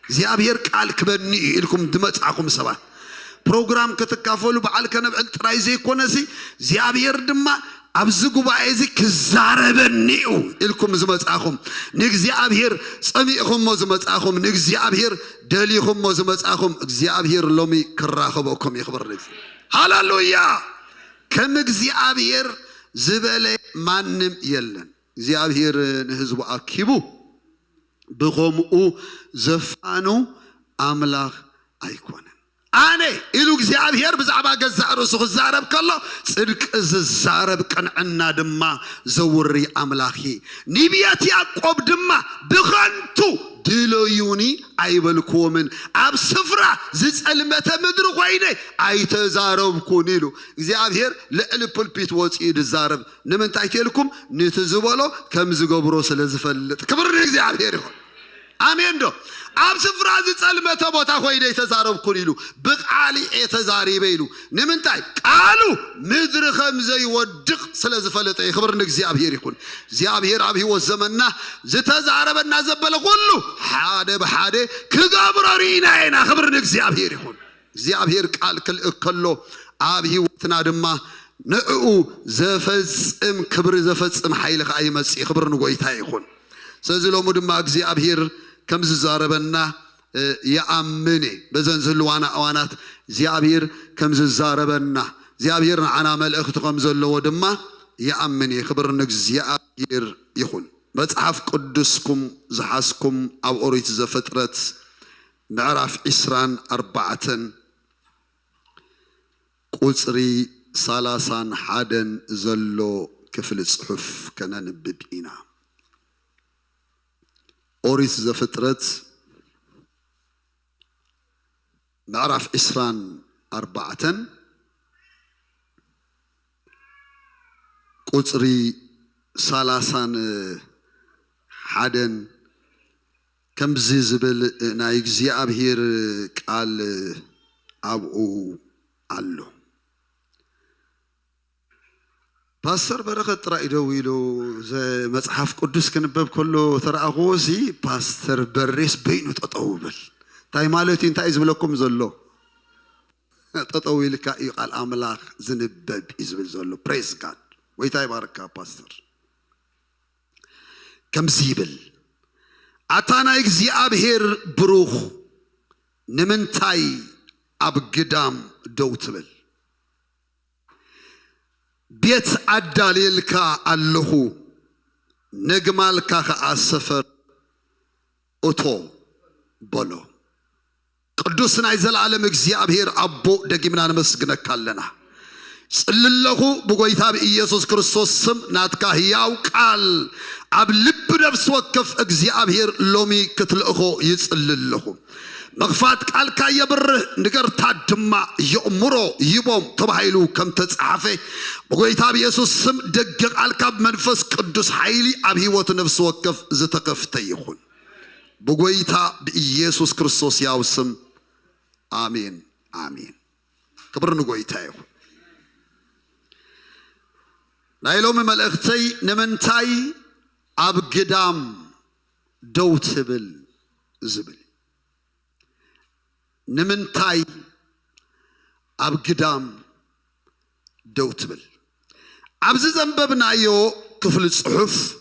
እግዚአብሔር ቃል ክበኒ ኢልኩም ድመጻኹም ሰባት ፕሮግራም ከተካፈሉ በዓል ከነብዕል ጥራይ ዘይኮነሲ እግዚአብሔር ድማ ኣብዚ ጉባኤ እዚ ክዛረበኒኡ ኢልኩም ዝመጻኹም ንእግዚአብሔር ጸሚእኹም ዝመጻኹም ንእግዚአብሔር ደሊኹም ዝመጻኹም እግዚአብሔር ሎሚ ክራኸበኩም ይኽበር ሃሌሉያ ከም እግዚአብሔር ዝበለ ማንም የለን እግዚአብሔር ንህዝቡ አኪቡ ብኸምኡ ዘፋኑ አምላክ አይኮነን አነ ኢሉ እግዚአብሔር ብዛዕባ ገዛእ ርእሱ ክዛረብ ከሎ ጽድቅ ዝዛረብ ቀንዕና ድማ ዘውሪ አምላኺ ንብያት ያዕቆብ ድማ ብኸንቱ ድለዩኒ አይበልኩምን ኣብ ስፍራ ዝጸልመተ ምድሪ ኮይነ አይተዛረብኩን ኢሉ እግዚአብሔር ልዕሊ ፑልፒት ወፂኡ ዝዛረብ ንምንታይ ትልኩም ንትዝበሎ ከም ዝገብሮ ስለ ዝፈልጥ ክብር ንእግዚአብሔር ይኹን አሜን ዶ ኣብ ስፍራ ዝጸልመተ ቦታ ኮይነ አይተዛረብኩን ኢሉ ብቃሊ የተዛሪበ ኢሉ ንምንታይ ቃሉ ምድሪ ከም ዘይወድቕ ስለ ዝፈልጥ ክብር ንእግዚአብሔር ይኹን እግዚአብሔር ኣብ ህይወት ዘመንና ዝተዛረበና ዘበለ ሁሉ ሓደ በሓደ ክገብሮ ሪኢና ኢና ክብር ንእግዚአብሔር ይኹን እግዚአብሔር ቃል ክልእከሎ ኣብ ህይወትና ድማ ንዕኡ ዘፈጽም ክብሪ ዘፈጽም ኃይል ከይመጽእ ክብር ንጎይታ ይኹን ስለዚ ሎሙ ድማ እግዚአብሔር ከም ዝዛረበና የአምኔ በዘን ዝልዋና አዋናት እግዚአብሔር ከም ዝዛረበና እግዚአብሔር ንዓና መልእክት ከም ዘለዎ ድማ የአምኔ ክብር ንእግዚአብሔር ይኹን መጽሐፍ ቅዱስኩም ዝሓስኩም ኣብ ኦሪት ዘፍጥረት ምዕራፍ 24 ቁጽሪ 31 ዘሎ ክፍል ጽሑፍ ከነንብብ ኢና ኦሪት ዘፍጥረት ምዕራፍ 24 ቁጽሪ 31 ከምዚ ዝብል ናይ እግዚአብሔር ቃል ኣብኡ ኣሎ ፓስተር በረከት ጥራይ ደው ኢሉ መጽሐፍ ቅዱስ ክንበብ ከሎ ተራእኹሲ ፓስተር በሬስ በይኑ ተጠውብል ታይ ማለት እንታይ ዝብለኩም ዘሎ ተጠውልካ እዩ ቃል አምላክ ዝንበብ ይዝብል ዘሎ praise God ወይታይ ባረካ ፓስተር ከምዚ ይብል አታና እግዚአብሔር ብሩኽ ንምንታይ ኣብ ግዳም ደው ትብል ቤት አዳልልካ ኣለኹ ነግማልካ ከአሰፈር ኦቶ በሎ ቅዱስ ናይ ዘላለም እግዚአብሔር አቦ ደግምና ነመስግነካ ኣለና ጽልለኹ ብጎይታ በኢየሱስ ክርስቶስ ስም ናትካ ሕያው ቃል ኣብ ልብ ነፍስ ወከፍ እግዚአብሔር ሎሚ ክትልእኾ ይጽልለኹ مغفات قال كا يبره نغرتا دما يأمرو يبوم تبايلو كم تتصحفه بغيتا بيسوس سم دق قال كا منفس قدوس حيلي اب هيوت نفس وقف زتكفت يخون بغيتا بيسوس كريستوس ياو سم امين امين كبر نغويتا يخون نايلوم ملእክተይ نمنتاي اب قدام دوتبل زبل نمنتاي اب قدام دوتبل ابز زنببنا يو كفل الصحف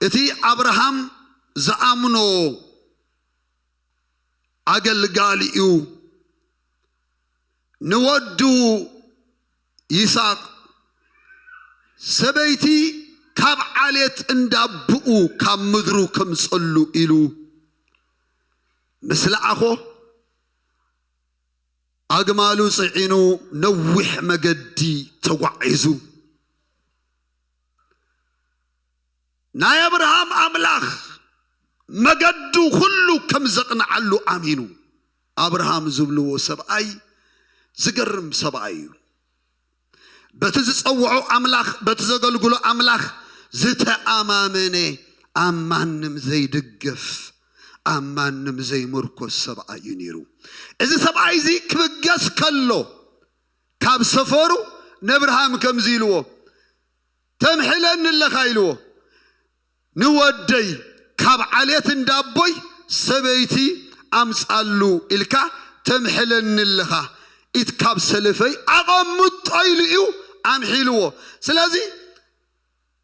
اتي ابراهام زامنو اقل قاليو نودو يساق سبيتي كاب عليت اندابؤو كام مدرو كم صلو إلو مثل أخو أجمالو صعينو نوح مجدي توعزو ناي أبراهام أملاخ مجدو كله كم زقنا علو أمينو أبراهام زبلو سبعي زقرم سبعي بتزقوعو أملاخ بتزقلقلو أملاخ زتأمامني أمانم زي دقف أمانم زي مركز سبعة ينيرو إذا سبعة زي كبقس كله كاب سفرو نبرهام كم زيلو تمحلن اللي خايلو نودي كاب عليت اندابوي سبيتي أمسألو إلكا تمحلن اللي خا إتكاب سلفي أغمت أيليو أمحلو سلازي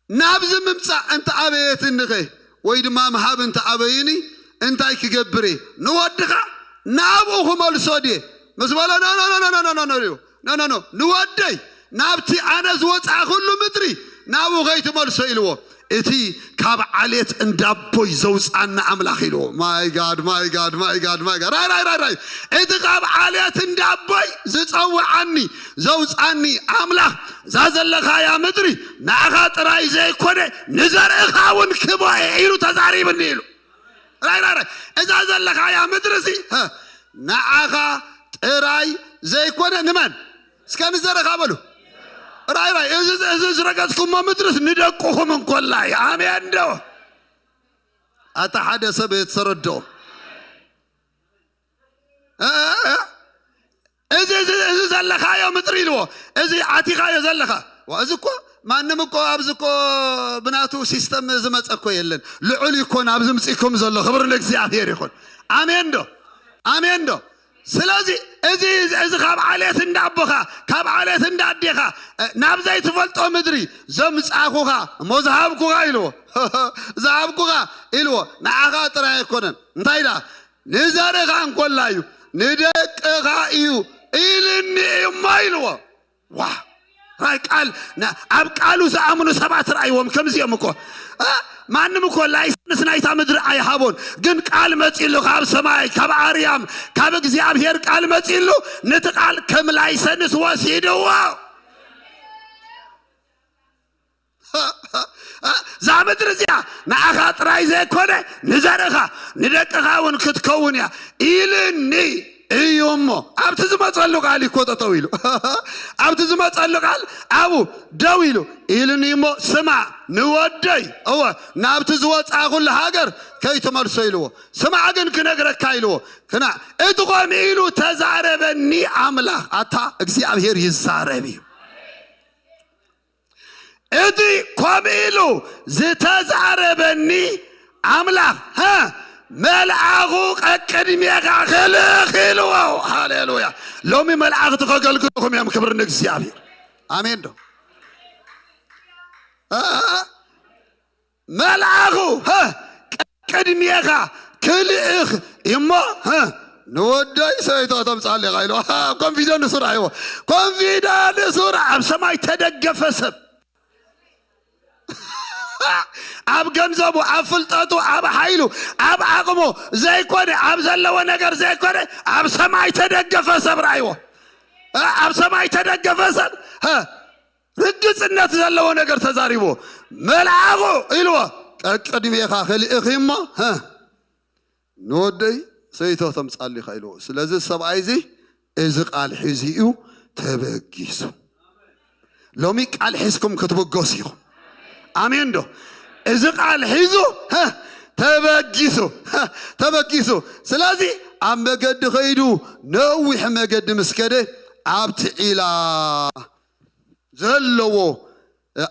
نابز ممسا أنت أبيت النخي ويد ما محاب أنت أبيني أنت أيك جبري نودخا نابوهم الصدي مسبلا no نودي نابتي أنا زوج أخلو مدري نابو غيت مرسيلو إتي كاب عليت اندابوي زوج أنا أملاخيلو my God راي إتي كاب عليت اندابوي زوج عني أملاخ زازلخا يا مدري ناخات راي زي كونه نزر إخاون كبا إيرو تزاري بنيلو راي إذا زلخا يا مدرسي ناخا راي زي كونه نمان سكان نزر إخابلو راي إذا رقصكم ما مدرس ندقوهم من كل لاي آمين دو أتحدث بيت سردو إذا زلخا يا مدريلو إذا عتيقا يا زلخا وأزكو ما نمكو أبزكو بناتو سيستم زمت أكو يلن لعلي يكون أبزمسيكم زلخ خبر لك زيادير يكون آمين دو سلازي إذا خاب عليت اندابخا خاب عليت انداديخا نابزاي تفلطو مدري زمص أخوخا مزهابكوغا إلو زهابكوغا إلو ناخا ترى يكونن انتايدا نزارخا انكولايو ندقخا إيو إلني مايلو واه راي قال أب قالو سأمنو سبعة رأيهم كم زيامكو ما نمكو لايسنس نايتا مدر أي حبون جن قال متيلو خاب سماي كاب عريام كاب جزياب هير قال متيلو نتقال كم لايسنس وسيدو زامد رزيا نأخات راي زي كونه نزارخا ندقخا ونكتكون يا إلني إيومو أبتزما تصلو قالي كوتا طويلو أبتزما تصلو قال أبو دويلو إلني مو سمع نودي أو نابتزوات أقول هاجر كي تمرسيلو سمع عن كنقرك كايلو كنا إتقام إلو تزاربني عمله أتا أجزي أبهر يزاربي إدي قام إلو زتزاربني عمله ها ملعقوق أكاديمية خلو هاليلويا لومي ملعق تقولكم يا مكبر نكسيابي آمين دو ملعقو ها أكاديمية كليخ يما ها نودي سيدو تمسالي غايلو كونفيدان سرعة كونفيدان سرعة بسماي تدقف سب أب جنزبو أب فلتاتو أب حيلو أب عقمو زي كوني أب زلوا نجر زي كوني أب سماي تدقف سبر أيوة أب سماي تدقف سب ها رجس الناس زلوا نجر تزاريبو ملعقو إلوا أكاديمي خاخلي إخيما ها نودي سيتو تمسالي خايلو سلازي السبعيزي إزق على حزيو تبقيسو لوميك على حزكم كتبو قوسيو آمين دو إذا قال حيزو ها تبقيسو سلازي عم بقد خيدو نوح ما قد مسكده عبت إلى زلو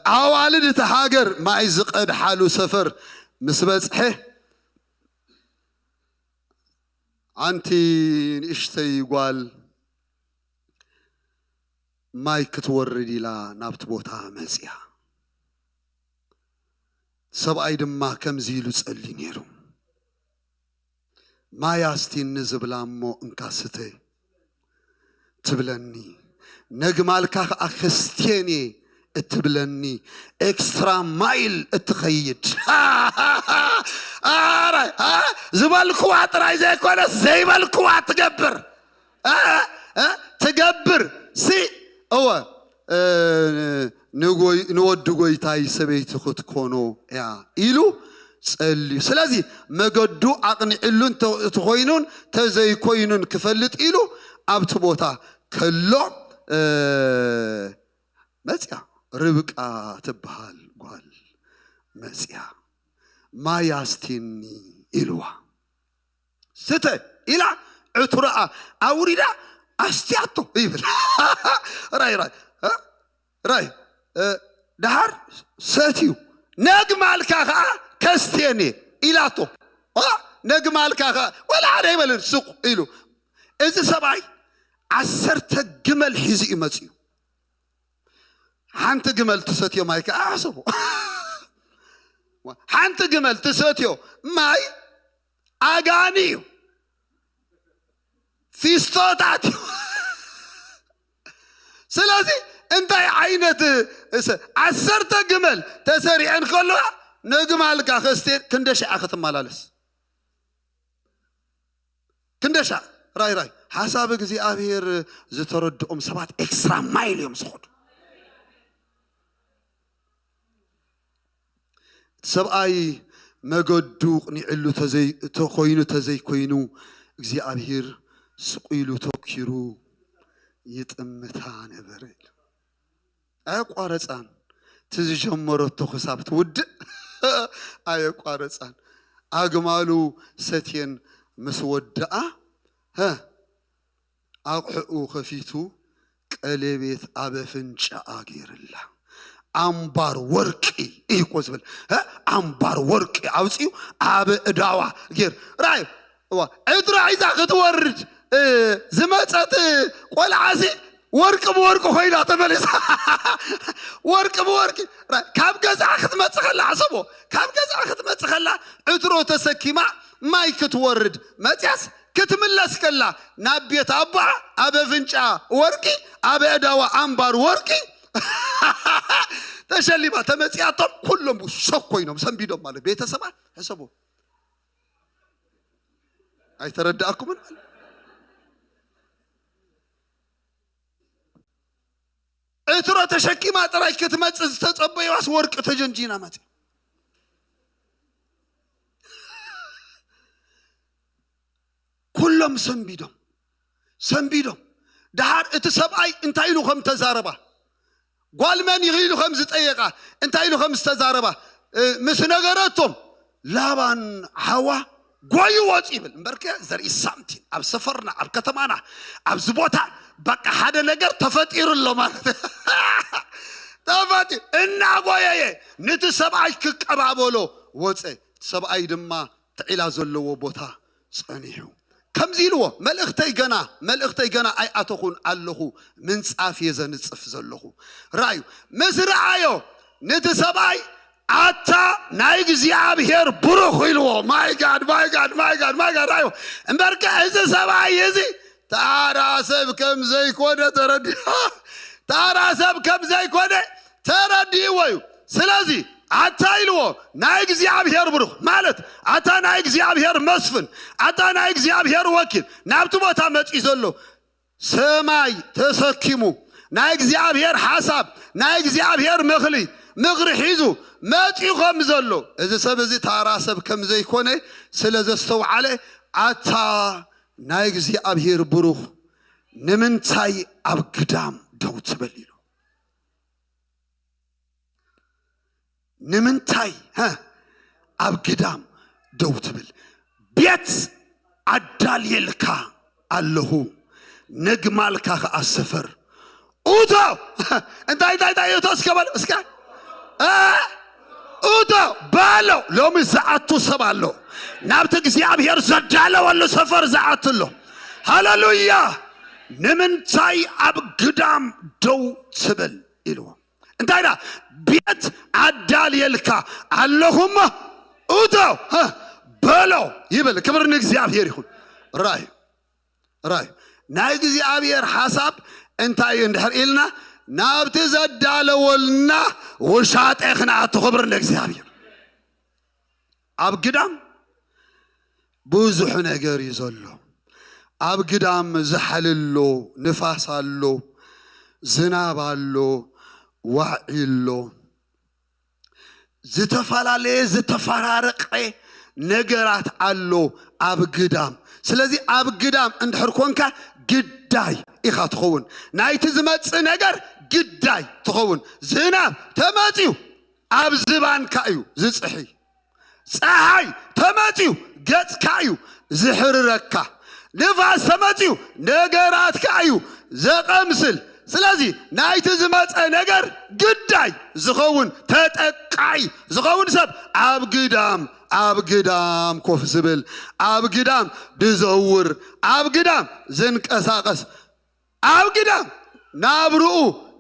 عوالد تحاجر ما يزقد حالو سفر مسبسحه أنتي إشتي قال ما يكتوردي لا نابتبوتها مزيا سبعي دما كم زيلو تسألي نيرو ما ياستين نزبلا مو انكاستي تبلني نجمالك أخستيني اتبلني اكسترا مايل اتخيد زبالكوات راي زي كونا زي بالكوات تقبر تقبر سي هو نود قويتاي سبيت خد كونو يا إلو سألي سلازي مقدو عقني إلون تخوينون تزي كوينون كفلت إلو أبتبوتا كله መጽያ ርብቃ ትበሃል ጓል መጽያ ማያስቲኒ ኢልዋ ስተ ኢላ ዕቱራአ አውሪዳ አስቲያቶ ይብል ራይ دهار ساتيو نجمال كاغا كستيني إلاتو نجمال كاغا ولا عليه ولا السوق إلو إذا سبعي عسرت جمل حزي ماتيو حنت جمل تساتيو مايك أحسبه حنت جمل تساتيو ماي أغانيو في استوداتيو سلازي انت عينت عسرت جمل تسريعن كلها نجمال كاخستين كندش اخت مالالس كندشا راي حسابك زي ابير زترد سبات اكسترا مايل يوم سخد سباي مغدو نعلو تزي تزي كوينو زي ابير سقيلو توكيرو يتمتا نبرل أقارصان تزجمرتو خسابت ود أقارصان أجمالو ستين مسودة ها أقحو خفيتو قلبيت أبفنش أغير الله أمبار ورقي إيه قوزبل ها أمبار ورقي عاوزيو أب دعوة غير راي ادرا إذا خطورد زماتات قول عزي ورق بورق خوينا تملس ورق بورق كم جزء أخذ ما تخلى عصبه كم جزء أخذ ما تخلى اترو تسكيما ما يكتورد ما تياس كتملس كلا نبيت أبا أبا فنشا ورقي أبا دوا أمبار ورقي تشلي ما تمسياتهم كلهم شوكوينهم سنبيدهم مال بيت سما حسبوا أي تردأكم من اترى تشكي ما تراك كتمت تتصبي واس ورق تجنجينا مات كلهم سنبيدهم دهار اتسبعي انتايلو خم تزاربا قال من يغيلو خمس دقيقة انتايلو خمس تزاربا مس نغرتهم لابان حوا قوي واجيبل مبركة زري سامتين أب سفرنا أب كتمانا أب زبوتا بقى هذا نجار تفتير الله ما تفتير إن أبويا نتسبعي كقبابولو وصي سبعي دما تعيلا زلوا وبوتا صنيحو كم زيلوا ملختي جنا أي أتخون الله من صافي زن صف زلوا رايو مزرعيو نتسبعي أتا نايجزي أبير بروح يلوه my God رايو أمبارك إذا سبعي يزي تاراسب كم زي كونه تردي ويو سلازي أتا يلوه نايجزي أبير بروح مالت أتا نايجزي أبير مسفن أتا نايجزي أبير وكيل نابتو بتامت يزلو سماي تسكيمو نايجزي أبير حساب نايجزي أبير مغلي مغري حيزو ما تيخم زلو إذا سبزي تاراسب كم زي كونه سلازي استو عليه أتا نايجزي أبير بروح نمنتاي أبقدام دوت بليلو نمنتاي ها أبقدام دوت بل بيت عدال يلكا الله نجمالكا السفر أوتو انت يوتو اسكا أوتو بالو لو مزعتو سبالو نابتك زيابير زدالو ولا سفر زعتلو هاللويا نمنتاي أبقدام دو سبل إلو انتايدا بيت عدال يلكا اللهم أوتو بالو يبل كبرنك زيابير يخون راي نايك زيابير حساب انتاي اندهر إلنا نابت زدالولنا وشات اخنا تخبر لك زيابير أبقدام بوزح نجار يزلو أبقدام زحللو نفاسالو زنابالو وعيلو زتفارارقي نجارات علو أبقدام سلازي أبقدام اندحر كونكا قداي إخا تخون نايت زمت نجار ግዳይ ትኸውን ዝናብ ተመጺኡ ኣብ ዝባንካ እዩ ዝጽሒ ፀሓይ ተመጺኡ ገጽካ እዩ ዝሕርረካ ንፋስ ተመጺኡ ነገራትካ እዩ ዘቐምስል ስለዚ ናይቲ ዝመጸ ነገር ግዳይ ዝኸውን ተጠቃዒ ዝኸውን ሰብ ኣብ ግዳም ኮፍ ዝብል ኣብ ግዳም ድዘውር ኣብ ግዳም ዝንቀሳቐስ ኣብ ግዳም ናብርኡ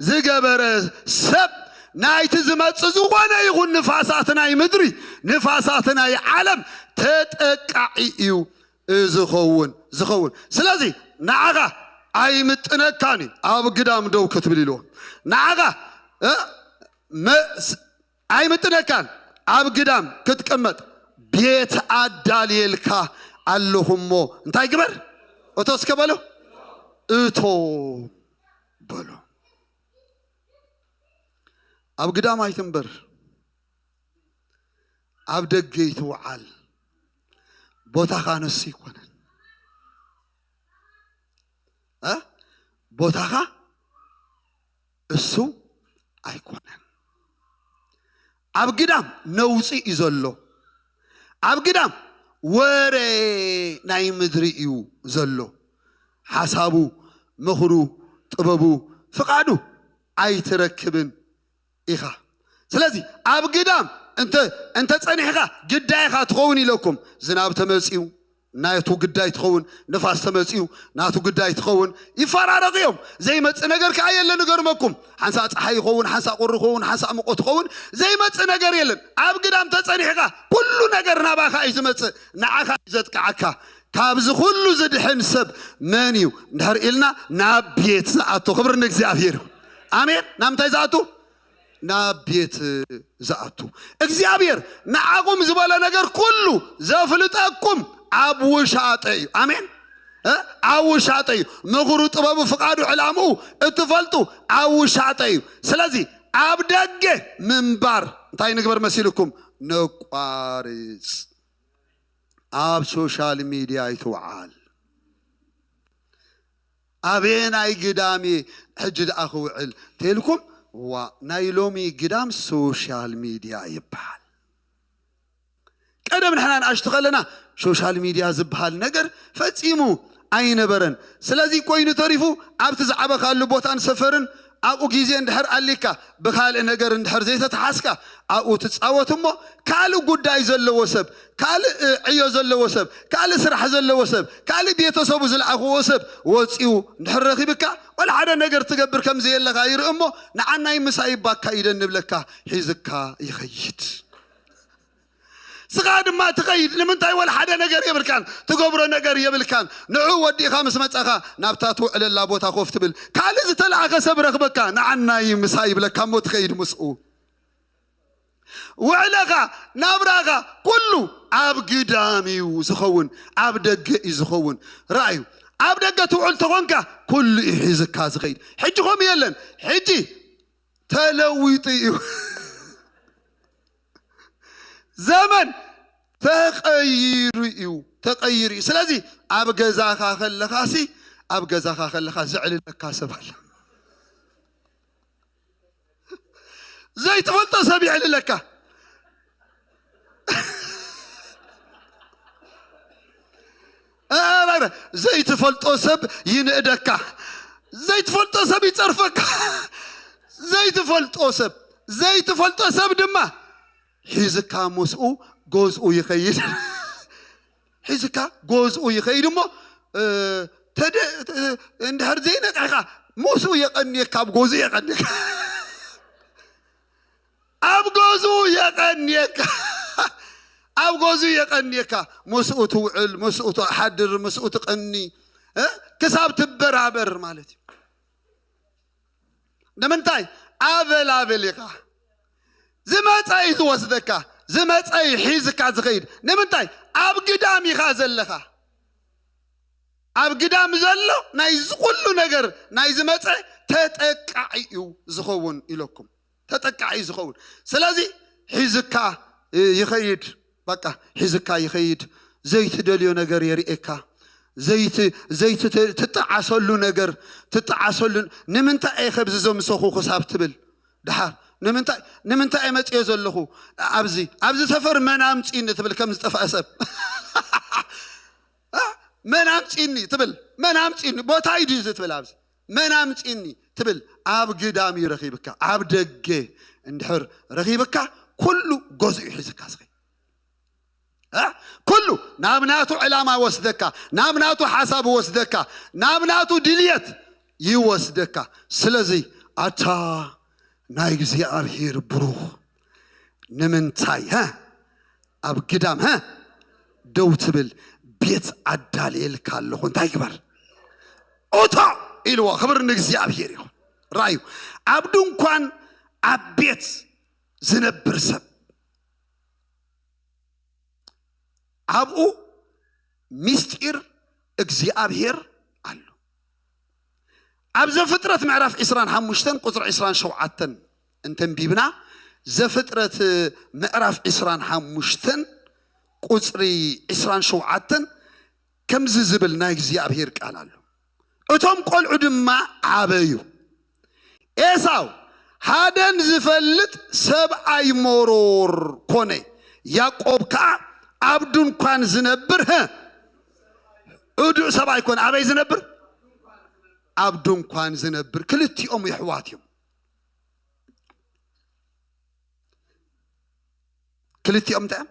ዝገበረ ሰብ ናይቲ ዝመጽእ ዝኾነ ይኹን ንፋሳት ናይ ምድሪ ንፋሳት ናይ ዓለም ተጠቃዒ እዩ ዝኸውን ስለዚ ንዓኻ ኣይምጥነካኒ ኣብ ግዳም ደው ክትብል ኢልዎ ንዓኻ ኣይምጥነካን ኣብ ግዳም ክትቅመጥ ቤት ኣዳልየልካ ኣለኹሞ እንታይ ግበር እቶስከ በሎ እቶ በሎ ኣብ ግዳም ኣይትንበር ኣብ ደገ ይትውዓል ቦታኻ ነሱ ይኮነን ቦታኻ እሱ ኣይኮነን ኣብ ግዳም ነውፂእ እዩ ዘሎ ኣብ ግዳም ወሬ ናይ ምድሪ እዩ ዘሎ ሓሳቡ ምኽሩ ጥበቡ ፍቓዱ ኣይትረክብን ኢኻ ስለዚ ኣብ ግዳም እንተ ጸኒሕኻ ግዳይኻ ትኸውን ኢለኩም ዝናብ ተመጺኡ ናቱ ግዳይ ትኸውን ንፋስ ተመጺኡ ናቱ ግዳይ ትኸውን ይፈራረቕ እዮም ዘይመጽእ ነገር ከዓ የለን ንገርመኩም ሓንሳ ፀሓይ ይኸውን ሓንሳ ቁሪ ይኸውን ሓንሳ ሙቐት ይኸውን ዘይመጽእ ነገር የለን ኣብ ግዳም ተጸኒሕኻ ኩሉ ነገር ናባኻ እዩ ዝመጽእ ንዓኻ እዩ ዘጥቅዓካ ካብዚ ኩሉ ዝድሕን ሰብ መን እዩ እንድሕር ኢልና ናብ ቤት ዝኣቱ ክብሪ ንእግዚኣብሔር ኣሜን ናብ ምንታይ ዝኣቱ ናብ ቤት ዝኣቱ እግዚአብሔር ንዓኹም ዝበለ ነገር ኩሉ ዘፍልጠኩም ኣብ ውሻጠ እዩ ኣሜን ኣብ ውሻጠ እዩ ምኽሩ ጥበቡ ፍቓዱ ዕላምኡ እትፈልጡ ኣብ ውሻጠ እዩ ስለዚ ኣብ ደገ ምንባር እንታይ ንግበር መሲልኩም ነቋርፅ ኣብ ሶሻል ሚድያ ይትውዓል ኣበናይ ግዳሜ ሕጂ ደኣ ክውዕል ተልኩም ናይ ሎሚ ግዳም ሶሻል ሚድያ ይበሃል ቀደም ንሕና ንኣሽቱ ከለና ሶሻል ሚድያ ዝበሃል ነገር ፈጺሙ ኣይነበረን ስለዚ ኮይኑ ተሪፉ ኣብቲ ዝዓበካሉ ቦታን ሰፈርን ኣብኡ ግዜ እንድሕር ኣሊካ ብካልእ ነገር እንድሕር ዘይተተሓስካ ኣብኡ ትፃወት እሞ ካልእ ጉዳይ ዘለዎ ሰብ ካልእ ዕዮ ዘለዎ ሰብ ካልእ ስራሕ ዘለዎ ሰብ ካልእ ቤተሰቡ ዝለኣኽዎ ሰብ ወፂኡ እንድሕር ረኺብካ ወላ ሓደ ነገር ትገብር ከም ዘየለካ ይርኢ እሞ ንዓናይ ምሳይ ባካ ይደንብለካ ሒዝካ ይኸይድ ስኻ ድማ ትኸይድ ንምንታይ ወላ ሓደ ነገር የብልካን ትገብሮ ነገር የብልካን ንዑ ወዲኻ ምስ መፀኻ ናብታ ትውዕለላ ቦታ ኮፍ ትብል ካልእ ዝተለኣኸ ሰብ ረኽበካ ንዓናይ ምሳይ ይብለካ እሞ ትኸይድ ምስኡ ውዕለኻ ናብራኻ ኩሉ ኣብ ግዳም እዩ ዝኸውን ኣብ ደገ እዩ ዝኸውን ረኣዩ ኣብ ደገ ትውዕል ተኾንካ ኩሉ እዩ ሒዝካ ዝኸይድ ሕጂ ከምኡ የለን ሕጂ ተለዊጡ እዩ ዘመን ተቐይሩ እዩ ስለዚ ኣብ ገዛኻ ከለኻሲ ኣብ ገዛኻ ከለኻ ዝዕልለካ ሰብ ኣለ ዘይትፈልጦ ሰብ ይዕልለካ ዘይትፈልጦ ሰብ ይንእደካ ዘይትፈልጦ ሰብ ይፀርፈካ ዘይትፈልጦ ሰብ ድማ ሒዝካ ምስኡ ጎዝኡ ይኸይድ ሒዝካ ጎዝኡ ይኸይድ እሞ እንድሕር ዘይነቅሕኻ ምስኡ የቐኒየካ ኣብ ጎዝኡ የቐኒየካ ኣብ ጎዝኡ የቐኒየካ ምስኡ ትውዕል ምስኡ ትሓድር ምስኡ ትቐኒ ክሳብ ትበራበር ማለት እዩ ንምንታይ ኣበላብል ኢኻ ዝመፀይ ዝወስደካ ዝመፀይ ሒዝካ ዝኸይድ ንምንታይ ኣብ ግዳም ኢኻ ዘለኻ ኣብ ግዳም ዘሎ ናይ ዝኩሉ ነገር ናይ ዝመፀ ተጠቃዒ እዩ ዝኸውን ኢለኩም ተጠቃዒ ዝኸውን ስለዚ ሒዝካ ይኸይድ በቃ ሒዝካ ይኸይድ ዘይትደልዮ ነገር የርኤካ زيت تتعسلو نجر تتعسلو نمنت أي خبز زوم سخو خساب تبل دحار نمنت أي مت يزلخو أبزي سفر ما نامت إني تبل كم استفأسب ما نامت إني تبل ما نامت إني بوتاي جيز تبل أبزي ما نامت إني تبل عب قدامي رخيبك عب دقة اندحر رخيبك كله جزء يحزك أصغي كله نامناتو علامة وسدك نامناتو حساب وسدك نامناتو دليت يوسدك سلزي أتا نايجزي أبهير بروح نمنتاي أب قدام دوتبل بيت عداليل كاللخون تايكبر أوتا إلوا خبر نجزي أبهير رايو عبدون كان عبيت زنبر سب عبو مستير اجزيابهير قالو عبز فترة معرف عسران حمشتن قطر عسران شوعتن انتن بيبنا زفترة معرف عسران حمشتن قطري عسران شوعتن كم زبلنا اجزيابهير قالو اتم قول عدما عابيو إيساو هادن زفلت سبعي مرور كوني ياقوب كا عبدون كان زنبر ادو سبعي كون عبي زنبر عبدون كان زنبر كلتي يحواتيهم كلتي تعم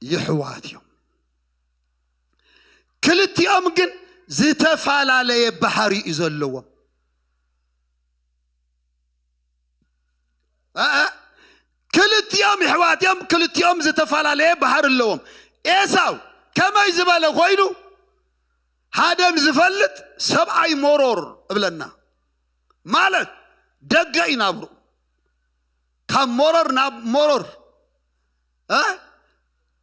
يحواتيهم كلتي جن زتفال علي بحري إزلوا كلت يوم حوات يوم كلت يوم زتفال عليه بحر اللوم إيساو كما يزبال خوينو هذا مزفلت سبعي مرور قبلنا مالك دقا ينابرو كم مرور ناب مرور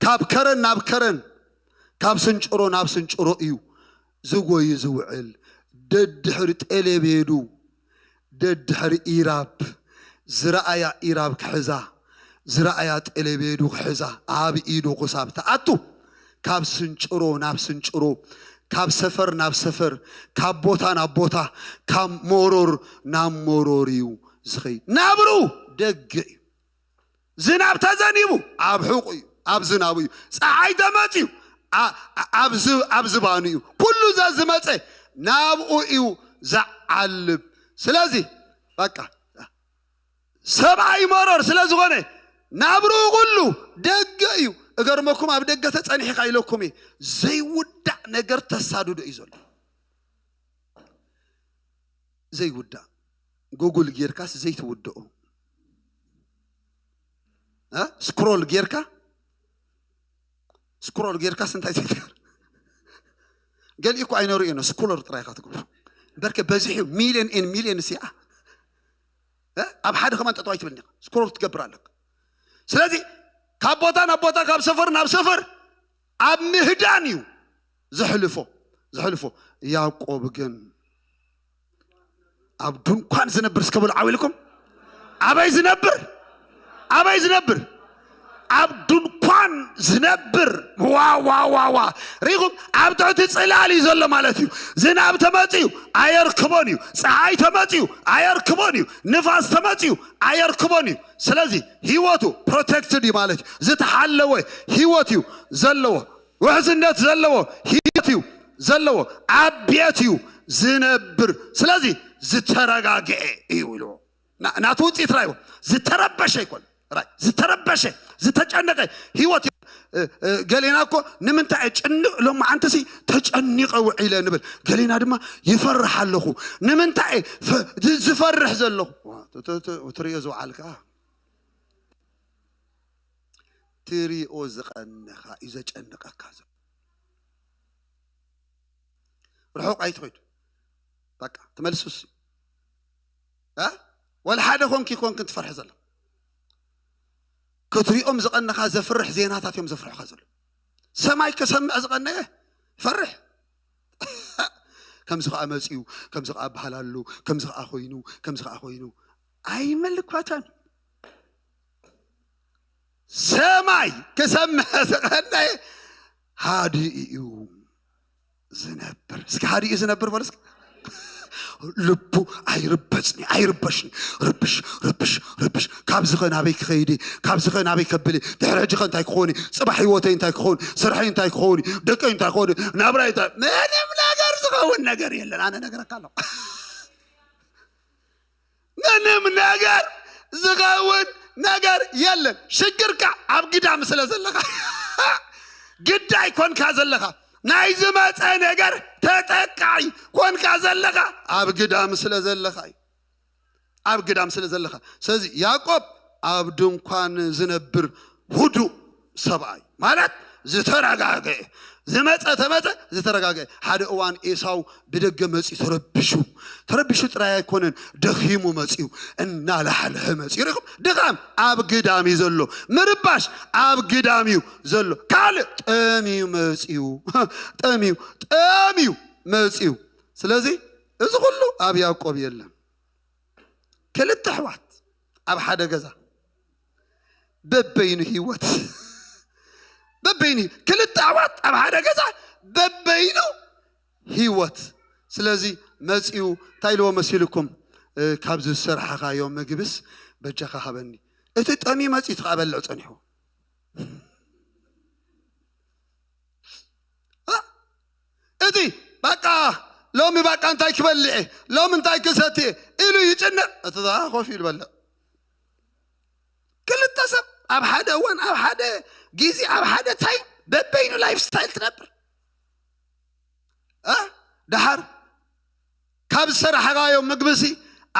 كاب كرن ناب كرن كاب سنجرو ناب سنجرو إيو زوغوي زوعل دد حرت إلي بيدو دد حر إيراب زرعيا إيراب كحزا زرعيات إلي بيدو حزا عاب إيدو قصابتا أتو كاب سنجرو ناب سنجرو كاب سفر ناب سفر كاب بوتا ناب بوتا كاب مرور ناب مروريو زخي نابرو دقي زناب تزانيبو عاب حقوي عاب زنابيو سعي دماتيو عاب زبانيو كله ذا زماتي نابو إيو زعلب سلازي بقى سبعي مرور سلازي غني نابرو غلو دقيو اگر مكم اب دقه تصنيح قايلكم زي ودا نجر تسادو يزول زي ودا جوجل غيركاس زي تودو سكرول غيركا سكرول غيركاس انت تفكر قال يكو اينورو انه سكولر طريقه تقول بركه بزحيو مليون ساعه اب حد كمان تطويت بني سكرول تقبرالك سلازي كابوتا نابوتا كاب سفر ناب سفر اب مهدانيو زحلفو يعقوب جن اب دنكان زنبر سكبل عاويلكم ابي زنبر اب دنكان زنبر وا ريغم اب تعت صلالي زله مالتيو زناب تماطيو ايركبونيو صحاي تماطيو ايركبونيو نفاس تماطيو ايركبونيو سلازي هيوتو بروتكتد مالتي زتحلوه هيوتيو زلوا وحزنات زلوا هيوتيو زلوا ابياتيو زنبر سلازي زترغاغ يقولوا ناتوتي ترايو زتربش يكون راي زتربش زتጨነቀ ህይወት ገሌናኮ ንምንታ ጨንቅ ሎም አንተሲ ተጨንቀው ኢለ ንብል ገሌና ድማ ይፈርሐለኹ ንምንታ ዝፈርሕ ዘለኹ ትሪኦ ዝውዓልካ ትሪኦ ዝቀነኻ እዩ ዘጨንቀካ ዘሎ ርሑቕ ኣይትኸይዱ በቃ ተመልሱስ ወላ ሓደ ኮንክ ትፈርሕ ዘሎ كتريهم زقنا خا زفرح زيناتات يوم زفرح خازل سماي كسمع زقنا فرح كم زق أمسيو كم زق أبحلالو كم زق أخوينو أي ملك وطن سماي كسمع زقنا هادي يوم ዝነብር እስኪ ሃዲኡ ዝነብር በለስ ልቡ ኣይርበሽኒ ርብሽ ካብዚ ኸ ናበይ ክኸይዲ ካብዚ ኸ ናበይ ከብሊ ድሕሪ ሕጂ ኸ እንታይ ክኾኒ ፅባሕ ህይወተይ እንታይ ክኾን ስርሐይ እንታይ ክኾኒ ደቀይ እንታይ ክኾኒ ናብራይ እንታይ ምንም ነገር ዝኸውን ነገር የለን ኣነ ነገረካ ኣለኹ ምንም ነገር ዝኸውን ነገር የለን ሽግርካ ኣብ ግዳም ስለ ዘለኻ ግዳይ ኮንካ ዘለኻ ናይ ዝመፀ ነገር ተጠቃይ ኮንካ ዘለኻ ኣብ ግዳም ስለ ዘለኻ ስለዚ ያዕቆብ ኣብ ድንኳን ዝነብር ህዱእ ሰብኣይ ማለት ዝተረጋገየ ዝመፀ ተመፀ ዝተረጋገየ ሓደ እዋን ኤሳው ብደገ መፂ ተረቢሹ ጥራይ ኣይኮነን ደኺሙ መፂኡ እናላሓለኸ መፂኡ ርኢኹም ድኻም ኣብ ግዳም እዩ ዘሎ ምርባሽ ኣብ ግዳም እዩ ዘሎ ካልእ ጠሚዩ መፂኡ ስለዚ እዚ ኩሉ ኣብ ያዕቆብ የለን ክልተ ኣሕዋት ኣብ ሓደ ገዛ በበይኑ ህይወት ክልተ ኣሕዋት ኣብ ሓደ ገዛ በበይኑ ህይወት ስለዚ መፂኡ እንታይ ኢልዎ መሲልኩም ካብዚ ዝሰርሓኻዮ ምግብስ በጃኻ ሃበኒ እቲ ጠሚ መፂኡ ትኸበልዕ ፀኒሑ እቲ በቃ ሎሚ በቃ እንታይ ክበልዐ ሎሚ እንታይ ክሰትየ ኢሉ ይጭንቕ እቲ ኮፍ ኢሉ በልዕ ክልተ ሰብ ኣብ ሓደ እዋን ኣብ ሓደ ጊዜ ኣብ ሓደ ታይም በበይኑ ላይፍ ስታይል ትነብር ድሓር ካብ ዝሰራሕኻዮ ምግብሲ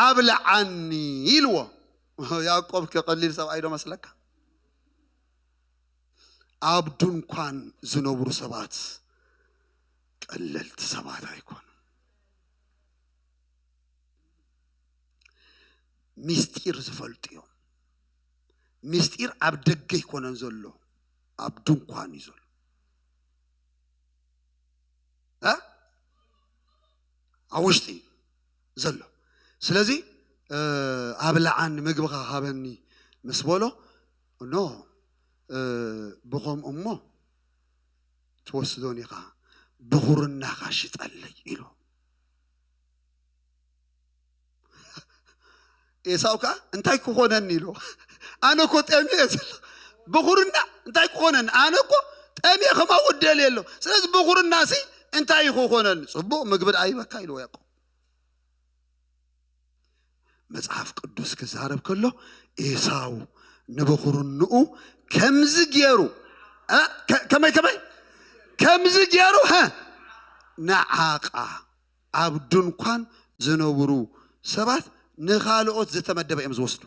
ኣብልዓኒ ኢልዎ ያዕቆብ ከቐሊል ሰብኣይ ዶ መስለካ ኣብ ድንኳን ዝነብሩ ሰባት ቀለልቲ ሰባት ኣይኮኑ ምስጢር ዝፈልጡ እዮም ምስጢር ኣብ ደገ ይኮነን ዘሎ ኣብ ድንኳን እዩ ዘሎ ኣብ ውሽጢ ዘሎ ስለዚ ኣብ ለዓን ምግብኻ ሃበኒ ምስ በሎ ኖ ብኸምኡ እሞ ትወስዶን ኢኻ ብኹርናኻ ሽጠለይ ኢሉ ኤሳው ከዓ እንታይ ክኾነኒ ኢሉ ኣነ እኮ ጠሚየ ዘሎ ብኹርና እንታይ ክኾነኒ ኣነ እኮ ጠሚየ ከማውእ ደልየ ኣሎ ስለዚ ብኹርና ሲ እንታይ ክኾነኒ ፅቡቕ ምግቢ ኣይበካ ኢልዎ ያዕቆብ መጽሓፍ ቅዱስ ክዛረብ ከሎ ኤሳው ንብኹርንኡ ከምዚ ገይሩ ከመይ ከምዚ ገይሩ ንዓቓ ኣብ ድንኳን ዝነብሩ ሰባት ንኻልኦት ዝተመደበ እዮም ዝወስዱ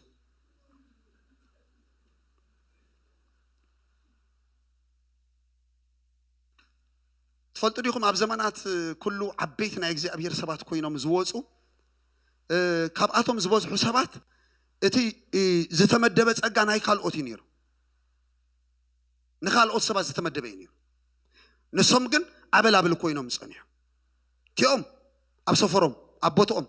ትፈልጡ ዲኹም ኣብ ዘመናት ኩሉ ዓበይቲ ናይ እግዚኣብሔር ሰባት ኮይኖም ዝወፁ ካብኣቶም ዝበዝሑ ሰባት እቲ ዝተመደበ ፀጋ ናይ ካልኦት እዩ ነይሩ ንኻልኦት ሰባት ዝተመደበ እዩ ነይሩ ንሶም ግን ኣበላብል ኮይኖም ፀኒሖም እቲኦም ኣብ ሰፈሮም ኣብ ቦትኦም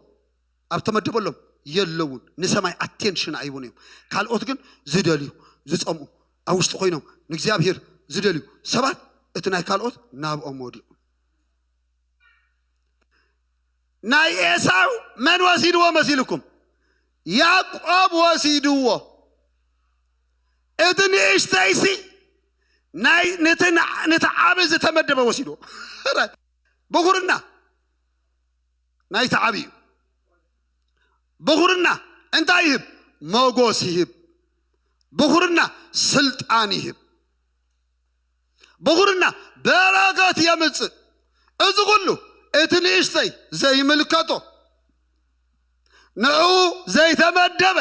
ኣብ ተመደበሎም የለውን ንሰማይ ኣቴንሽን ኣይቡን እዮም ካልኦት ግን ዝደልዩ ዝፀምኡ ኣብ ውሽጢ ኮይኖም ንእግዚኣብሔር ዝደልዩ ሰባት እቲ ናይ ካልኦት ናብኦም ወዲቑ ናይ ኤሳው መን ወሲድዎ መሲልኩም ያዕቆብ ወሲድዎ እቲ ንእሽተይሲ ነቲ ዓብይ ዝተመደበ ወሲድዎ ብኹርና ናይቲ ዓብይ ብኹርና እንታይ ይህብ ሞጎስ ይህብ ብኹርና ስልጣን ይህብ ብኹርና በረከት የምፅእ እዚ ኩሉ እቲ ንእሽተይ ዘይምልከቶ ንዑ ዘይተመደበ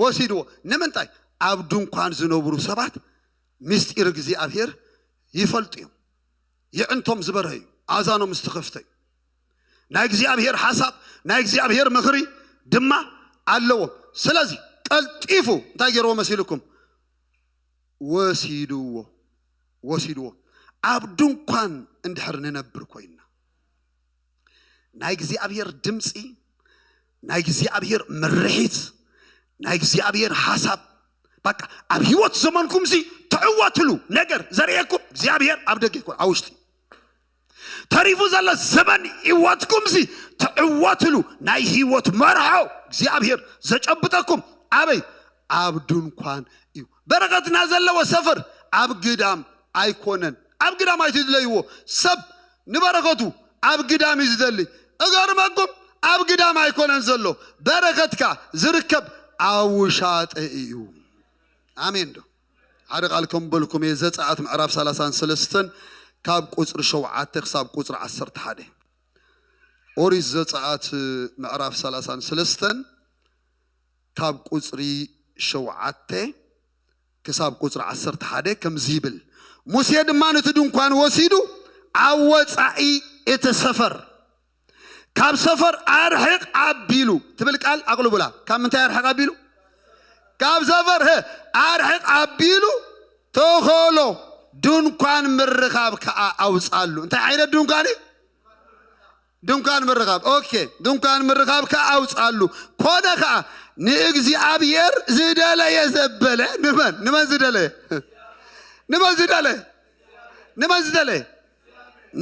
ወሲድዎ ንምንታይ ኣብ ድንኳን ዝነብሩ ሰባት ምስጢር እግዚኣብሔር ይፈልጡ እዮም ይዕንቶም ዝበርህ እዩ ኣዛኖም ዝተኸፍተ እዩ ናይ እግዚኣብሔር ሓሳብ ናይ እግዚኣብሔር ምኽሪ ድማ ኣለዎም ስለዚ ቀልጢፉ እንታይ ገይርዎ መሲልኩም ወሲድዎ ኣብ ድንኳን እንድሕር ንነብር ኮይና ናይ እግዚኣብሔር ድምፂ ናይ እግዚኣብሔር ምርሒት ናይ እግዚኣብሔር ሓሳብ በቃ ኣብ ህይወት ዘመንኩም ሲ ትዕወትሉ ነገር ዘርየኩም እግዚኣብሔር ኣብ ደገ ይኮን ኣብ ውሽጢ ተሪፉ ዘሎ ዘመን ህይወትኩም ሲ ትዕወትሉ ናይ ህይወት መርሖ እግዚአብሔር ዘጨብጠኩም አበይ ኣብ ድንኳን እዩ በረከትና ዘለዎ ሰፈር ኣብ ግዳም ኣይኮነን ኣብ ግዳም ኣይትድለይዎ ሰብ ንበረከቱ ኣብ ግዳም ይዝደሊ እገርመኩም ኣብ ግዳም ኣይኮነን ዘሎ በረከትካ ዝርከብ ኣብ ውሻጢ እዩ አሜን ዶ ሓደ ቃል ከምበልኩም ዘፀአት ምዕራፍ 33 ካብ ቁጽር 7 ክሳብ ቁጽር 11 ኦሪት ዘፀአት ምዕራፍ 33 ካብ ቁጽሪ 7 ክሳብ ቁጽር 11 ከምዚ ይብል ሙሴ ድማ ነቲ ድንኳን ወሲዱ ኣብ ወፃኢ እቲ ሰፈር ካብ ሰፈር ኣርሕቕ ኣቢሉ ትብል ቃል ኣቕልቡላ ካብ ምንታይ ኣርሕቕ ኣቢሉ ካብ ሰፈር ኣርሕቕ ኣቢሉ ተኸሎ ድንኳን ምርኻብ ከዓ ኣውፃሉ እንታይ ዓይነት ድንኳን እዩ ድንኳን ምርኻብ ኦኬ ድንኳን ምርኻብ ከዓ ኣውፃሉ ኮነ ከዓ ንእግዚአብሔር ዝደለየ ዘበለ ንመን ዝደለየ ንመን ዝደለየ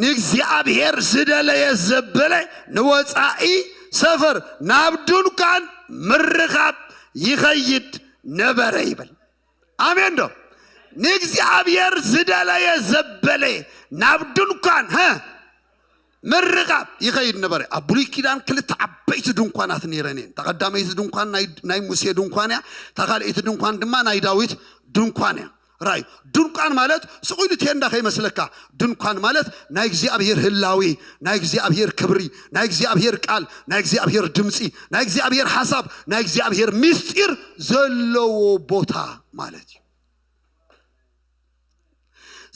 ንእግዚአብሔር ዝደለየ ዘበለ ንወፃኢ ሰፈር ናብ ድንኳን ምርኻብ ይኸይድ ነበረ ይብል አሜን ዶ ንእግዚአብሔር ዝደለየ ዘበለ ናብ ድንኳን ምርኻብ ይኸይድ ነበረ ኣብ ብሉይ ኪዳን ክልተ ዓበይቲ ድንኳናት ነይረን እየን ተቐዳመይቲ ድንኳን ናይ ሙሴ ድንኳን እያ ተኻልአይቲ ድንኳን ድማ ናይ ዳዊት ድንኳን እያ ራይ ድንኳን ማለት ስቑኢሉ ቴንዳ ከይመስለካ ድንኳን ማለት ናይ እግዚአብሔር ህላዊ ናይ እግዚአብሔር ክብሪ ናይ እግዚአብሔር ቃል ናይ እግዚአብሔር ድምፂ ናይ እግዚአብሔር ሐሳብ ናይ እግዚአብሔር ምስጢር ዘለዎ ቦታ ማለት እዩ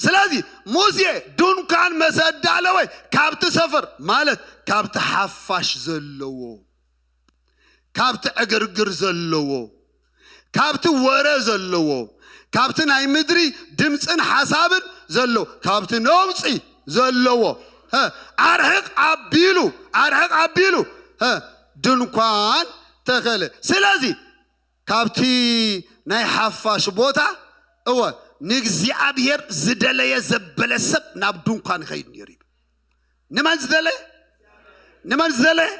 ስለዚህ ሙሴ ድንኳን መሰዳለወ ካብቲ ሰፈር ማለት ካብቲ ሓፋሽ ዘለዎ ካብቲ ዕግርግር ዘለዎ ካብቲ ወረ ዘለዎ ካብቲ ናይ ምድሪ ድምፅን ሓሳብን ዘለዎ ካብቲ ነውፂ ዘለዎ ኣርሕቕ ኣቢሉ ድንኳን ተኸለ ስለዚህ ካብቲ ናይ ሓፋሽ ቦታ እወ ንእግዚአብሔር ዝደለየ ዘበለ ሰብ ናብ ድንኳን ይኸይድ ነይሩ ንመን ዝደለየ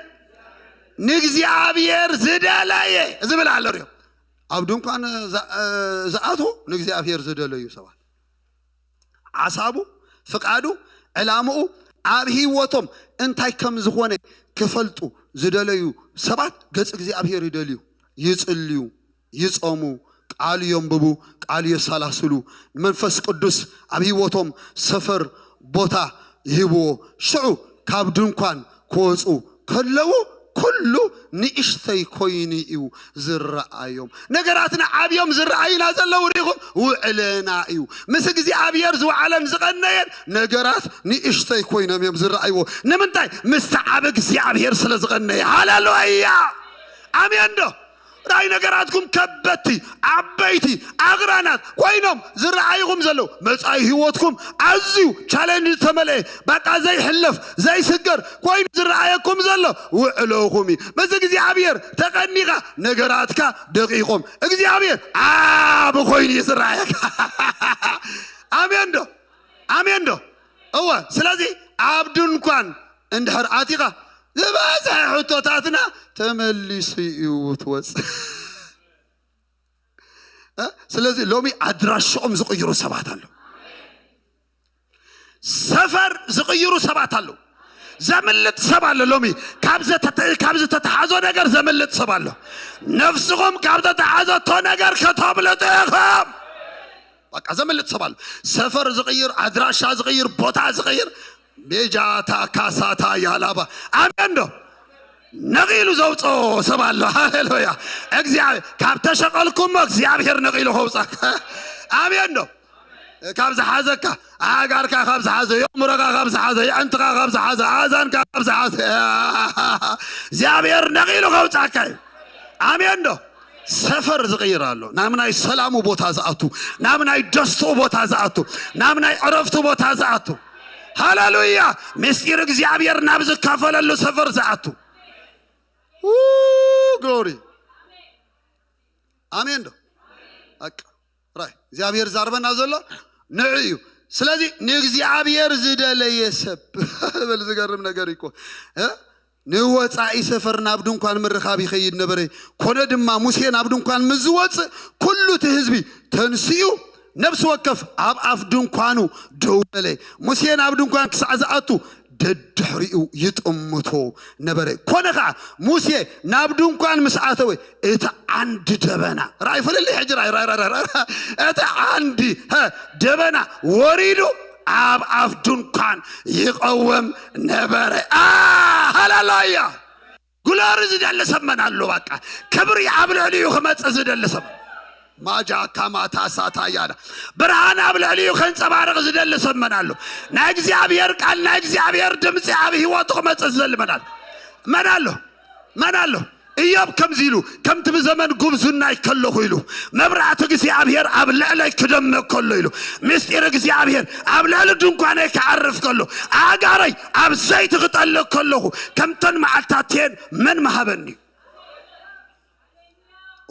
ንእግዚአብሔር ዝደለየ ዝብል ኣሎ ርዮ ኣብ ድንኳን ዝኣትዉ ንእግዚአብሔር ዝደለዩ ሰባት ዓሳቡ ፍቃዱ ዕላምኡ ኣብ ህይወቶም እንታይ ከም ዝኾነ ክፈልጡ ዝደለዩ ሰባት ገጽ እግዚአብሔር ይደልዩ ይጽልዩ ይጾሙ ቃል የንብቡ ቃል የሳላስሉ መንፈስ ቅዱስ ኣብ ህይወቶም ሰፈር ቦታ ይህብዎ ሽዑ ካብ ድንኳን ክወፁ ከለዉ ኩሉ ንእሽተይ ኮይኑ እዩ ዝረአዮም ነገራትና ዓብዮም ዝረአዩና ዘለው ሪኹም ውዕልና እዩ ምስ እግዚአብሔር ዝወዓለን ዝቐነየን ነገራት ንእሽተይ ኮይኖም እዮም ዝረአይዎ ንምንታይ ምስቲ ዓብ እግዚአብሔር ስለ ዝቐነየ ሃሌሉያ አሜን ዶ ራይ ነገራትኩም ከበቲ ዓበይቲ ኣግራናት ኮይኖም ዝረአይኹም ዘለው መጻኢ ህይወትኩም ኣዝዩ ቻሌንጅ ተመልአ በቃ ዘይሕለፍ ዘይስገር ኮይኑ ዝረአየኩም ዘሎ ውዕሎኹም በዚ እግዚአብሔር ተቐኒኻ ነገራትካ ደቂቆም እግዚአብሔር ኣብ ኮይኑ ዝረአየካ አሜን ዶ እወ ስለዚ ኣብ ድንኳን እንድሕር ኣቲኻ ዝበዝሐ ሕቶታትና ተመሊሱ እዩ ትወፅእ ስለዚ ሎሚ ኣድራሽኦም ዝቕይሩ ሰባት ኣሎ ሰፈር ዝቕይሩ ሰባት ኣሎ ዘምልጥ ሰብ ኣሎ ሎሚ ካብ ዝተተሓዞ ነገር ዘምልጥ ሰብ ኣሎ ነፍስኹም ካብ ዝተተሓዘቶ ነገር ከተምልጡ ኢኹም በቃ ዘምልጥ ሰብ ኣሎ ሰፈር ዝቕይር ኣድራሻ ዝቕይር ቦታ ዝቕይር ቤጃታ ካሳታ ያላባ አሜን ዶ ነቂሉ ዘውፆ ሰብ ኣሎ ሃሌሉያ እግዚአብሔር ካብ ተሸቀልኩም እግዚአብሔር ነቂሉ ከውፃካ አሜን ዶ ካብ ዝሓዘካ ኣጋርካ ካብ ዝሓዘ የምረካ ካብ ዝሓዘ የዕንትካ ካብ ዝሓዘ ኣዛንካ ካብ ዝሓዘ እግዚአብሔር ነቂሉ ከውፃካ አሜን ዶ ሰፈር ዝቕይር ኣሎ ናብ ናይ ሰላሙ ቦታ ዝኣቱ ናብ ናይ ደስቱ ቦታ ዝኣቱ ናብ ናይ ዕረፍቱ ቦታ ዝኣቱ ሃሌሉያ ምስጢር እግዚአብሔር ናብ ዝካፈለሉ ሰፈር ዝኣቱ ግሎሪ አሜን ዶ አቅ ራይ እግዚአብሔር ዛርበና ዘሎ ንዕዩ ስለዚህ ንእግዚአብሔር ዝደለየ ሰብ በልዝገርም ነገር ይኮ ንወፃኢ ሰፈር ናብ ድንኳን ምርኻብ ይኸይድ ነበረ ኮነ ድማ ሙሴ ናብ ድንኳን ምዝወፅ ኩሉ እቲ ህዝቢ ተንስኡ ነፍሲ ወከፍ ኣብ ኣፍ ድንኳኑ ደው በለ ሙሴ ናብ ድንኳን ክሳዕ ዝኣቱ ደድሕሪኡ ይጥምቶ ነበረ ኮነ ከዓ ሙሴ ናብ ድንኳን ምስ ኣተወ እቲ ዓንዲ ደበና ራእይ ፈለለ ሕጂ ራእይ እቲ ዓንዲ ደበና ወሪዱ ኣብ ኣፍ ድንኳን ይቀወም ነበረ ሃሌሉያ ጉላር ዝደለ ሰመናሉ በቃ ክብሪ ኣብ ልዕሊኡ ክመፅእ ዝደለ ሰመን ማጃ ካማታ ሳታያዳ ብርሃን ኣብ ልዕሊኡ ከንፀባርቕ ዝደለ ሰመናሉ ናይ እግዚአብሔር ቃል ናይ እግዚአብሔር ድምፂ ኣብ ህይወቱ ክመፅእ ዝደለ መናሎ ኢዮብ ከምዚሉ ከምቲ ብዘመን ጉብዝና ይከለኹ ኢሉ መብራእቲ እግዚአብሔር ኣብ ልዕለይ ክደምቕ ከሎ ኢሉ ምስጢር እግዚአብሔር ኣብ ልዕሊ ድንኳነይ ክዓርፍ ከሎ ኣጋረይ ኣብ ዘይቲ ክጠልቕ ከለኹ ከምተን መዓልታትየን መን መሃበኒ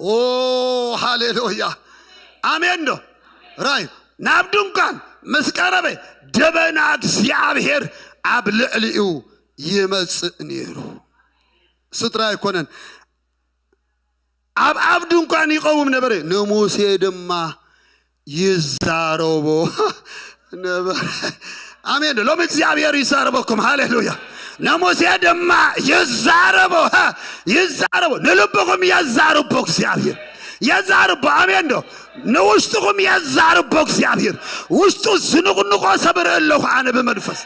ኦ ሃሌሉያ አሜን ዶ ራይ ናብ ድንኳን ምስ ቀረበ ደበና እግዚአብሔር ኣብ ልዕሊኡ ይመፅእ ነይሩ ስትራ ይኮነን ኣብ ኣፍ ድንኳን ይቀውም ነበረ ንሙሴ ድማ ይዛረቦ ነበረ አሜን ዶ ሎም እግዚአብሔር ይዛረበኩም ሃሌሉያ نموسى دما يزاربو نلبكم يزاربو እግዚአብሔር يزاربو آمين دو نوشتكم يزاربو እግዚአብሔር وشتو زنقنقو صبر الله أنا بمنفس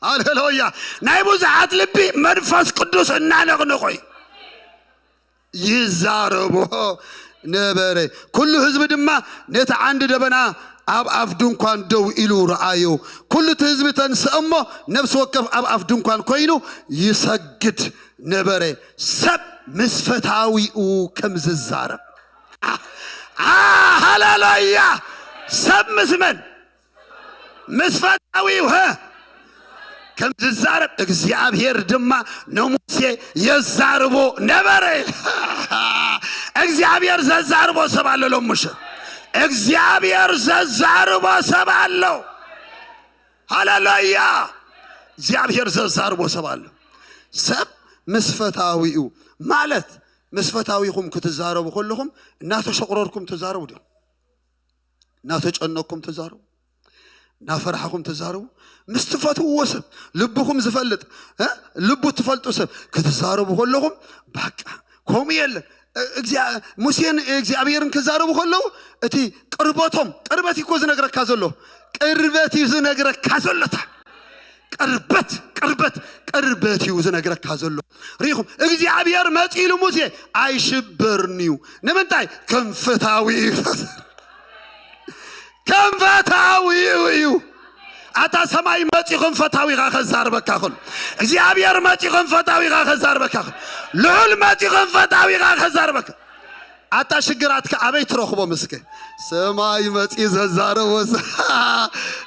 هاليلويا نايبو زعات لبي منفس قدوس نانقنقوي يزاربو نبري كل حزب دما نت عند دبنا ኣብ ኣፍ ድንኳን ደው ኢሉ ረአዩ ኩሉ ህዝቢ ተንስእሞ ነፍሲ ወከፍ ኣብ ኣፍ ድንኳን ኮይኑ ይሰግድ ነበረ ሰብ ምስ ፈታዊኡ ከም ዝዛረብ ሃሌሉያ ሰብ ምስ መን ምስ ፈታዊው ከም ዝዛረብ እግዚአብሔር ድማ ንሙሴ የዛርቦ ነበረ እግዚአብሔር ዘዛርቦ ሰብ አለ ለሙሽ እግዚአብሔር ዘዛርቦ ሰብ አለው ሃሌሉያ እግዚአብሔር ዘዛርቦ ሰብ አለው ሰብ መስፈታዊኡ ማለት መስፈታዊኩም ክትዛረቡ ሁሉኩም እናተሸቅረርኩም ተዛረቡ ዲ እናተጨነኩም ተዛረቡ ናፈርሐኩም ተዛረቡ ምስትፈትዎ ሰብ ልብኩም ዝፈልጥ ልቡ ትፈልጡ ሰብ ክትዛረቡ ሁሉኩም በቃ ኮም የለ ሙሴን እግዚአብሔርን ከዛረቡ ሁሉ እቲ ቅርበቶም ቅርበት ይኮ ዝነግረካ ዘሎ ቅርበት ይዝነግረካ ዘለታ ቅርበት ይዝነግረካ ዘሎ ሪኹም እግዚአብሔር መጪሉ ሙሴ አይሽበርኒዩ ንምንታይ ከንፈታዊዩ ኣታ ሰማይ መጪ ከንፈታዊ ከዛርበካ ኩሉ እግዚአብሔር መጪ ከንፈታዊ ከዛርበካ ልዑል መጪ ከንፈታዊ ከዛርበካ ኣታ ሽግራትካ ኣበይ ትረኽቦ ምስከ ሰማይ መጪ ዘዛረቦ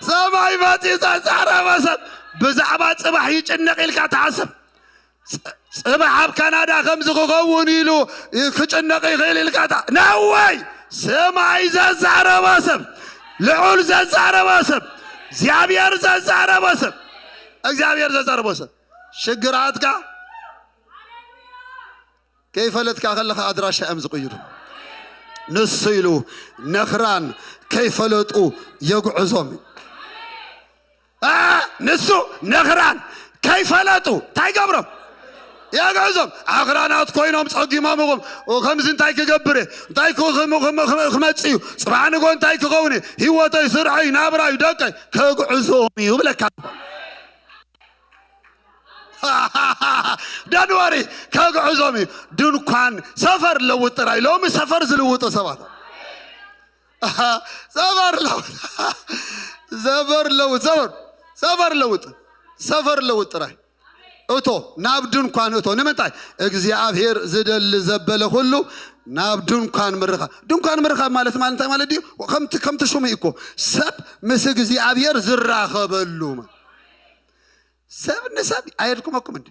ሰማይ መጪ ዘዛረቦ ሰብ ብዛዕባ ጽባሕ ይጭነቕ ኢልካ ተሓስብ ጽባሕ ኣብ ካናዳ ከምዚ ክኸውን ኢሉ ክጭነቕ ይኽእል ኢልካ ናወይ ሰማይ ዘዛረቦ ሰብ ልዑል ዘዛረቦ ሰብ እግዚአብሔር ዘዛረቦ ሰብ ሽግራትካ ከይፈለጥካ ከለኻ ኣድራሻ እዮም ዝቕይሩ ንሱ ኢሉ ነኽራን ከይፈለጡ የጉዕዞም ንሱ ነኽራን ከይፈለጡ እንታይ ገብሮም ياغازم اغرانات كوينوم صقيمامكم وخمس انتاي كغبره انتاي كمصيو صباحن كون انتاي كغوني هيوتاي سرعي نابراي دقاي كغعزوم يبلك دانوري كغعزوم دنكان سفر لوطراي لوم سفر زلوط سبات سفر لوطراي እቶ ናብ ድንኳን እቶ ንምንታይ እግዚአብሔር ዝደል ዘበለ ሁሉ ናብ ድንኳን ምርኻ ማለት ማለት ዲ ከምቲ ሹም እኮ ሰብ ምስ እግዚአብሔር ዝራኸበሉ ሰብ ንሰብ አይድኩምኩም እንዴ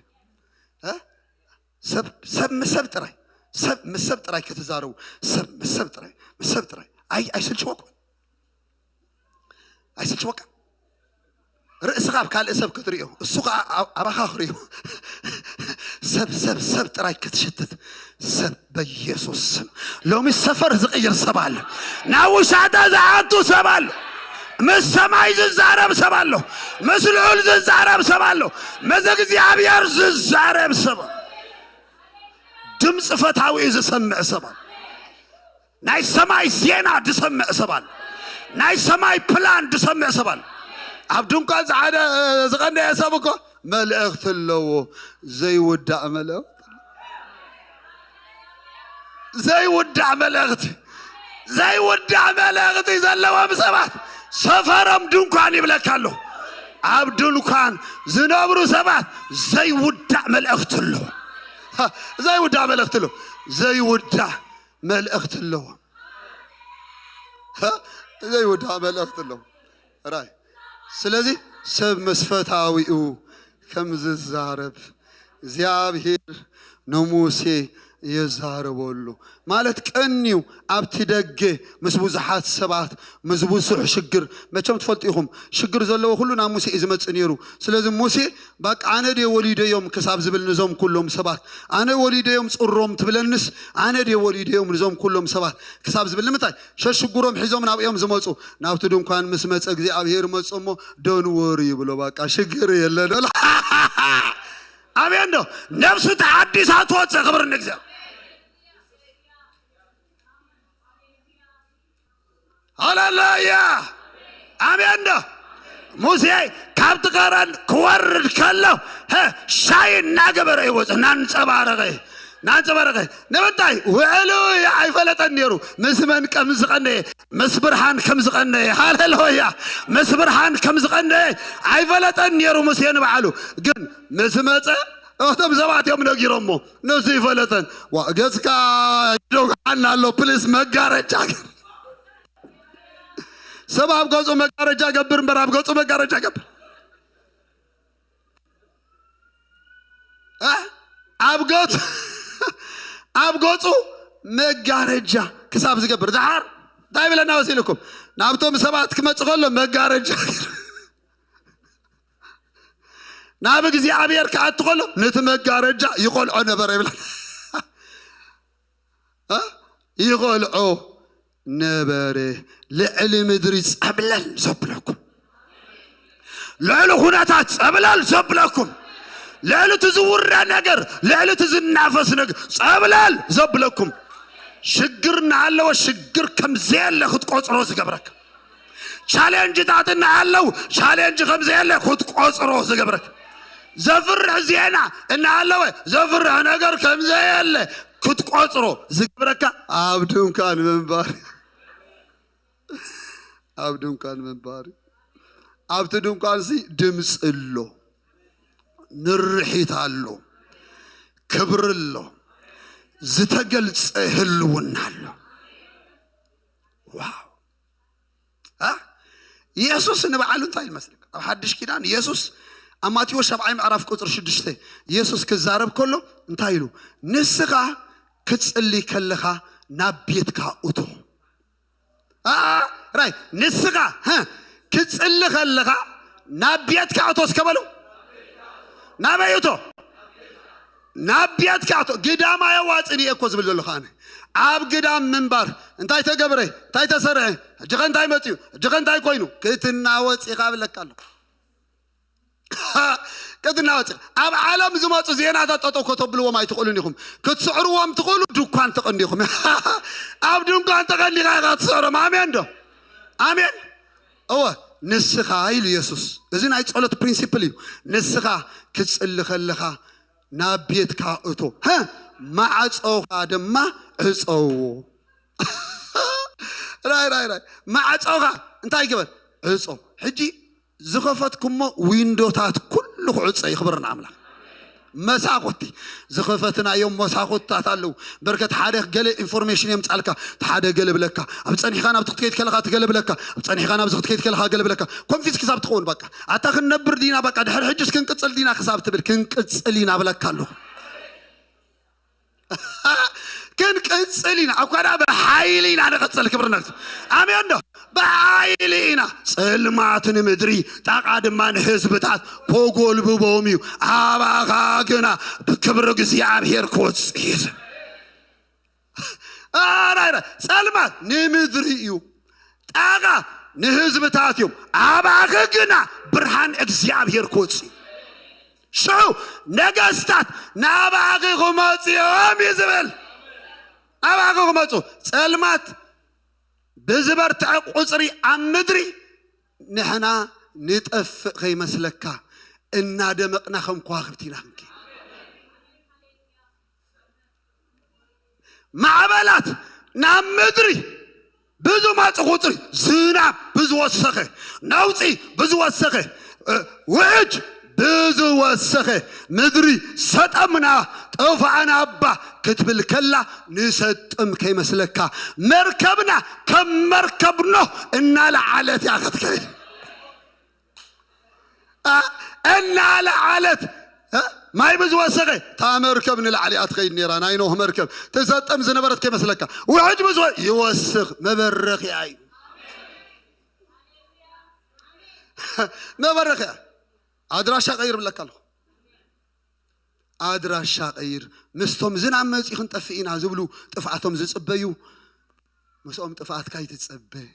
ሰብ ጥራይ ከተዛረቡ ሰብ ጥራይ አይሰልችወኩም ኣይስልች በቃ ርእስኻ ኣብ ካልእ ሰብ ክትሪኦ እሱ ከዓ ኣባኻ ክሪኦ ሰብ ጥራይ ክትሽትት ሰብ በኢየሱስ ስም ሎሚ ሰፈር ዝቕይር ሰብ ኣለ ናብ ውሻጣ ዝኣቱ ሰብ ኣለ ምስ ሰማይ ዝዛረብ ሰብ ኣሎ ምስ ልዑል ዝዛረብ ሰብ ኣሎ ምስ እግዚኣብሔር ዝዛረብ ሰብ ድምፂ ፈታዊ ዝሰምዕ ሰብ ኣሎ ናይ ሰማይ ዜና ዝሰምዕ ሰብ ኣሎ ናይ ሰማይ ፕላን ዝሰምዕ ሰብ ኣሎ ኣብ ድንኳን ዝቐነየ ሰብ እኮ መልእኽቲ ኣለዎ ዘይውዳእ መልእኽቲ ዘለዎም ሰባት ሰፈሮም ድንኳን ይብለካ ኣሎ ኣብ ድንኳን ዝነብሩ ሰባት ዘይውዳእ መልእኽቲ ኣለዎ ራይ ስለዚህ ሰብ መስፈታዊኡ ከም ዝዛረብ እግዚአብሔር ንሙሴ የዛረበሉ ማለት ቀኒው ኣብቲ ደገ ምስ ብዙሓት ሰባት ምስ ብዙሕ ሽግር መቸም ትፈልጢኹም ሽግር ዘለዎ ሁሉ ናብ ሙሴ እዩ ዝመጽእ ነይሩ ስለዚ ሙሴ በቃ ኣነ ደ ወሊደዮም ክሳብ ዝብል ንዞም ኩሎም ሰባት ኣነ ወሊደዮም ጽሮም ትብለንስ ኣነ ደ ወሊደዮም ንዞም ኩሎም ሰባት ክሳብ ዝብል ንምንታይ ሸሽጉሮም ሒዞም ናብኦም ዝመጹ ናብቲ ድንኳን ምስ መጸ እግዚአብሔር መጾሞ ዶንወሪ ይብሎ በቃ ሽግር የለን አሜን ነው ነፍሱ ተሐዲሳ ተወጽ ክብር ንግዚአብሔር ሃሌሉያ አሜን ነው ሙሴ ካብቲ ቀረን ክወርድ ከሎ ሻይ እናገበረ ይወጽ ናንጸባረቀ ንምንታይ ውዕሉ ኣይፈለጠን ነይሩ ምስ መን ከም ዝቐነየ ምስ ብርሃን ከም ዝቐነየ ሃሌሉያ ምስ ብርሃን ከም ዝቐነየ ኣይፈለጠን ነይሩ ሙሴ ንባዕሉ ግን ምስ መጸ እቶም ሰባት እዮም ነጊሮሞ ነሱ ይፈለጠን ገጽካ ዶግሓና ኣሎ ፕሊስ መጋረጃ ሰብ ኣብ ገጹ መጋረጃ ገብር እምበር ኣብ ገጹ መጋረጃ ገብር ኣብ ገጹ መጋረጃ ክሳብ ዝገብር ዳሓር እንታይ ብለና ወሲልኩም ናብቶም ሰባት ክመጽእ ከሎ መጋረጃ ናብ እግዚኣብሔር ክኣቱ ከሎ ነቲ መጋረጃ ይቆልዖ ነበረ ይብለና ይቆልዖ ነበረ ልዕሊ ምድሪ ጸብለል ዘብለኩም ልዕሊ ኩነታት ጸብለል ዘብለኩም ልዕሊ ትዝውረ ነገር ልዕሊ ትዝናፈስ ነገር ጸብለል ዘብለኩም ሽግር እናሃለወ ሽግር ከምዘየለ ክትቆጽሮ ዝገብረክ ቻሌንጅታት እናሃለው ቻሌንጅ ከምዘየለ ክትቆጽሮ ዝገብረክ ዘፍርሕ ዜና እናሃለወ ዘፍርሕ ነገር ከምዘየለ ክትቆጽሮ ዝገብረካ ኣብ ድንኳን መንባሪ ኣብቲ ድንኳን ሲ ድምፅ ኣሎ ንርሒት ኣሎ ክብሪ ኣሎ ዝተገልጸ ህልውና ኣሎ ዋው ኢየሱስ ንባዕሉ እንታይ ይመስልክ ኣብ ሓድሽ ኪዳን ኢየሱስ ኣብ ማቴዎስ 7 ምዕራፍ ቁጥር 6 ኢየሱስ ክዛረብ ከሎ እንታይ ኢሉ ንስኻ ክትጽሊ ከለኻ ናብ ቤትካ እቶ ራይ ንስኻ ክትጽሊ ከለኻ ናብ ቤትካ እቶ እስከበሉ ናበይ እቶ ናብ ቤትካ እቶ ግዳማ የዋጽኒ እኮ ዝብል ዘለኹ ኣነ ኣብ ግዳም ምንባር እንታይ ተገብረ እንታይ ተሰርዐ እጅኸ እንታይ መጽዩ እጅኸ እንታይ ኮይኑ ክትናወፂኻ ብለካ ኣሎ ክትናወፂ ኣብ ዓለም ዝመፁ ዜናታት ጠጠው ከተብልዎም ኣይትኽእሉን ኢኹም ክትስዕርዎም ትኽእሉ ድኳን ተቐኒኹም ኣብ ድንኳን ተቐኒኻ ኢኻ ትስዕሮም ኣሜን ዶ ኣሜን እወ ንስኻ ኢሉ ኢየሱስ እዚ ናይ ጸሎት ፕሪንሲፕል እዩ ንስኻ ክትጽሊ ከለኻ ናብ ቤትካ እቶ ማዕጾኻ ድማ ዕፀውዎ ራይ ማዕጾኻ እንታይ ግበር ዕጾ ሕጂ ዝኸፈትኩሞ ዊንዶታት ኩሉ ክዕፀ ይኽብርና ኣምላኽ መሳኹቲ ዝኸፈትናዮም መሳኹትታት ኣለዉ በርከት ሓደ ገለ ኢንፎርሜሽን የምጻልካ ሓደ ገለ ብለካ ኣብ ጸኒሕኻ ናብ ትኽትከይት ከለኻ ትገለ ብለካ ኣብ ጸኒሕኻ ናብ ትኽትከይት ከለኻ ገለ ብለካ ኮንፊዝ ክሳብ ትኸውን በቃ ኣታ ክንነብር ዲና በቃ ድሕሪ ሕጅስ ክንቅጽል ዲና ክሳብ ትብል ክንቅጽል ኢና ብለካ ኣለኹ ክንቅጽል ኢና ኣብ ካዳ ብሓይሊ ኢና ንቕጽል ክብርነቱ ኣሜን ዶ بعيلينا سلماتن مدري تقعد من حزبتات كوغول ببوميو أباغاقنا بكبر قزيابير كوتسيز سلمات نمدريو تقعد نحزبتاتيو أباغاقنا برهان قزيابير كوتسي شو نقستات ناباغي غماتي وميزبل أباغي غماتو سلمات بزبرت قصري عم مدري نحنا نتأفق خي مسلكا إنا دمقنا خم كواخبتنا خمكي معبلات نعم مدري بزو ما تقصري زيناب بزو وسخه نوتي بزو وسخه وعج بزو وسخه مدري ستأمنا طوفعنا أبا كتب الكلا نستم كي مسلكا مركبنا كم مركبنا إنا لعالت يا أخذ كي إنا لعالت ما يبزو وسخه تا مركبنا لعاليات خي النيران أينوه مركب تستم زنبرت كي مسلكا وعج بزو يوسخ مبرخ يا عين مبرخ يا أدراشا غير لك الله أدراشا غير مستهم زين عم يخن تفقين عزبلو تفعتهم زتصبيو مسهم تفعت كاي تتصبي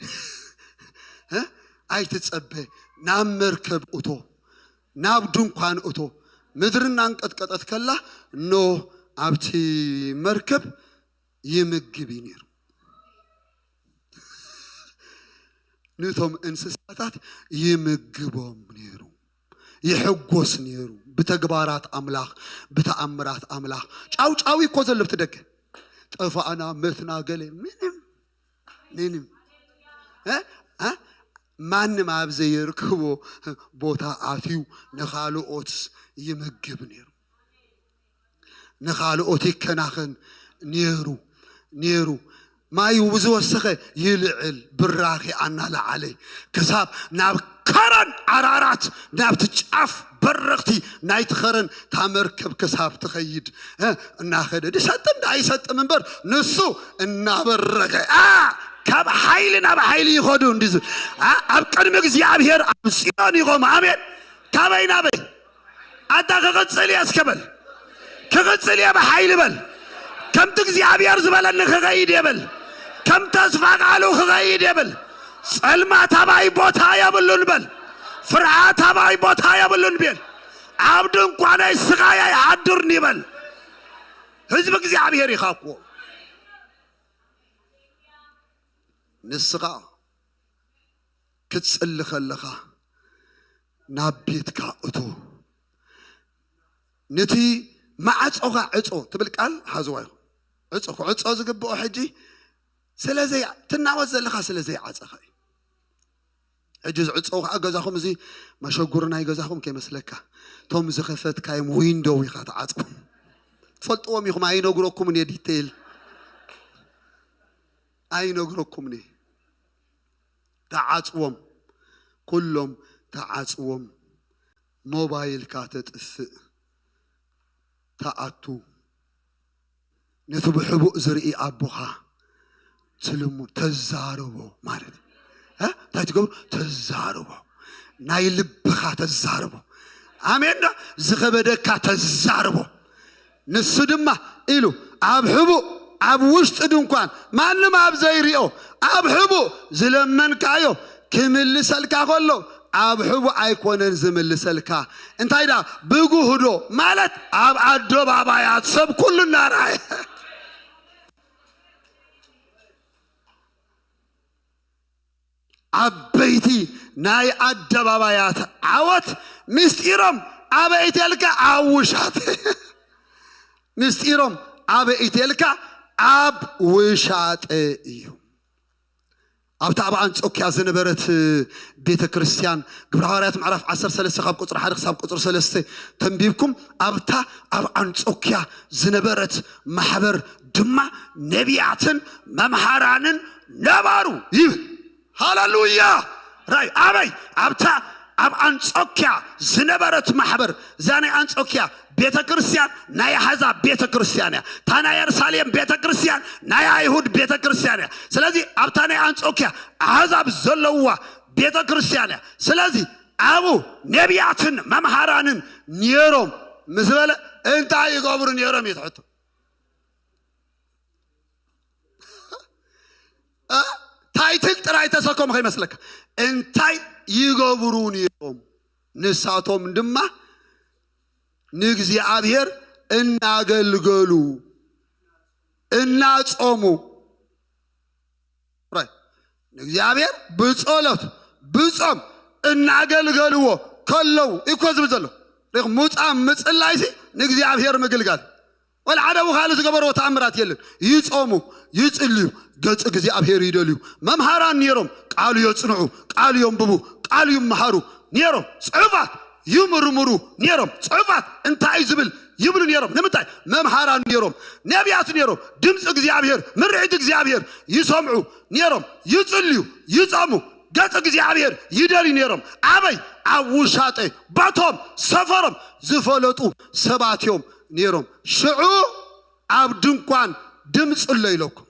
ها أي تتصبي نام مركب أوتو ناب دنقان أوتو مدرنا نقد أتكلا نو أبتي مركب يمجبي نيرو نتهم إنساسات يمجبهم نيرو يحقوس نيرو بتجبارات أملاخ بتأمرات أملاخ أو يكوزل اللي بتدك فأنا مثنا قلي منهم ها من ما بزير كبو بوتا عاتيو نخالو أوتس يمجب نيرو نخالو أوتي كناخن نيرو ما يوزو السخة يلعل براخي عنا لعلي كساب ناب كرن عرارات ناب تجعف برغتي نايت خرن تامركب كساب تخيد ناخد دي ستم داي ستم منبر نسو نابرغي كاب حيلنا بحيلي يخدون ديزو أبقى مكزيابير أبسيان يقوم آمين كابي نابي أتا كغتسلي أسكبل كغتسلي بحيل بل كم تكزيابير زبالن خغيد يبل كم تسفاق علو خغيد يبل سلما تباي بوتا يبلون بل فرعا تباي بوتا يبلون بل عبدن قوانا السقايا يحدرني بل هزبك زيابير يخاقو نسقا كتسأل خلقا نابيتك أتو نتي ما عطوغا عطو تبلك قال هازواي عطو زقبو حجي سلازي تنعوز لخا سلازي عطخاي عجز عطو اغزاكم زي ما شغورنا يغزاكم كيمسلكا توم زخفت كايم ويندو يخات عطو تفلطوم يخم اينغروكم ني ديتيل اينغروكم ني تعاطوم كلهم تعاطوم موبايل كاتطف تأتو نتبحبو زرئي أبوها تلمو تزاربو مارد ها تايتقول تزاربو نايلبخا تزاربو آمين زخبدكا تزاربو نسدما إلو أبحبو أبوشت دونكوان ما نما أبزيريو أبحبو زلمن كايو كمل سلكا قولو أبحبو أيكونن زمل سلكا انت هيدا بيقو هدو مالت أب عدو بابايات سب كل النار أبيتي ناي عدو بابايات عوت مستيرم أبيتي لك عوشات مستيرم أبيتي لك أب وشات إيو أبتا أبعان أوكي زنبرت بيت كريستيان قبل حواريات معرف 10 سلسة خاب قطر حارق خاب قطر سلسة تنبيبكم أبتا أبعان أوكي زنبرت محبر دمع نبيعتن ممحرانن نبارو هاللويا راي أبي أبتا أبعان أوكي زنبرت محبر زاني أنت أوكي ቤተ ክርስቲያን ናይ አሕዛብ ቤተ ክርስቲያን እያ ታና ኢየሩሳሌም ቤተ ክርስቲያን ናይ አይሁድ ቤተ ክርስቲያን እያ ስለዚህ ኣብታ ናይ አንጾኪያ አሕዛብ ዘለውዋ ቤተ ክርስቲያን እያ ስለዚህ አቡ ነቢያትን መምሃራንን ነይሮም ምስ በለ እንታይ ይገብሩ ነይሮም ይትሕቱ ታይትል ጥራይ ተሰኮም ከይመስለካ እንታይ ይገብሩ ነይሮም ንሳቶም ድማ ንእግዚአብሔር እናገልገሉ እናጾሙ ንእግዚአብሔር ብጸሎት ብጾም እናገልገልዎ ከለው እኮ ዝብል ዘሎ ሪኽ ሙጻም ምጽላይሲ ንእግዚአብሔር ምግልጋል ወልዓደቡ ካልእ ዝገበርዎ ተኣምራት የለን ይጾሙ ይጽልዩ ገጽ እግዚአብሔር ይደልዩ መምሃራን ነይሮም ቃሉ የጽንዑ ቃሉ የንብቡ ቃሉ ይመሃሩ ነይሮም ጽሑፋት ይምርምሩ ነይሮም ጽሑፋት እንታይ ዝብል ይብሉ ነይሮም ንምንታይ መምሃራን ነይሮም ነቢያት ነይሮም ድምፂ እግዚአብሔር ምርዒት እግዚአብሔር ይሰምዑ ነይሮም ይጽልዩ ይጾሙ ገጽ እግዚአብሔር ይደልዩ ነይሮም ኣበይ ኣብ ውሻጤ ባቶም ሰፈሮም ዝፈለጡ ሰባት እዮም ነይሮም ሽዑ ኣብ ድንኳን ድምፂ ለይለኩም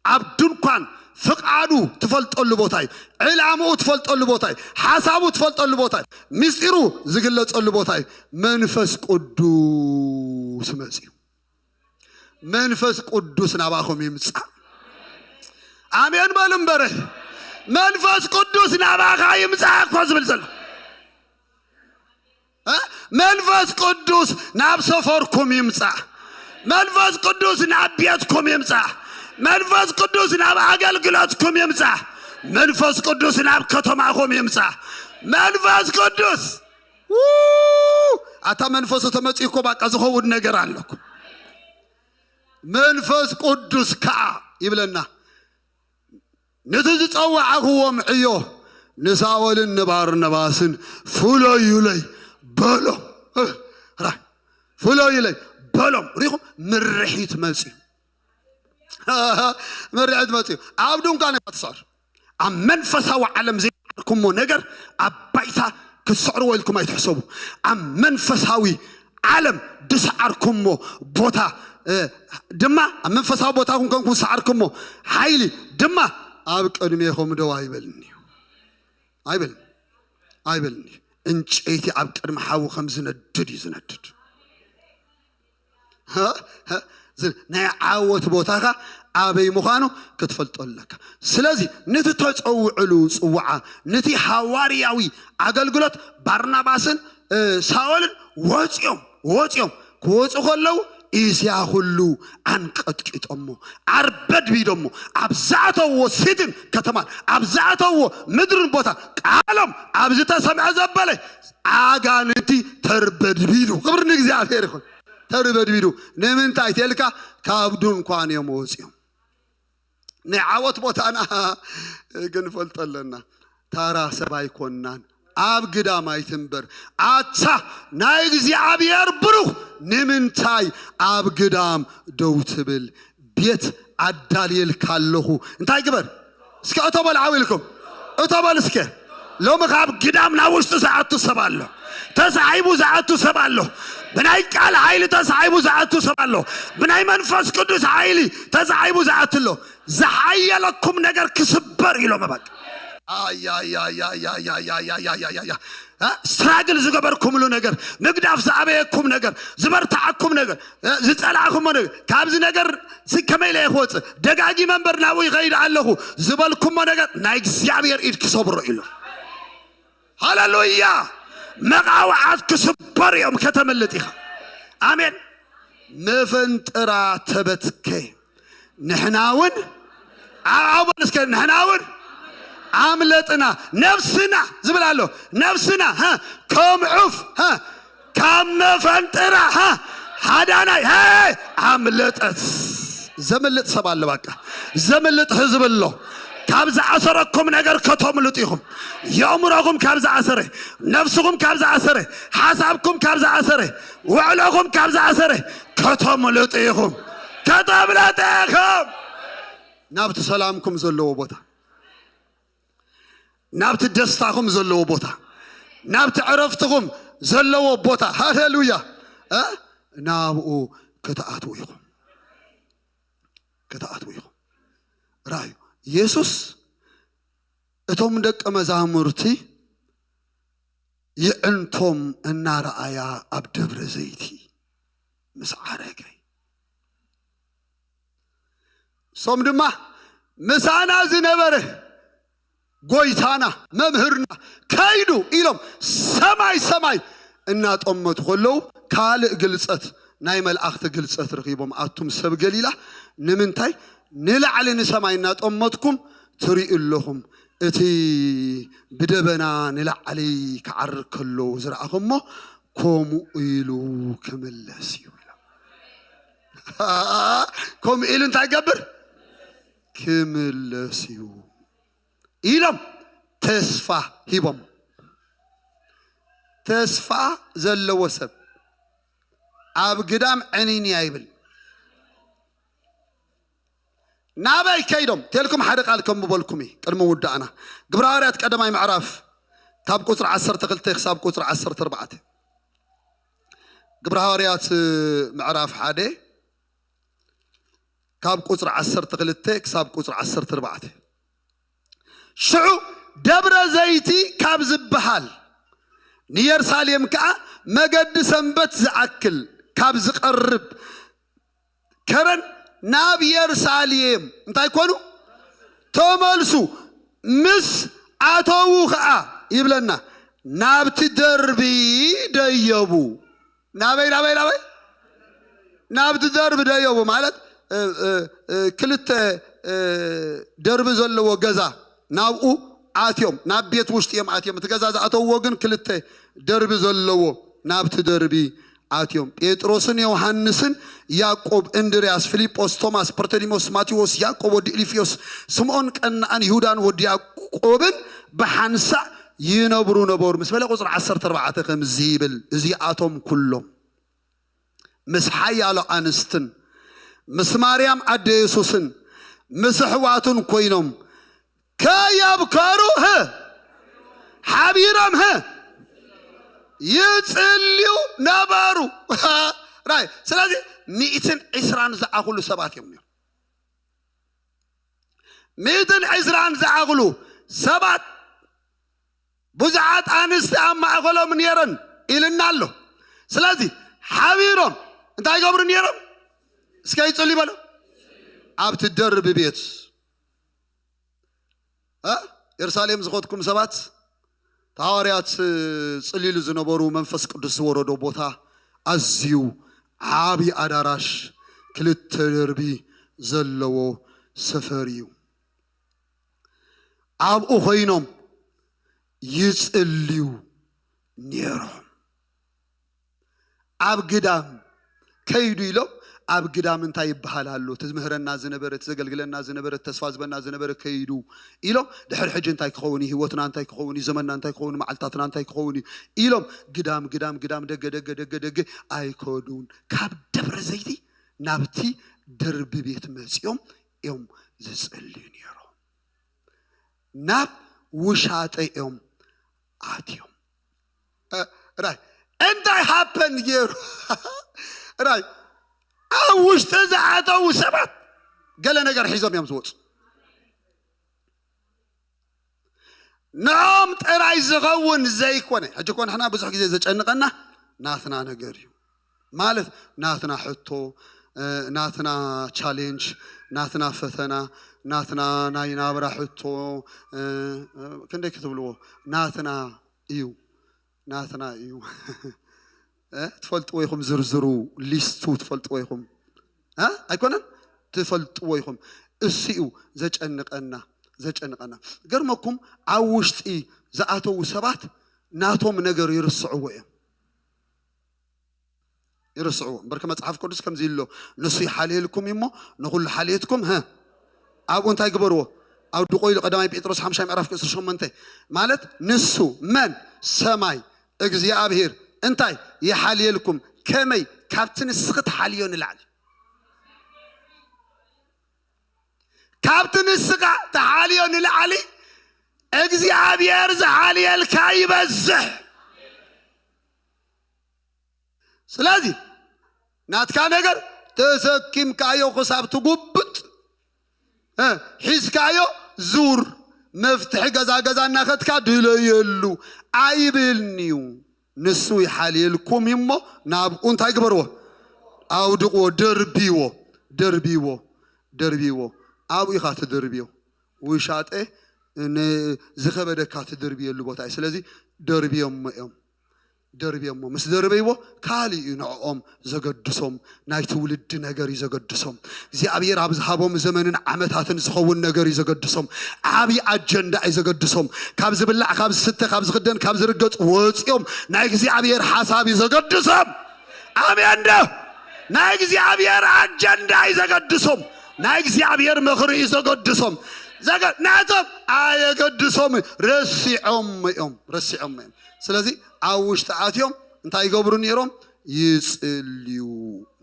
ኣብ ድንኳን ፍቃዱ ትፈልጠሉ ቦታ እዩ ዕላምኡ ትፈልጠሉ ቦታ እዩ ሓሳቡ ትፈልጠሉ ቦታ እዩ ምስጢሩ ዝግለጸሉ ቦታ እዩ መንፈስ ቅዱስ መጽኡ መንፈስ ቅዱስ ናባኹም ይምጻእ ኣሜን በሉ እምበረ መንፈስ ቅዱስ ናባኻ ይምጻእ እኮ ዝብል ዘሎ መንፈስ ቅዱስ ናብ ሰፈርኩም ይምጻእ መንፈስ ቅዱስ ናብ ቤትኩም ይምጻእ መንፈስ ቅዱስ ናብ አገልግሎትኩም ይምጻእ መንፈስ ቅዱስ ናብ ከተማኩም ይምጻእ መንፈስ ቅዱስ አታ መንፈስ ተመጽእኮ ባቃ ዝኸውን ነገር አለኩ መንፈስ ቅዱስ ከአ ይብለና ነቲ ዝጸዋዕኽዎም ዕዮ ንሳወልን ንባርነባስን ፍለዩለይ በሎም ፍለዩለይ በሎም ሪኹም ምርሒት መጽኡ مريعت ماتيو عبدون كان يتصار عم منفسها وعلم زيكم نجر أبايثا كسعر ويلكم ما يتحسبوا عم منفسهاوي عالم دسعركم بوتا دما عم منفسها بوتا كم سعركم حيلي دما أبك أدميهم دوا يبلني إنش أيتي أبك أدم حاو خمسين الددي زندد ها ናይ ዓወት ቦታኻ ኣበይ ምዃኑ ክትፈልጠለካ ስለዚ ነቲ ተጸውዕሉ ጽዋዓ ነቲ ሐዋርያዊ አገልግሎት ባርናባስን ሳኦልን ወጽዮም ክወጹ ከለው ኢስያ ሁሉ አንቀጥቅጦሞ አርበድ ቢዶሞ አብዛተው ሲድን ከተማን አብዛተው ምድርን ቦታ ቃሎም አብዝተ ሰምዐ ዘበለ አጋንቲ ተርበድ ቢዱ ክብር ንእግዚአብሔር ይኹን ተርበድ ቢዱ ንምንታይ ተልካ ካብ ድንኳን የመወጽዮም ንዓወት ቦታና ግን ፈልጠለና ታራ ሰባይ ኮናን ኣብ ግዳማይ ትንበር አታ ናይ እግዚአብሔር ብሩኽ ንምንታይ ኣብ ግዳም ደው ትብል ቤት አዳልየልካለሁ እንታይ ግበር እስከ እተበል ዓዊልኩም እተበል እስከ ሎሚ ካብ ግዳም ናብ ውሽጢ ዝኣቱ ሰብ ኣሎ ተሳሒቡ ዝኣቱ ሰብ ኣሎ ብናይ ቃል ኃይሊ ተሳሒቡ ዝኣቱ ሰብ ኣሎ ብናይ መንፈስ ቅዱስ ኃይሊ ተሳሒቡ ዝኣቱ ኣሎ ዝሓየለኩም ነገር ክስበር ኢሎም በቃ ስትራግል ዝገበርኩም ሉ ነገር ምግዳፍ ዝኣበየኩም ነገር ዝመርታዓኩም ነገር ዝጸላዕኩም ነገር ካብዚ ነገር ከመይ ላይ ይወፅ ደጋጊ መንበር ናብኡ ይኸይድ ኣለኹ ዝበልኩም ነገር ናይ እግዚአብሔር ኢድ ክሰብሮ ኢሉ ሃሌሉያ መቃወዓት ክስበር እዮም ከተመልጥ ኢኻ አሜን መፈንጥራ ተበትከ ንሕናውን አውበልስከ ንሕናውን አምለጥና ነፍስና ዝብላለሁ ነፍስና ከም ዑፍ ከም መፈንጥራ ሃዳናይ አምለጠት ዘመልጥ ሰብ አለ በቃ ዘመልጥ ህዝብ ኣሎ ካብ ዝዓሰረኩም ነገር ከተምልጡ ኢኹም የእምሮኩም ካብ ዝዓሰረ ነፍስኩም ካብ ዝዓሰረ ሓሳብኩም ካብ ዝዓሰረ ውዕሎኩም ካብ ዝዓሰረ ከተምልጡ ኢኹም ከተምልጡ ኢኹም ናብቲ ሰላምኩም ዘለዎ ቦታ ናብቲ ደስታኩም ዘለዎ ቦታ ናብቲ ዕረፍትኩም ዘለዎ ቦታ ሃሌሉያ ናብኡ ከተኣትው ኢኹም ራእዩ ኢየሱስ እቶም ደቀ መዛሙርቲ ይዕንቶም እናረኣያ ኣብ ደብረ ዘይቲ ምስ ዓረገ ሶም ድማ ምሳና ዝነበረ ጎይታና መምህርና ከይዱ ኢሎም ሰማይ እናጠመቱ ከለው ካልእ ግልጸት ናይ መልአኽቲ ግልጸት ረኺቦም ኣቱም ሰብ ገሊላ ንምንታይ ንላዕሊ ንሰማይ እናጠመትኩም ትሪኡ ኣለኹም እቲ ብደበና ንላዕሊ ክዓርግ ከሎ ዝረኣኹሞ ከምኡ ኢሉ ክምለስ እዩ ከምኡ ኢሉ እንታይ ገብር ክምለስ እዩ ኢሎም ተስፋ ሂቦም ተስፋ ዘለዎ ሰብ ኣብ ግዳም ዕኒንያ ይብል ናበይ ከይዶም ተልኩም ሓደ ቃል ከም በልኩም ቅድሚ ውዳእና ግብረ ሐዋርያት ቀዳማይ ምዕራፍ ካብ ቁጥሪ 12 ክሳብ ቁጥሪ 14 ግብረ ሐዋርያት ምዕራፍ 1 ካብ ቁጥሪ 12 ክሳብ ቁጥሪ 14 ሽዑ ደብረ ዘይቲ ካብ ዝበሃል ንኢየሩሳሌም ከዓ መገዲ ሰንበት ዝኣክል ካብ ዝቐርብ ከረን ናብ ኢየሩሳሌም እንታይ ኮኑ ተመልሱ ምስ ኣተው ከዓ ይብለና ናብቲ ደርቢ ደየቡ ናበይ ናብቲ ደርቢ ደየቡ ማለት ክልተ ደርቢ ዘለዎ ገዛ ናብኡ ኣትዮም ናብ ቤት ውሽጢ እዮም ኣትዮም እቲ ገዛ ዝኣተውዎ ግን ክልተ ደርቢ ዘለዎ ናብቲ ደርቢ ኣትዮም ጴጥሮስን ዮሐንስን ያዕቆብ እንድርያስ ፊልጶስ ቶማስ በርተሎሜዎስ ማቴዎስ ያዕቆብ ወዲ ኢልፍዮስ ስምዖን ቀናኣን ይሁዳን ወዲ ያዕቆብን ብሓንሳዕ ይነብሩ ነበሩ ምስ በለ ቁጥሪ 14 ከምዚ ይብል እዚኣቶም ኩሎም ምስ ሓያሎ ኣንስትን ምስ ማርያም ኣደ ኢየሱስን ምስ ኣሕዋቱን ኮይኖም ከየብከሩ ሓቢሮም ይጽልዩ ነበሩ ራይ ስለዚህ 120 ዝኣኽሉ ሰባት እዮም 120 ዝኣኽሉ ሰባት ብዙሓት ኣንስቲ ኣብ ማእኸሎም ነይረን ኢልና ኣሎ ስለዚህ ሓቢሮም እንታይ ገብሩ ነይሮም እስከ ይጽልዩ በሎ ኣብቲ ደርቢ ቤት ኢየሩሳሌም ዝኸድኩም ሰባት ሐዋርያት ጽሊሉ ዝነበሩ መንፈስ ቅዱስ ወረዶ ቦታ ኣዝዩ ዓብይ ኣዳራሽ ክልተ ደርቢ ዘለዎ ሰፈር እዩ ኣብኡ ኮይኖም ይጽልዩ ነይሮም ኣብ ግዳም ከይዱ ኢሎም ኣብ ግዳም እንታይ ይበሃል ኣሎ ትዝምህረና ዝነበረ ትዘገልግለና ዝነበረ ተስፋ ዝበና ዝነበረ ከይዱ ኢሎም ድሕሪ ሕጂ እንታይ ክኸውን ህይወትና እንታይ ክኸውን ዘመንና እንታይ ክኸውን መዓልታትና እንታይ ክኸውን ኢሎም ግዳም ደገ ኣይከዱን ካብ ደብረ ዘይቲ ናብቲ ደርቢ ቤት መጽኦም እዮም ዝጽልዩ ነይሮም ናብ ውሻጠ እዮም ኣትዮም ራይ እንታይ ሃፐን ገይሩ ራይ ውሽጢ ዝኣተው ሰባት ገለ ነገር ሒዞም እዮም ዝወፁ ንኦም ጥራይ ዝኸውን ዘይኮነ ሕጂ ኮን ሕና ብዙሕ ግዜ ዘጨንቐና ናትና ነገር እዩ ማለት ናትና ሕቶ ናትና ቻሌንጅ ናትና ፈተና ናትና ናይ ናብራ ሕቶ ክንደይ ክትብልዎ ናትና እዩ تفلتوا ويخم زرزرو ليستو تفلتوا ويخم أيكونن تفلتوا ويخم السيو زج أنقنا قرمكم عوشت زعاتو سبات ناتهم نجر يرسعوا بركة ما تعرف كردس كم زيلو نصيحة لكم يمو نقول حاليتكم أو أنت يقبروا أو دقوي لقدامي بيتروس حمشة يعرف كسر شو منته مالت نسو من سماي أجزي أبهير أنتي يحالي لكم كمي كابتن السقط حاليون العلي كابتن السقط حاليون العلي أجزي أبهير زحالي الكايب الزح ስለዚህ ናትካ ነገር ተሰኪምካዮ ክሳብ ትጉብጥ ሒዝካዮ ዙር መፍትሒ ገዛ እናኸትካ ድለየሉ ኣይብልኒዩ ንሱ ይሓልየልኩም እሞ ናብኡ እንታይ ግበርዎ ኣውድቕዎ ደርቢዎ ኣብኡ ኢኻ ትድርብዮ ውሻጤ ዝኸበደካ ትድርብየሉ ቦታ እዩ ስለዚ ደርብዮሞ ምስ ደርበይዎ ካሊእ ንዕኦም ዘገድሶም ናይ ትውልዲ ነገር እዩ ዘገድሶም እግዚኣብሔር ኣብ ዝሃቦም ዘመንን ዓመታትን ዝኸውን ነገር እዩ ዘገድሶም ዓብዪ ኣጀንዳ እዩ ዘገድሶም ካብ ዝብላዕ ካብ ዝስተ ካብ ዝኽደን ካብ ዝርገፅ ወፂኦም ናይ እግዚኣብሔር ሓሳብ እዩ ዘገድሶም ኣሜን ዶ ናይ እግዚኣብሔር ኣጀንዳ እዩ ዘገድሶም ናይ እግዚኣብሔር ምኽሪ እዩ ዘገድሶም ናቶም ኣየገድሶም ረሲዖም እዮም ስለዚ ኣብ ውሽጢ ኣትዮም እንታይ ይገብሩ ነይሮም ይጽልዩ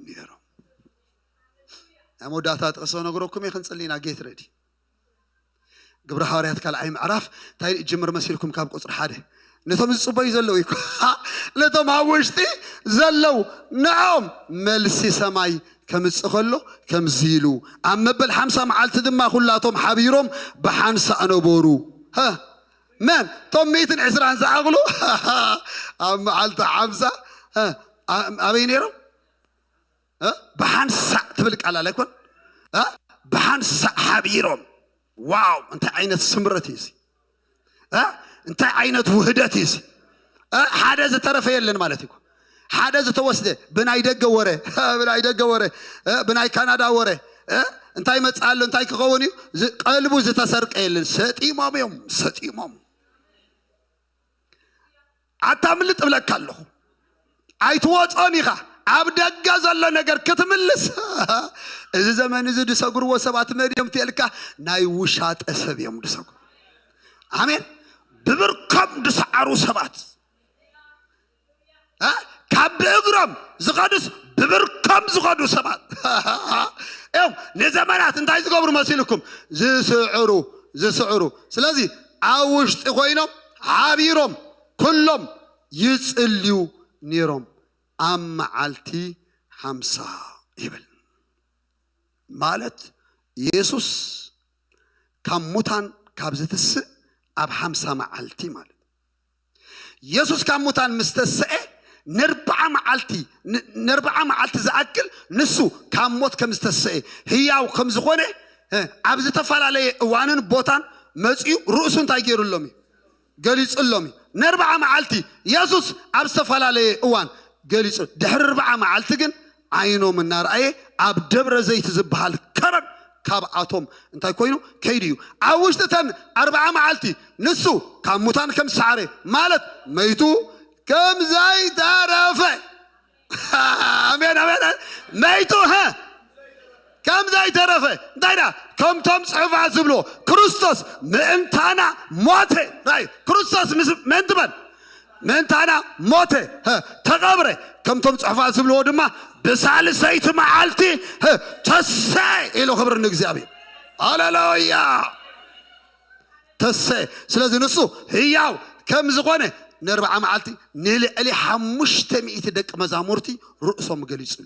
ነይሮም ናይ መወዳእታ ጥቕሶ ነግረኩም እየ ክንጽልይና ጌት ረዲ ግብረ ሐዋርያት ካልኣይ ምዕራፍ እንታይ ጅምር መሲልኩም ካብ ቁፅሪ 1 ነቶም ዝጽበዩ ዘለዉ እዩ ነቶም ኣብ ውሽጢ ዘለዉ ንዖም መልሲ ሰማይ ከምፅእ ከሎ ከምዚ ኢሉ ኣብ መበል 50 መዓልቲ ድማ ኩላቶም ሓቢሮም ብሓንሳእ ነበሩ من توميت العسران زعقلو عملت عمسة أبين يرو بحنس تبلك على لكون بحنس حبيرهم واو أنت عينة سمرتيسي أنت عينة وهدتيسي حدث طرفي اللي مالتكو حدث توسده بناي دقة وري بناي كندا وري انتي متصالو انتي كخوني قلبو زتسرق يلن ستيمام عتاملت بلك الله አይትወጣኒኻ ኣብ ደጋ ዘሎ ነገር ክትምልስ እዚ ዘመን እዚ ድሰጉር ወሰባት መድየም ትልካ ናይ ውሻጠ ሰብ እዮም ድሰጉር አሜን ብብርከም ድሰዓሩ ሰባት ካብ እግሮም ዝኸዱስ ብብርከም ዝኸዱ ሰባት እዮም ንዘመናት እንታይ ዝገብሩ መሲልኩም ዝስዕሩ ስለዚህ ኣብ ውሽጢ ኮይኖም ሓቢሮም ኩሎም ይጽልዩ نيرم أم عالتي 50 يبل مالت يسوس كم متان كابزت الس أب 50 معالتي مالت يسوس كم متان مستسئ نربع معالتي زأكل نسو كم موت كم مستسئ هي أو كم زخونة أبزت فعل عليه وانن بوتان مسيو رؤسون تايجير اللومي قاليس اللومي نربع معالتي يسوس أبستفعل عليه وان قاليس دحر 4 معالتي جن عينو من نار أيه أب دبر زيت زبال كرن كاب عطوم انت كوينو كيديو عوشتن 4 معالتي نسو كم متان كم سعره مالت ميتو كم زيت عرفه امين ميتو ها كم زيت عرفه داينا كم تم صحف عزبلو كريستوس منتانا موته راي كريستوس منتبن منتانا موته تقبره كم تم صحف عزبلو دما بثالثيت معالتي تساي إلو خبر النجزابي هاليلويا تساي سلازي نصو هياو كم زغونه نربع معالتي نلقلي 500 دق مزامورتي رؤسهم قليصلو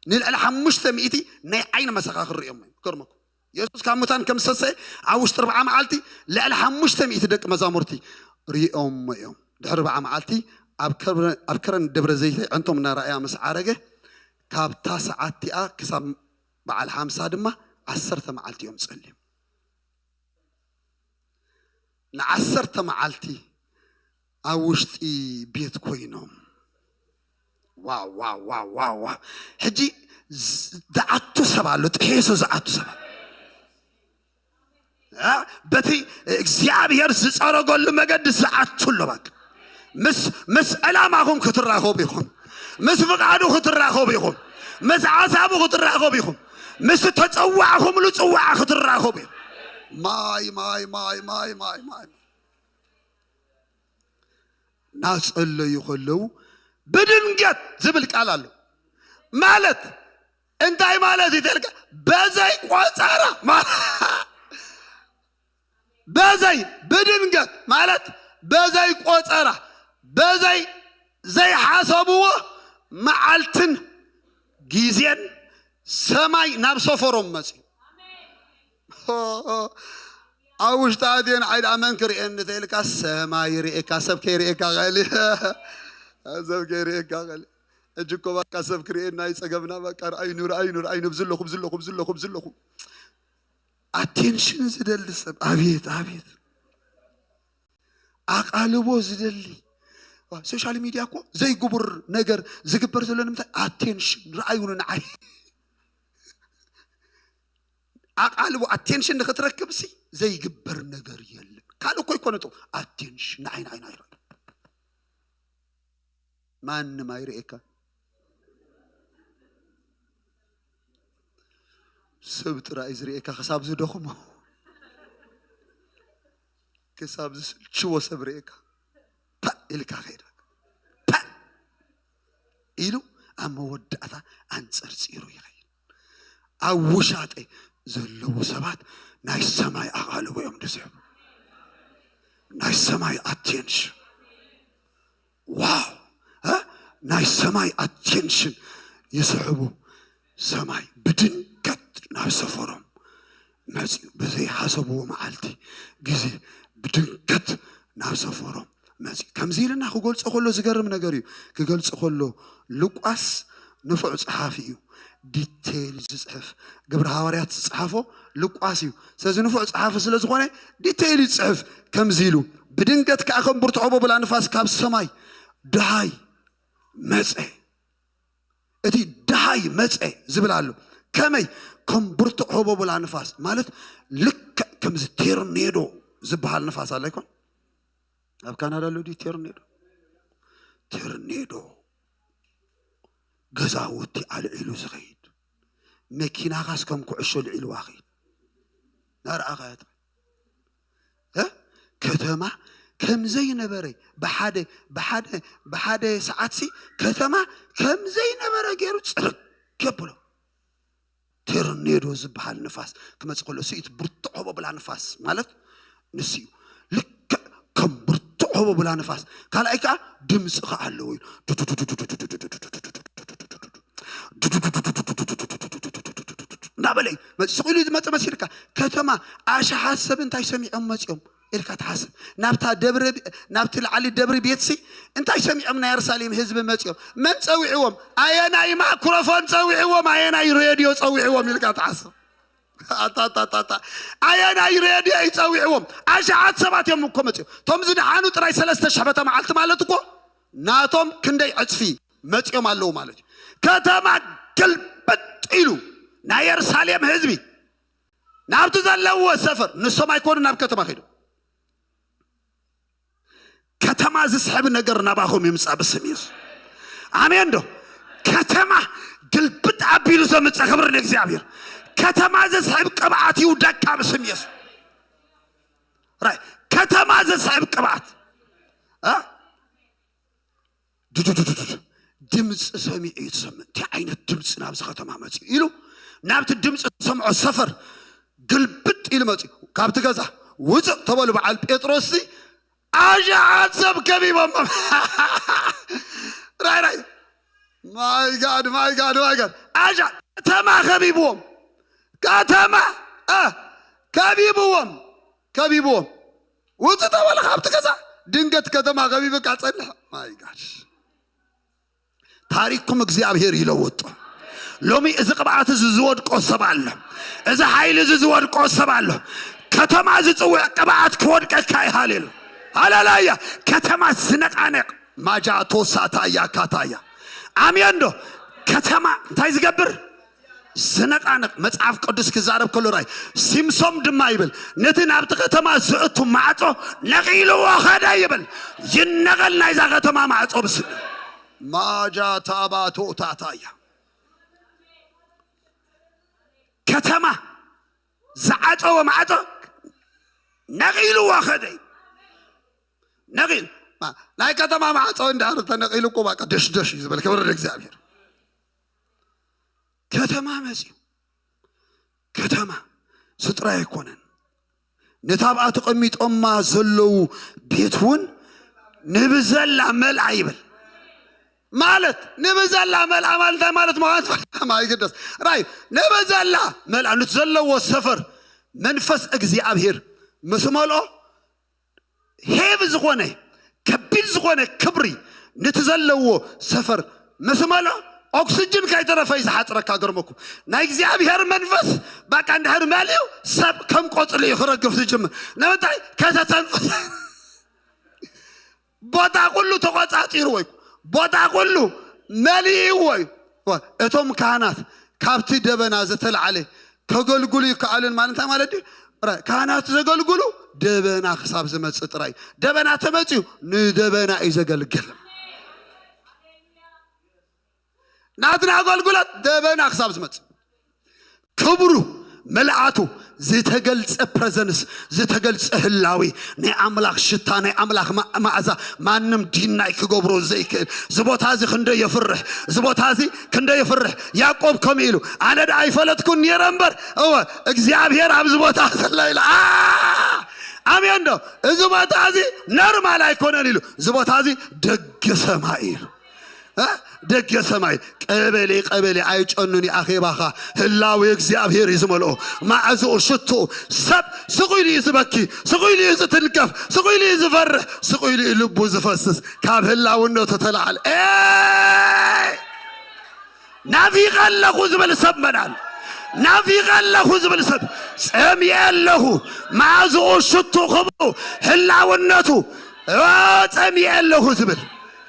نلقلي 500 ناي عين مسخاخ الريم كرمكم يسوس كمتان كم سسي عاوش 4 معالتي لقلي 500 دق مزامورتي ريم يوم 4 معالتي أبكرن دبر زيت أنتم نرايا مسعارجه كابتا ساعتي كسب بعد 50 دما 10 معالتي يوم تصلي ن10 معالتي أوشتي بيت كوينهم واو حجي دعتو سبالو تحيسو زعتو سبال بتي እግዚአብሔር ዝጸረገሉ መገድ ዝዓቱሉ ባክ مس ألامهم كتراخو بيخون مس فقعدو كتراخو بيخون مس عصابو كتراخو بيخون مس تتصوعهم لو تصوع كتراخو بيخون ماي ناس اللي يخلو بدنجت زبل قالالو مالت انتي مالت يتلك بزي قصارا بزي بدنجت مالت بزي قصارا بزي زي حسبوه معالتن جيزين سماي ناب سفرهم مسي أوش تادين عيد عمان كريئن ذلك السماء يريئك سب كيريئك غالي سب كيريئك غالي أجيكو بقى سب كريئن نايس أقبنا بقى رأي نور بزلخم attention زدل سب أبيت أقالبو زدلي سوشيال ميديا كو زي قبر نجر زي قبر زلنا متى attention رأيون نعي أقالبو attention نختركب سي زي قبر نجر يلا قالوا كوي كونتو attention نعي ما يريك سبت رئيس ريك خساب زدخم كساب زل شو سبريك إلك خير إلو أما ودعتا أنصر سيرو يخير أوشات زلو سبات ناي سماي أقالو يوم دسيب ناي سماي أتينش واو ها ناي سماي أتينشن يسحبو سماي بدن كت ناي سفرهم مازي بزي حسبو معالتي جزي بدن كت ناي سفرهم مازي كم زيلنا خو قلت أقول له زجرم نجاري كقلت أقول له لقاس نفع صحافيو ديتيل زحف قبل هواريات صحافه لقاسيو ساز نفع صحاف سلازخونه ديتيل صحف كم زيلو بدنقت كأخم برتعوبه بلا نفاس كاب السماي دهاي مزعي اتي دهاي مزعي زبلالو كمي كم برتعوبه بلا نفاس مالت لك كم تيرنيدو زبها النفاس عليكم أب كندا لو دي تيرنيدو غزاوتي على إلو زغيد مكينا غاس كم كعشو العلو واخيد نار أغايت كتما كم زي نبري بحادة ساعتسي كتما كم زي نبري غيرو تصرق كبلو تيرنيدو زبها النفاس كما تقولوا سيت برتعوبة بلا نفاس مالت نسيو لك كم برتعوبة بلا نفاس قال ايكا دمس خالوين نابلي ما تقولي ما تمسيرك كتما عاش حسب انت يسمي امتيهم إلك تحسب نابت العلي دبر بيتسي انت يسمي امنا يرساليم حزب متيهم من تسويعهم اينا مايكروفون تسويعهم اينا راديو تسويعهم إلك تحسب اينا راديو يسويعهم عاش حسبات يوم كومتيهم توم زد حانو تراي 3 شحبه معلت مالتكو ناتهم كندي عصفي متيهم الله مالتي كتما قلبت إلو نا يرساليم حزبي نابت زلوا سفر نسو ما يكون ناب كتما خيدو كتما زسحب نجر نباهم يمسح بسميس آمين دو كتما قلبت عبيلو سمت خبر نجزابير كتما زسحب قبعاتي ودكا بسميس راي كتما زسحب قبعات دمس سمي يتسمع تعين الدمس نابز ختما ماتي إلو نابت الدمس سمع السفر قلبت إلو ماتي كابت غزا وزق طبلو بعال بيتروسي أجا عصب كبيب راي ماي جاد أجا كتما خبيبهم كتما كبيبهم وزق طبلو كابت غزا دنقت كتما خبيبك عصلها ماي جاد تاريخكم እግዚአብሔር ይለውጥ ሎሚ እዚ ቅብዓት እዚ ዝወድቆ ሰብ አለ እዚ ኃይል እዚ ዝወድቆ ሰብ አለ ከተማ ዝጽውዕ ቅብዓት ክወድቀካ ይሃሌሉ ሃሌሉያ ከተማ ዝነቃነቅ ማጃቶ ሳታያ ካታያ አሜን ዶ ከተማ እንታይ ዝገብር ዝነቃነቅ መጽሐፍ ቅዱስ ክዛረብ ከሎ ራይ ሲምሶም ድማ ይብል ነቲ ናብቲ ከተማ ዝእቱ ማዕጾ ነቂልዎ ኸዳ ይብል ይነቀል ናይዛ ከተማ ማዕጾ ብስል ماجا تاباتو تاتايا كتما زعاتو ومعاتو نغيلو واخدي نغيل ما لا كتما معاتو اندار تنغيلو كو باقا دش يزبل كبر الاغزابير كتما مزي كتما سترا يكونن نتابعت قميت أما زلو بيتون نبزل عمل عيبل ማለት ንበዛላ መልአ ማለት ማይ ግደስ ራይ ንበዛላ መልአ ንትዘለዎ ሰፈር መንፈስ እግዚአብሔር መስመልኦ ሄብ ዝኮነ ከቢድ ዝኮነ ክብሪ ንትዘለዎ ሰፈር መስመልኦ ኦክሲጅን ካይተረፈይ ዝሓጥረካ ገርመኩም ናይ እግዚአብሔር መንፈስ በቃ እንድሕር መሊኡ ሰብ ከም ቆፅሊ ይኽረግፍ ዝጅምር ንምንታይ ከተተንፍስ ቦታ ኩሉ ተቆፃፂሩ ወይ ቦታ ኩሉ መሊኡ ወይ እቶም ካህናት ካብቲ ደበና ዝተልዓለ ከገልግሉ ይከኣሉን ማለት እዩ ካህናት ዘገልግሉ ደበና ክሳብ ዝመፅእ ጥራይ ደበና ተመፅዩ ንደበና እዩ ዘገልግል ናትና አገልግሎት ደበና ክሳብ ዝመፅእ ክብሩ መልአቱ ዝተገልጸ ፕሬዘንስ ዝተገልጸ ህላዊ ናይ አምላክ ሽታ ናይ አምላክ ማዕዛ ማንም ዲናይ ክገብሮ ዘይክእል ዝቦታዚ ክንደ ይፍርሕ ዝቦታዚ ክንደ ይፍርሕ ያዕቆብ ከመኢሉ አነ ዳ አይፈለጥኩን የረምበር እግዚአብሔር አብ ዝቦታ ሰላይላ አሜን ዶ ዝቦታዚ ኖርማል አይኮነን ኢሉ ዝቦታዚ ደገ ሰማይ ኢሉ ደገ ሰማይ ቀበሌ አይጨኑኒ አኼባኻ ህላዊ እግዚአብሔር ይዝመልኦ ማዕዝኡ ሽቱ ሰብ ስቁይሊ ዝበኪ ስቁይሊ ዝትንከፍ ስቁይሊ ዝፈርሕ ስቁይሊ ልቡ ዝፈስስ ካብ ህላውነቱ ተላዓል ናፊቀለኹ ዝብል ሰብ መናል ናፊቀለኹ ዝብል ሰብ ጸምየለኹ ማዕዝኡ ሽቱ ክብሩ ህላውነቱ ጸምየለኹ ዝብል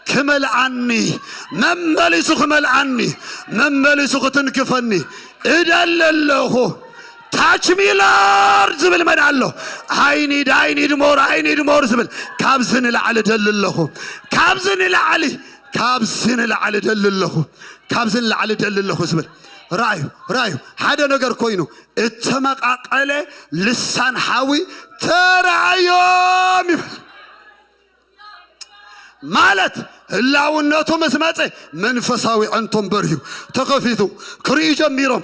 كملعني مملسو كملعني مملسو كتنكفني إدل الله تاچ ميلار زبل من الله I need more زبل كابزن العلي دل الله كابزن العلي دل الله كابزن العلي دل الله زبل رايو هذا نجار كوينو اتمق عقله لسان حاوي ترعيوم مالت هلاوناتو مسماصه منفساوي انتم بريو تخفيتو كري جميرم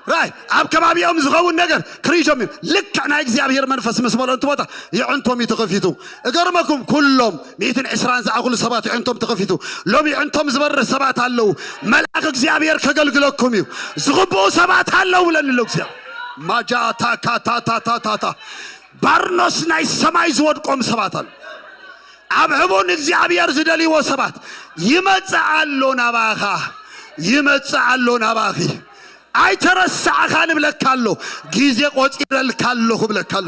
راي اب كبابيهم زغون ነገር كري جمير لك انا እግዚአብሔር መንፈስ መስመል انتم ወጣ يعنتم تخفيتو اغرمكم كلهم 120 زعقل سبات يعنتم تخفيتو لوم يعنتم زبر سبات አለው መልአክ እግዚአብሔር ከገልግለኩም ይው ዝغبو سبات አለው ለልሎ እግዚአብሔር ማጃታ ካታታታታ ባርኖስ ናይ ሰማይ ዝወድቆም ሰባት አለ አብህቦን እግዚአብሔር ዝደልይዎ ሰባት ይመጽአሉ ናባኺ አይተረሳኻን ብለካሎ ጊዜ ቆጽረልካሎ ብለካሎ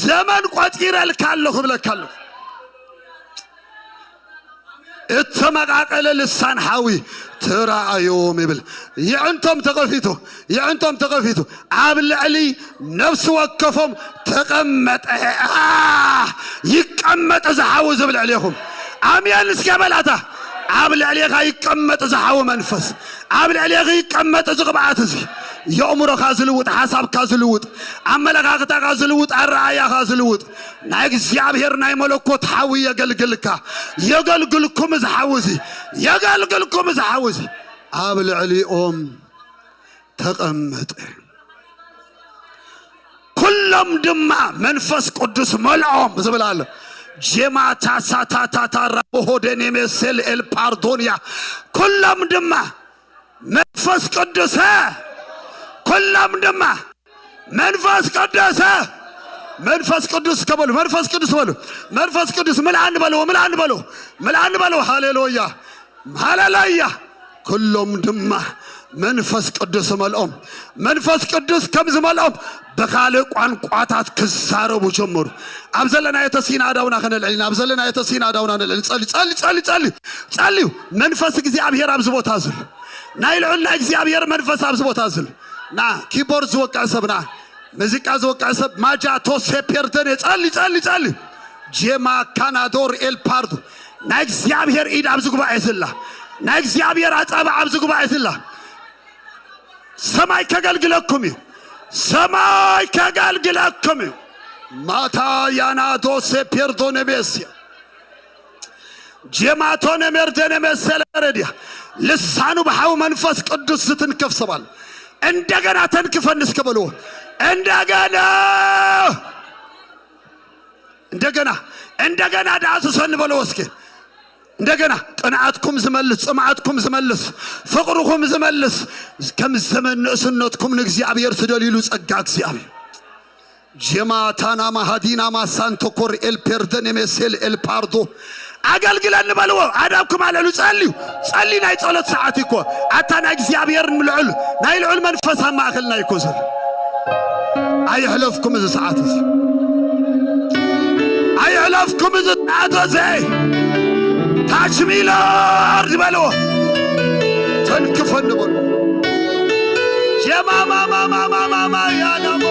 ዘመን ቆጽረልካሎ ብለካሎ اتمقاقل لسان حاوي ترى يوم يبل يعنتم تقفيتو عابل علي نفس وقفهم تقمت يقمت زحاو زبل عليهم عميان اسكابلاته عابل عليك يقمت زحاو منفس عابل عليك يقمت زقبعات زي يأمرك هازلوت حساب كازلوت عملك هازلوت الرعاية هازلوت نايك እግዚአብሔር ናይ መለኮት حاوي يقلقلكم زحاوزي عابل عليهم تقمت كلهم دما منفس قدس ملعوم زبل الله جما تا ربودني مثل الباردونيا كلهم دما منفس قدس كلهم دما منفس قدس كبل منفس قدس ملعن بلو هاليلويا كلهم دما منفس قدس ملኦም منفس قدس كم زملኦም بخالق ቋንቋታት ክዛረቡ ጀመሩ አብዘለና የተሲና ዳውና ከነልዕልና አብዘለና የተሲና ዳውና ጸልዩ መንፈስ እግዚአብሔር አብዝቦታ ዝል ናይልዑልና እግዚአብሔር መንፈስ አብዝቦታ ዝል ና ኪቦርድ ዝወቃ ሰብና ሙዚቃ ዝወቃ ሰብ ማጃ ቶሴፔርተን ጸልዩ ጄማ ካናዶር ኤልፓርዶ ና እግዚአብሔር ኢድ አብዝጉባ አይስላ ና እግዚአብሔር አጻባ አብዝጉባ አይስላ ሰማይ ከገልግለኩም ማታ ያናዶ ሴፔርዶነ ቤስያ ጀማቶነ መርደነ መሰለረዲያ ልሳኑ በሐው መንፈስ ቅዱስ ስትንከፍ ሰባል እንደገና ተንክፈን እስከበሉ እንደገና ዳስ ሰን በለው እስኪ እንደገና ቅንዓትኩም ዝመልስ ጽማዓትኩም ዝመልስ ፍቅርኩም ዝመልስ ከም ዘመን ንእስነትኩም ንእግዚአብሔር ትደልሉ ጸጋ እግዚአብሔር ጀማታና ማሃዲና ማሳንቶ ኮር ኤል ፐርደን የመሰል ኤል ፓርዶ አገልግለን በልዎ አዳብኩም አለሉ ጸልይ ናይ ጸሎት ሰዓት ይኮ አታና እግዚአብሔር ምልዑል ናይ ልዑል መንፈስ ማእከልና ይኮ ዘል አይሕለፍኩም እዚ ሰዓት እዚ አይሕለፍኩም እዚ ሰዓት እዚ ታችሚላር ዝበልዎ ተንክፈን በሉ ጀማማማማማማ ያናሞ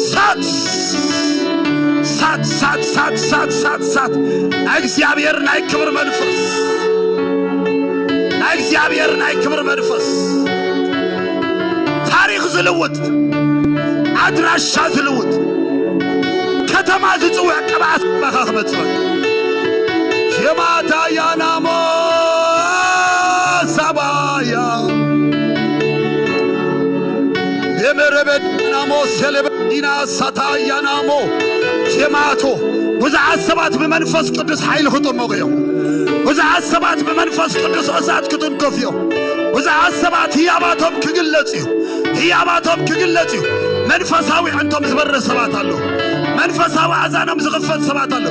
ሳት እግዚአብሔር ናይ ክብር መንፈስ እግዚአብሔር ናይ ክብር መንፈስ ታሪክ ዝልውጥ አድራሻ ዝልውጥ ከተማ ዝጽውዕ ቅብዓት በኻኽ መጽበቅ የማታ ያናሞ ሳባያ የመረበድ ናሞ ሰለበዲና ሳታ ያናሞ ጀማቶ ብዙሓት ሰባት ብመንፈስ ቅዱስ ኃይል ክጥመቑ እዮም ብዙሓት ሰባት ብመንፈስ ቅዱስ እሳት ክትንከፍ እዮም ብዙሓት ሰባት ህያባቶም ክግለጽ እዩ ህያባቶም ክግለጽ እዩ መንፈሳዊ ዕንቶም ዝበረ ሰባት ኣሎ መንፈሳዊ አዛኖም ዝኽፈት ሰባት ኣሎ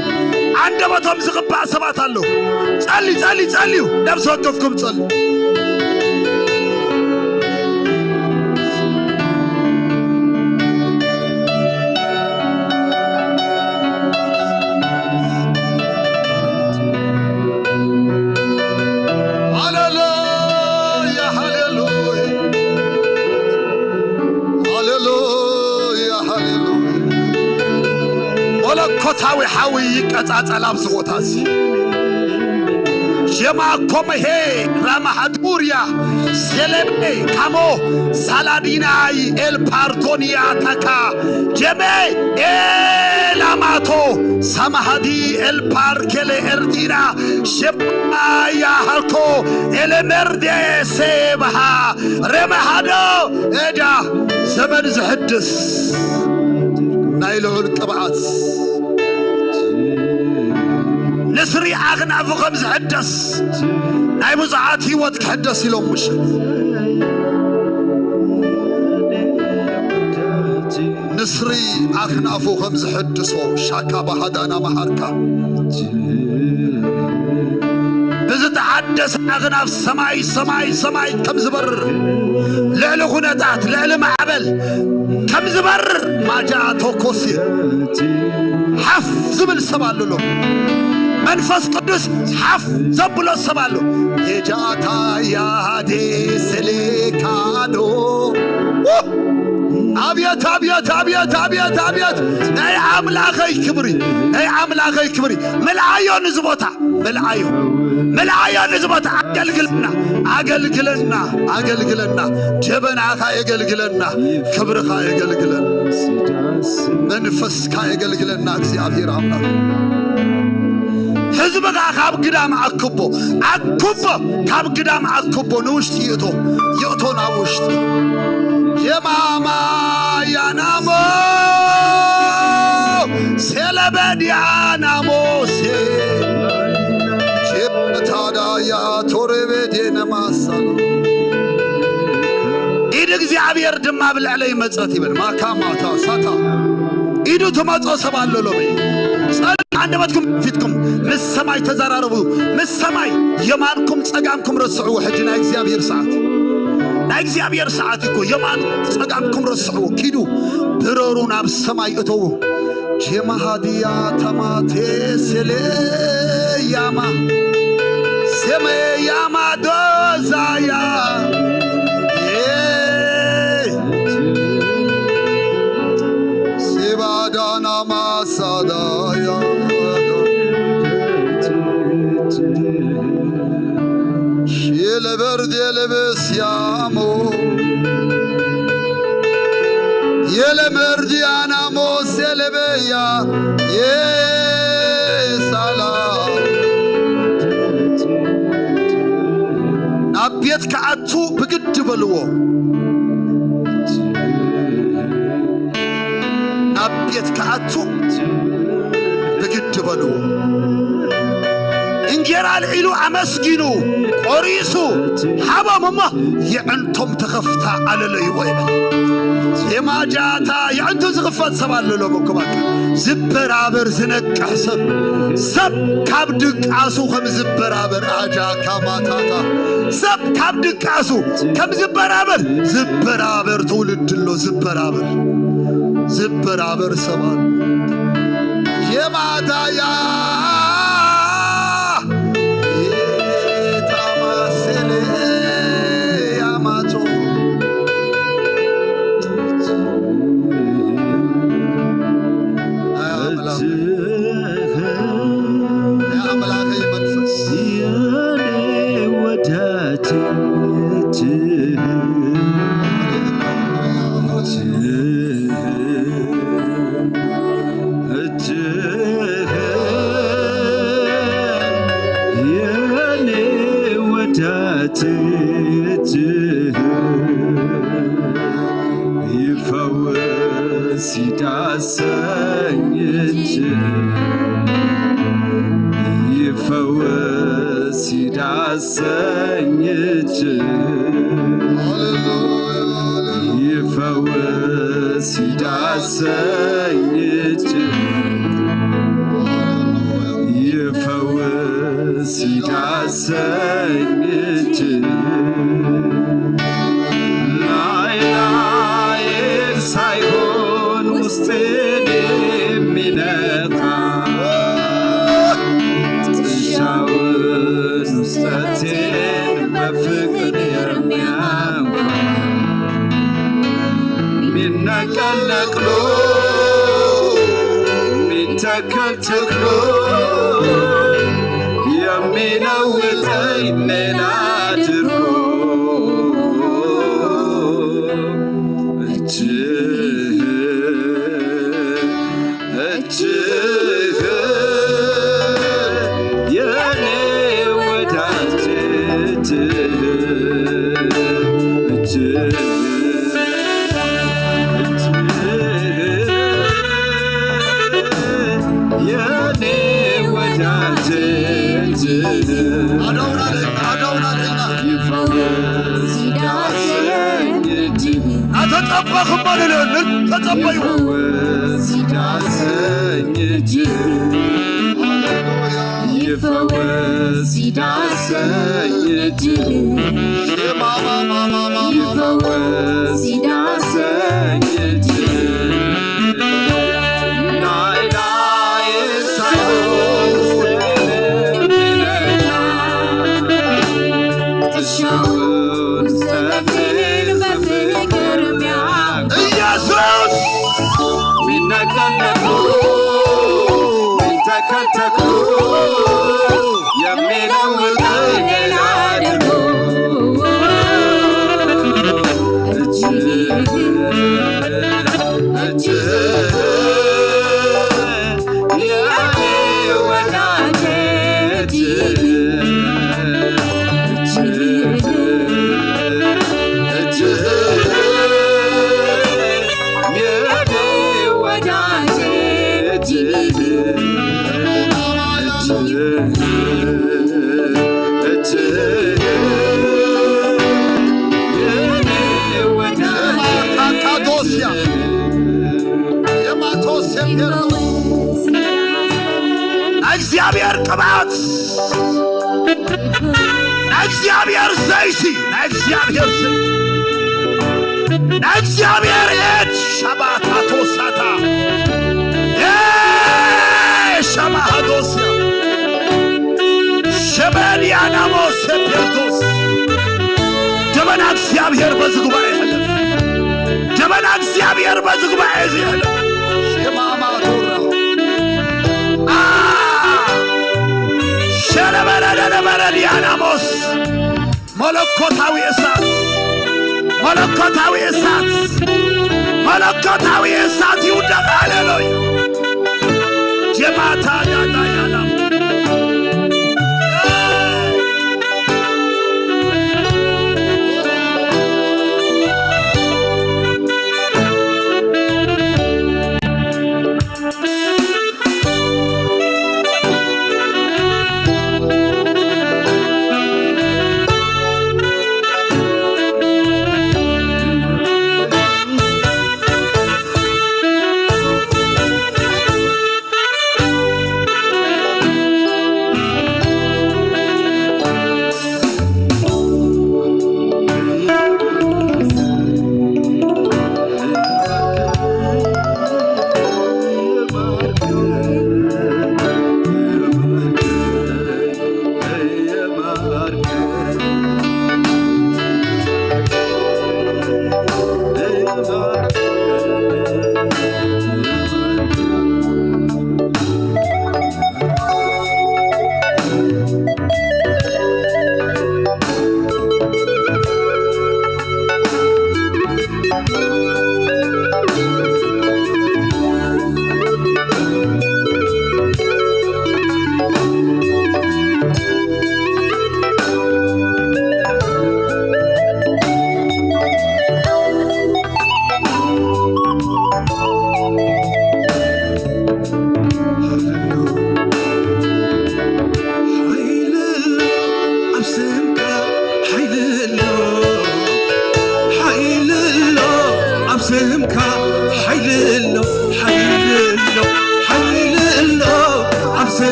አንደበቶም ዝቕባእ ሰባት ኣሎ ጸልዩ ነፍስ ወከፍኩም ጸልዩ ኮታዊ ሓዊ ይቀጻጸል ኣብዚ ቦታ እዚ ጀማ ኮመሄ ራማሃዱርያ ሴሌቤ ካሞ ሳላዲናይ ኤልፓርዶንያ ታካ ጀሜ ኤላማቶ ሳማሃዲ ኤልፓርኬሌ ኤርዲና ሸባያ ሃልኮ ኤሌሜርዴ ሴባሃ ረማሃዶ ኤዳ ዘመን ዝሕድስ ናይ ልዑል ቅብዓት ንስሪ ኣኽናፉ ከም ዝሕደስ ናይ ብዙሓት ህይወት ክሕደስ ኢሎም ምሽት ንስሪ ኣኽናፉ ከም ዝሕድሶ ሻካ ባሃዳና መሃርካ ብዝተሓደሰ ኣኽናፍ ሰማይ ከም ዝበርር ልዕሊ ኩነታት ልዕሊ ማዕበል ከም ዝበርር ማጃ ተኮሲ ሓፍ ዝብል ሰብ ኣሉሎ መንፈስ ቅዱስ ሓፍ ዘብሎ ሰብ ኣሎ የጃታ ያዴ ሰሌካዶ አብየት ናይ አምላኸይ ክብሪ መልዓዮ ንዝቦታ መልዓዮ ንዝቦታ አገልግለና ጀበናኻ የገልግለና ክብርኻ የገልግለና መንፈስካ የገልግለና እግዚአብሔር አምላክ ህዝብኻ ካብ ግዳም አክቦ ካብ ግዳም አክቦ ንውሽጢ ይእቶ ናብ ውሽጢ የማማ ያናሞ ሴለበዲያናሞ ሴታዳያ ቶሬቤዴነማሳሎ ኢድ እግዚአብሔር ድማ ብልዕለይ መጸት ይብል ማካማታ ሳታ ኢዱ ተማጾ ሰባሎ ሎቤ አንደበትኩም ፊትኩም ምሰማይ ተዘራረቡ ምሰማይ የማንኩም ጸጋምኩም ረስዑ ሕጅና እግዚአብሔር ሰዓት ናይ እግዚአብሔር ሰዓት እኮ የማን ጸጋምኩም ረስዑ ኪዱ ብረሩ ናብ ሰማይ እተው ጀማሃዲያ ተማቴ ሴሌያማ ሴሜያማ ዶዛያ ሲባዳና ማሳዳያ ሽለበርድ የለበስያሞ የለመርዲያናሞ ሴለበያ የሳላ ናቤት ከአቱ ብግድ በልዎ ናቤት ከአቱ ብግድ በልዎ እንጀራ ልዒሉ አመስጊኑ ቆሪሱ ሓቦምሞ የዕንቶም ተኸፍታ አለለይዎ ይበል የማጃታ የዕንቱ ዝኽፈት ሰብ አለሎም እኮ በቃ ዝበራበር ዝነቅሕ ሰብ ካብ ድቃሱ ከም ዝበራበር አጃካ ማታታ ሰብ ካብ ድቃሱ ከም ዝበራበር ትውልድሎ ዝበራበር ሰባል የማታያ የታማሰለ ያማቶ የአምላኬ መንፈስ ይፈውስ ይዳሰኝ ይፈውስ ይዳሰኝ ይፈውስ ይዳሰኝ ይፈውስ ይዳሰኝ ላይ ሳይሆን ውስጤን የሚነካ ጥሻውን ውስጠቴን በፍቅር የሚያውቅ ሚነቀል ነቅሎ ሚተከል ተክሎ የሚለውጠኝ ሌላ አድርጎ እጅህ የኔ ወዳጅ የኔ ወዳጅ ይፈውስ ይዳሰኝ አተጠበኽም አልልህልን ተጠበዩ ይዳሰኝ ይፈውስ ይዳሰኝ ይፈውስ ይዳሰኝ ላይ ሳይሆን ጥሻውን ውስጠቴን በፍቅር የሚያውቅ ኢየሱስ ሚነቀል ነቅሎ ሚተከል ተክሎ የሚለውጠኝ ሌላ አድርጎ የኔ ወዳጅ እግዚአብሔር ቅባት እግዚአብሔር ዘይት እግዚአብሔር እጅ ሸባታቶሳታ ሸባሃዶስያ ሸበልያናሞስ ፔርቶስ ጀበና እግዚአብሔር በዚህ ጉባኤ ያለፍ ጀበና እግዚአብሔር በዚህ ጉባኤ ያለፍ ሸማማቶራ ሸለበረደበረዲያናሞስ መለኮታዊ እሳት ይውደቅ። ሃሌሉያ ጀማታ ዳዳያና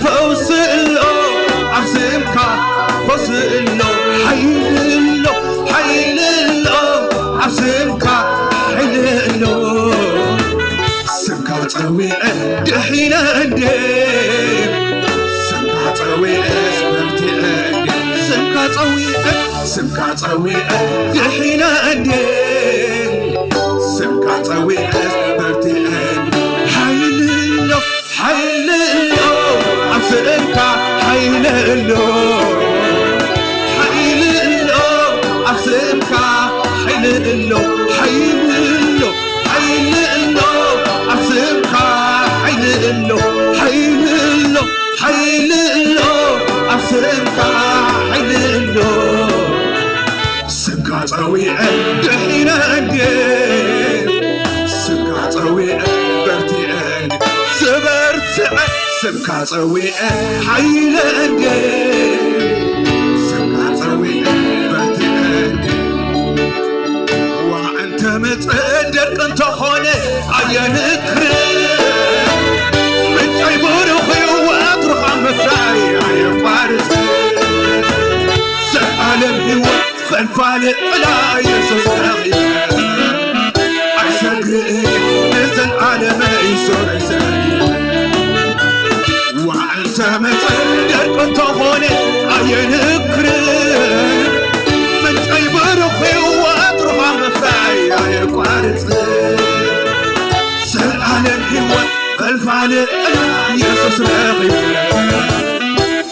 فوز له عزمك فوز له حيل له حيل له عزمك حيل له سمكة طويلة دحينا ندير سمكة طويلة سمكة طويلة سمكة طويلة دحينا ندير سمكة طويلة سمكة حيل له حيل له عزمك حيل له حيل له عزمك حيل له حيل له حيل له عزمك حيل له حيل له حيل له عزمك حيل له سمكة طويلة دحينا ندير سمكة طويلة برتئان سبرتع سمكة طويلة حيل ندير سمكة طويلة برتئان وأنت متقدر أنت خوني عينك من جيبور وأطرق عم فاي عين فارس سألم هو فالفال لا يسوس عساك نزل على ما يسور عساك وأنت متقدر أنت خوني عينك من جيبور وأطرق عم فاي عين فارس سألم هو فالفال لا يسوس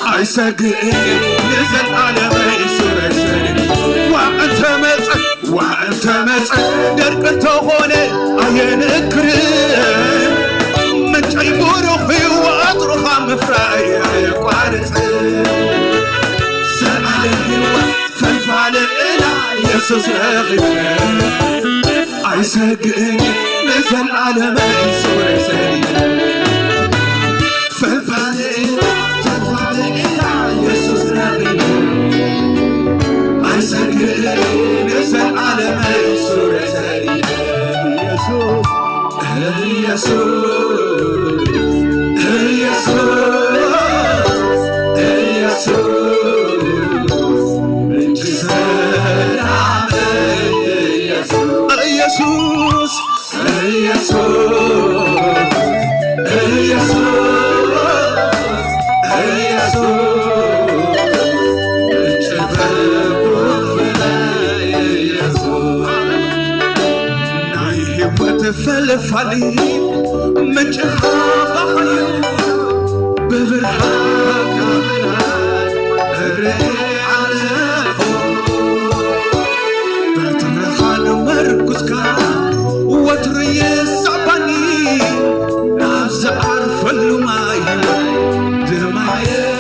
عساك نزل على ما يسور عساك وأنت متقدر أنت خوني عينك من جيبور وأطرق عم فاي عين فارس فالفعل إلى يسوس عيساك نزل على ما يسور عساك فالفعل إلى يسوس عيساك نزل على ما يسور عساك يسوع فلفلي من جهة بحيو ببرهاك الريح بتنخل مركزك وتري الصباني ناس عارف اللماي دماي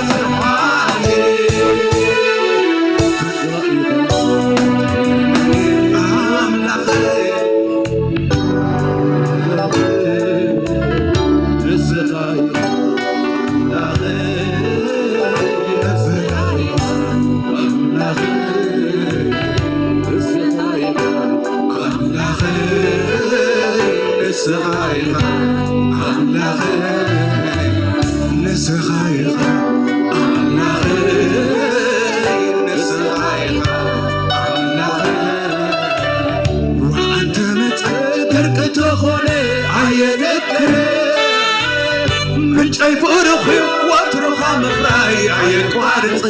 من جاي فرخي واترخى مفراي عيك وارث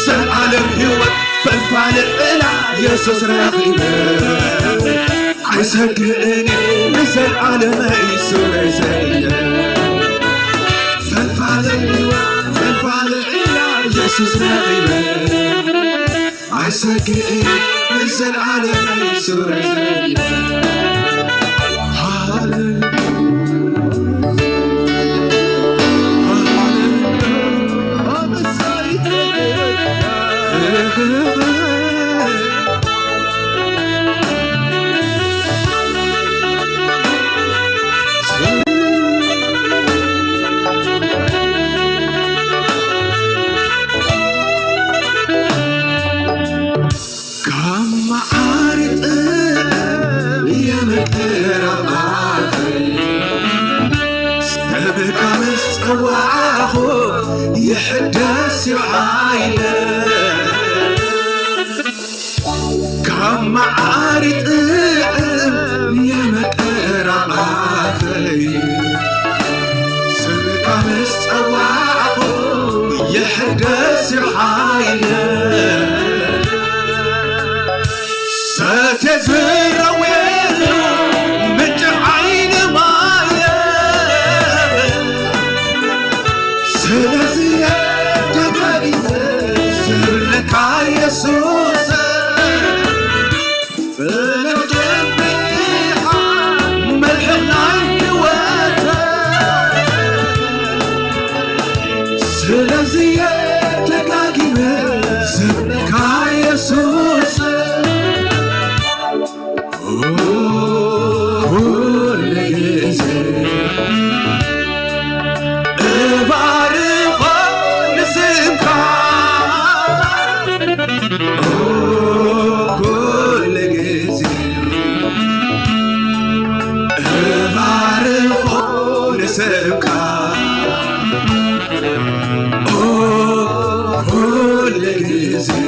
سألم هوت فالفعل إلى يسوس رغيبة عيساكني نزل على ما يسور عزايا فالفعل إلى يسوس رغيبة عيساكني نزل على ما يسور عزايا سعايلة كما عارض يا مكرا عافي سمكا مستواعه يحدث عايلة ستزرويل متعين مايا سلازي تقالي سرلك يسوس فلتبيحا ملحنا نواتا سلازي تقالي سرلك يسوس كل جزء بعرفه نسمك كل جزء بعرفه نسمك كل جزء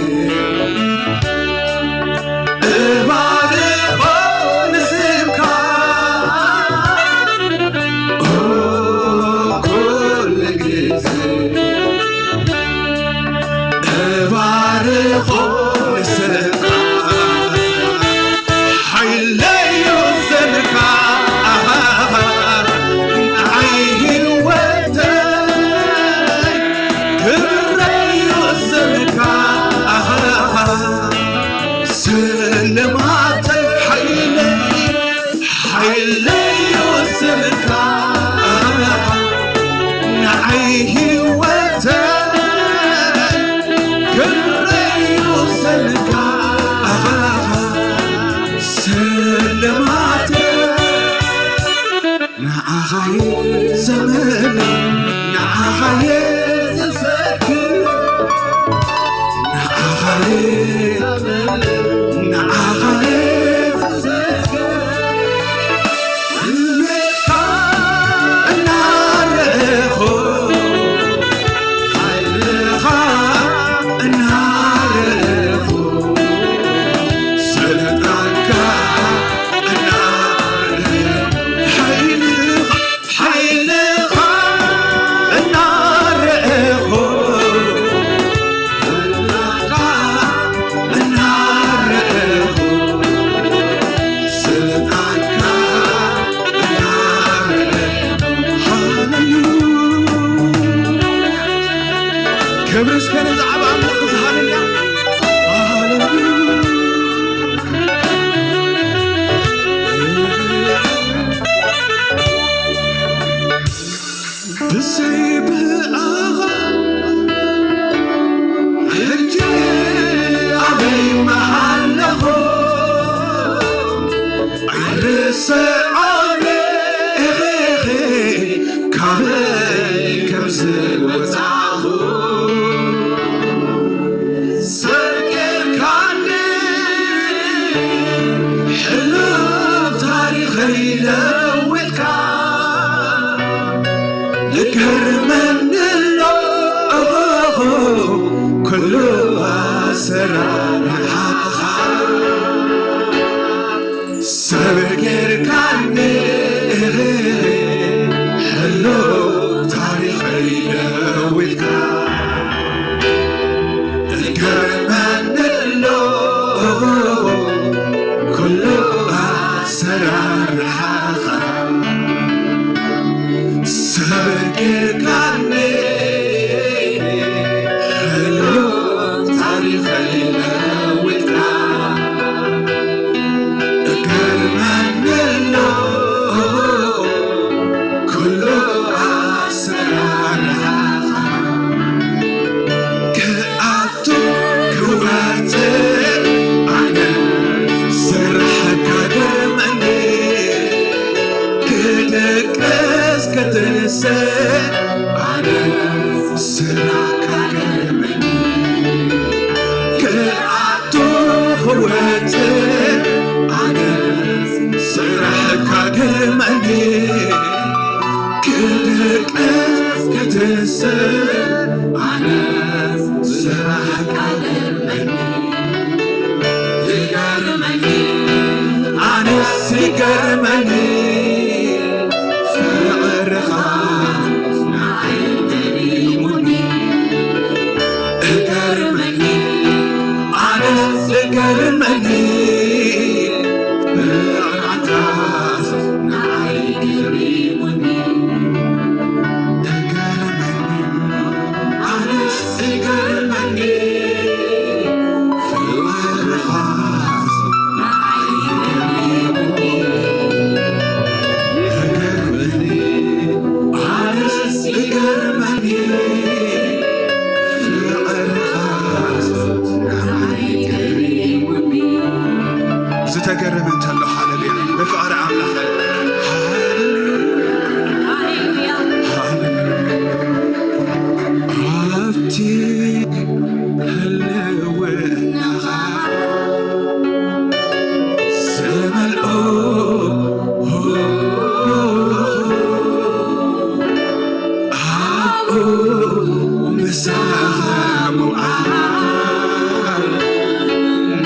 ሲገርመኒ ፍቅርኻ ንዓይንሪሙኒ እገርመኒ ኣነ ዝገርመኒ ፍቅርዓታስ ንዓይንሪሙኒ እገርመኒ ኣነ ዝገርመኒ ፍቅርኻስ ንዓይንሪሙኒ እገርመኒ ኣነ ዝገርመኒ ፍቅርኻስ ንዓይንሪሙኒ ዝተገረመ እንተሎ ሃሌሉያ ብፍቅሪ ኣምላኽ ኣብቲ ህልውናኻ ዝመልኦ ኣብኡ ምሳኻ ሙዓል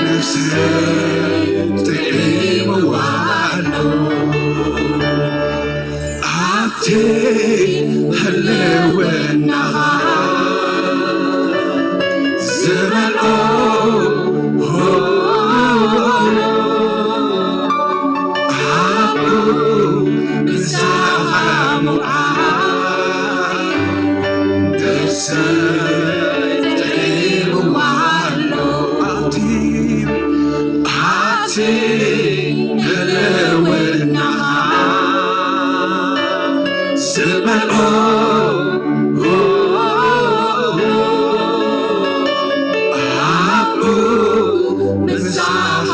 ነፍሰይ ጥዒምዋሎ ኣብቲ ህልውናኻ ዝመልኦ ኣብኡ ምሳኻ ሙዓል ነፍሰይ ጥዒምዋሎ ኣብቲ ህልውናኻ ዝመልኦ ኣብኡ ምሳኻ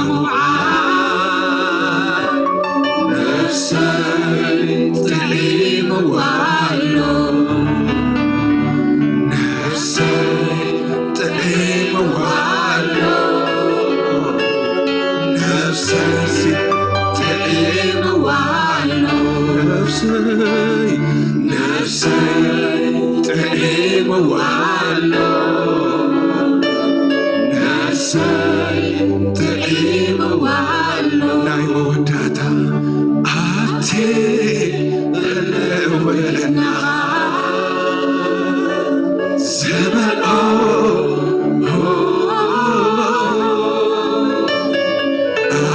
ሙዓል ነፍሰይ ጥዒምዋሎ ነፍሰይ ጥዒምዋሎ ነፍሰይ ጥዒምዋሎ ነፍሰይ ጥዒምዋሎ ነፍሰይ ጥዒምዋሎ ናይ መወዳእታ ኣብቲ ህልውናኻ ዝመልኦ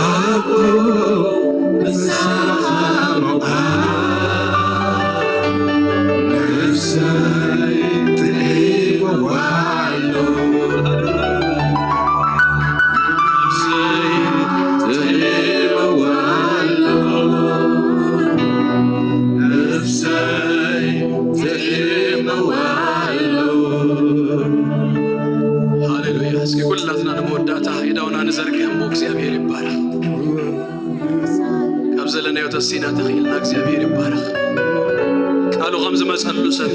ኣብኡ ምሳኻ ሙዓል ነፍሰይ ጥዒምዋሎ ነፍሰይ ጥዒምዋሎ ነፍሰይ ጥዒምዋሎ ሃሌሉያ እስኪ ኩላትና ንመወዳእታ ኢዳውና ንዘርግሕ እሞ እግዚአብሔር ይባረክ ካብ ዘለናዮ ተሲና ተኺልና እግዚአብሔር ይባረክ ቃሉ ከም ዝመፀሉ ሰብ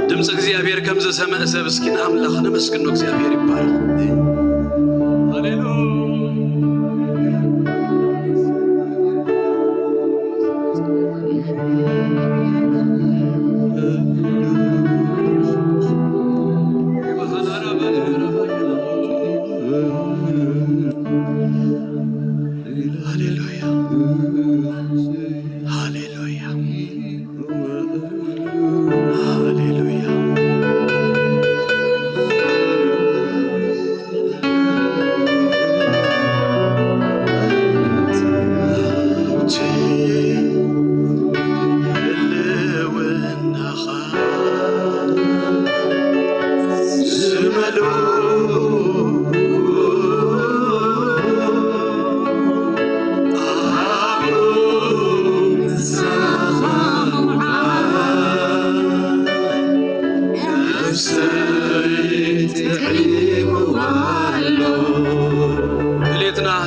ድምፂ እግዚአብሔር ከም ዝሰምዐ ሰብ እስኪ ንኣምላኽ ነመስግኖ እግዚአብሔር ይባረክ ሃሌሉያ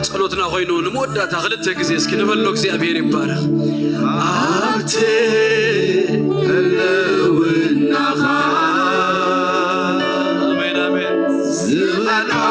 ጸሎትና ሆይኑ ንመወዳእታ ክልተ ግዜ እስኪ ንበሎ እግዚአብሔር ይባረክ ኣብቲ ህልውናኻ አሜን አሜን ዝመልኦ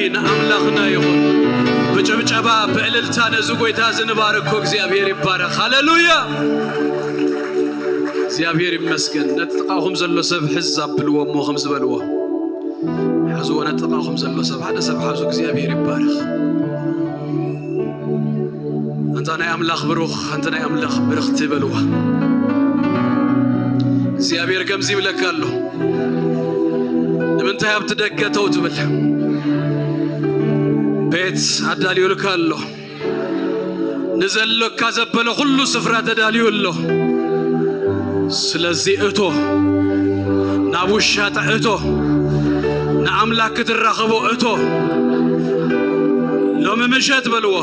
نأملخنا يخون بجبجبا بإللتا نزقويتا زنباركو እግዚአብሔር ይባረክ ሃሌሉያ እግዚአብሔር ይመስገን ነጥቃኹም ዘሎ ሰብ ሕዛብ ብልዎ ሞ ከም ዝበልዎ ሕዝዎ ነጥቃኹም ዘሎ ሰብ ሓደ ሰብ ሓዙ እግዚአብሔር ይባረክ አንተ ናይ አምላኽ ብሩኽ አንተ ናይ አምላኽ ብርኽት በልዋ እግዚአብሔር ከምዚ ይብለካሎ ለምንታይ ሀብት ደገተው ትብል ቤት አዳልዩልካሎ ንዘለካ ዘበለ ሁሉ ስፍራ ተዳልዩሎ ስለዚህ እቶ ናቡሻ እቶ ናአምላክ ትራኸቦ እቶ ሎሚ ምሸት በልዎ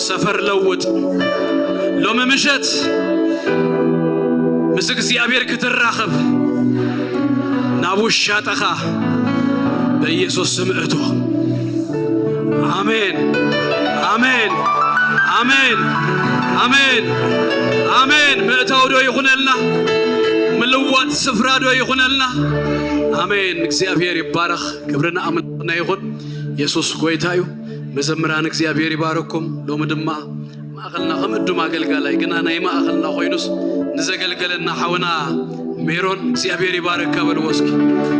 ሰፈር ለውጥ ሎሚ ምሸት ምስ እግዚአብሔር ክትራኸብ ናቡሻ ጠኻ በኢየሱስ ስም እቶ አሜን አሜን አሜን አሜን አሜን ምእታው ዶ ይኹነልና ምልዋት ስፍራ ዶ ይኹነልና አሜን እግዚአብሔር ይባረክ ክብርና አምልኮና ይኹን ኢየሱስ ጎይታዩ መዘምራን እግዚአብሔር ይባረኩም ሎሚ ድማ ማእኸልና ከምድም አገልጋላይ ግና ናይ ማእኸልና ኮይኑስ ንዘገልገለና ሓውና ሜሮን እግዚአብሔር ይባረካ በልወስኪ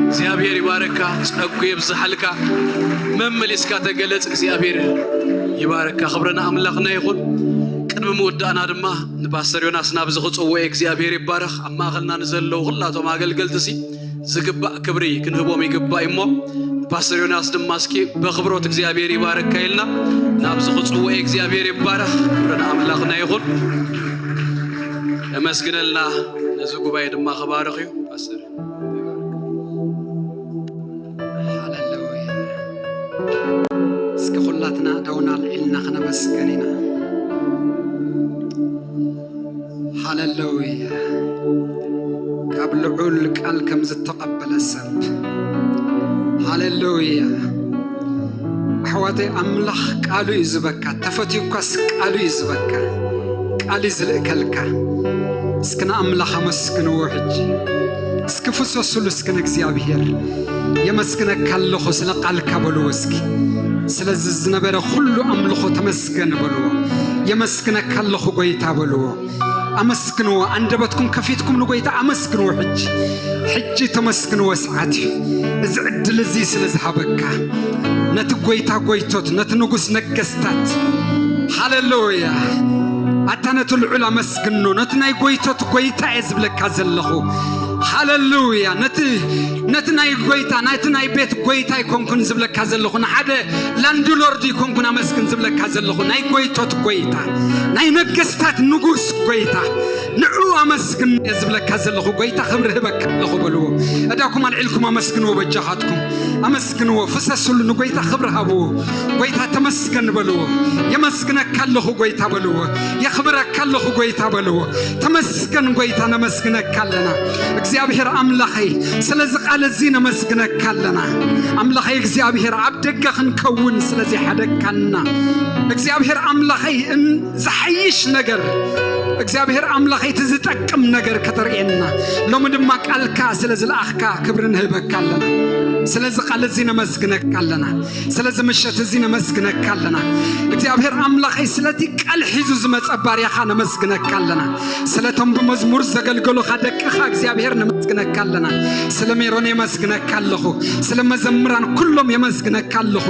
እግዚአብሔር ይባረካ ጸጉ ይብዝሐልካ መምልስካ ተገለጽ እግዚአብሔር ይባረካ ክብርና አምላኽና ይኹን ቅድሚ ምውዳእና ድማ ንፓስተር ዮናስ ናብ ዝኽጽውዕ እግዚአብሔር ይባረክ ኣብ ማእኸልና ንዘለዉ ኩላቶም አገልገልትሲ ዝግባእ ክብሪ ክንህቦም ይግባእ እሞ ፓስተር ዮናስ ድማ እስኪ በክብሮት እግዚአብሔር ይባረካ ይልና ናብ ዝኽጽውዕ እግዚአብሔር ይባረክ ክብርና አምላኽና ይኹን ተመስግነልና ነዚ ጉባኤ ድማ ከባረኽ እዩ ፓስተር ሃሌሉያ እስኪ ሁላትና ደውና ልዕልና ክነመስገኒና ሃሌሉያ ካብ ልዑል ቃል ከም ዝተቐበለ ሰብ ሃሌሉያ ኣሕዋተይ ኣምላኽ ቃሉ እዩ ዝበካ ተፈትዩኳስ ቃሉ እዩ ዝበካ ቃል ዝልእከልካ እስክና አምላኽ አመስግንዎ ሕጂ እስኪ ፍሰሱሉ እስክን እግዚአብሔር የመስግነካ ኣለኹ ስለ ቃልካ በልዎ እስኪ ስለዚ ዝነበረ ሁሉ አምልኾ ተመስገን በልዎ የመስግነካ ኣለኹ ጎይታ በልዎ አመስግንዎ አንደበትኩም ከፊትኩም ንጎይታ አመስግንዎ ሕጂ ተመስግንዎ ሰዓት እዚ ዕድል እዚ ስለ ዝሃበካ ነቲ ጎይታ ጎይቶት ነቲ ንጉስ ነገስታት ሃሌሉያ አታነቱ ልዑል አመስግኖ ነትናይ ጎይቶት ጎይታ ዝብለካ ዘለኹ ሃሌሉያ ነትናይ ጎይታ ነትናይ ቤት ጎይታ ይኮንኩን ዝብለካ ዘለኹ ሓደ ላንድሎርድ ይኮንኩን አመስግን ዝብለካ ዘለኹ ናይ ጎይቶት ጎይታ ናይ ነገስታት ንጉስ ጎይታ ንዑ አመስግን ዝብለካ ዘለኹ ጎይታ ክብሪ ህበካ ኣለኹ በልዎ እዳኩም አልዕልኩም አመስግንዎ በጃኻትኩም አመስግንዎ ፍሰሱሉ ንጎይታ ክብሪ ሃብዎ ጎይታ ተመስገን በልዎ የመስግነካ ኣለኹ ጎይታ በልዎ የኽብረካ ኣለኹ ጎይታ በልዎ ተመስገን ጎይታ ነመስግነካ ኣለና እግዚአብሔር አምላኸይ ስለዚ ቃል እዚ ነመስግነካ ኣለና አምላኸይ እግዚአብሔር ኣብ ደገ ክንከውን ስለዚ ሓደካና እግዚአብሔር አምላኸይ ዝሐይሽ ነገር እግዚአብሔር አምላኸይ ትዝጠቅም ነገር ከተርእየና ሎሚ ድማ ቃልካ ስለዚ ለኣኽካ ክብሪ ንህበካ ኣለና ስለዚ ቃል እዚ ነመስግነካ ኣለና ስለዚ ምሸት እዚ ነመስግነካ ኣለና እግዚአብሔር አምላኸይ ስለቲ ቃል ሒዙ ዝመፀ ባርያኻ ነመስግነካ ኣለና ስለቶም ብመዝሙር ዘገልገሉኻ ደቅኻ እግዚአብሔር ነመስግነካ ኣለና ስለ ሜሮን የመስግነካ ኣለኹ ስለ መዘምራን ኩሎም የመስግነካ ኣለኹ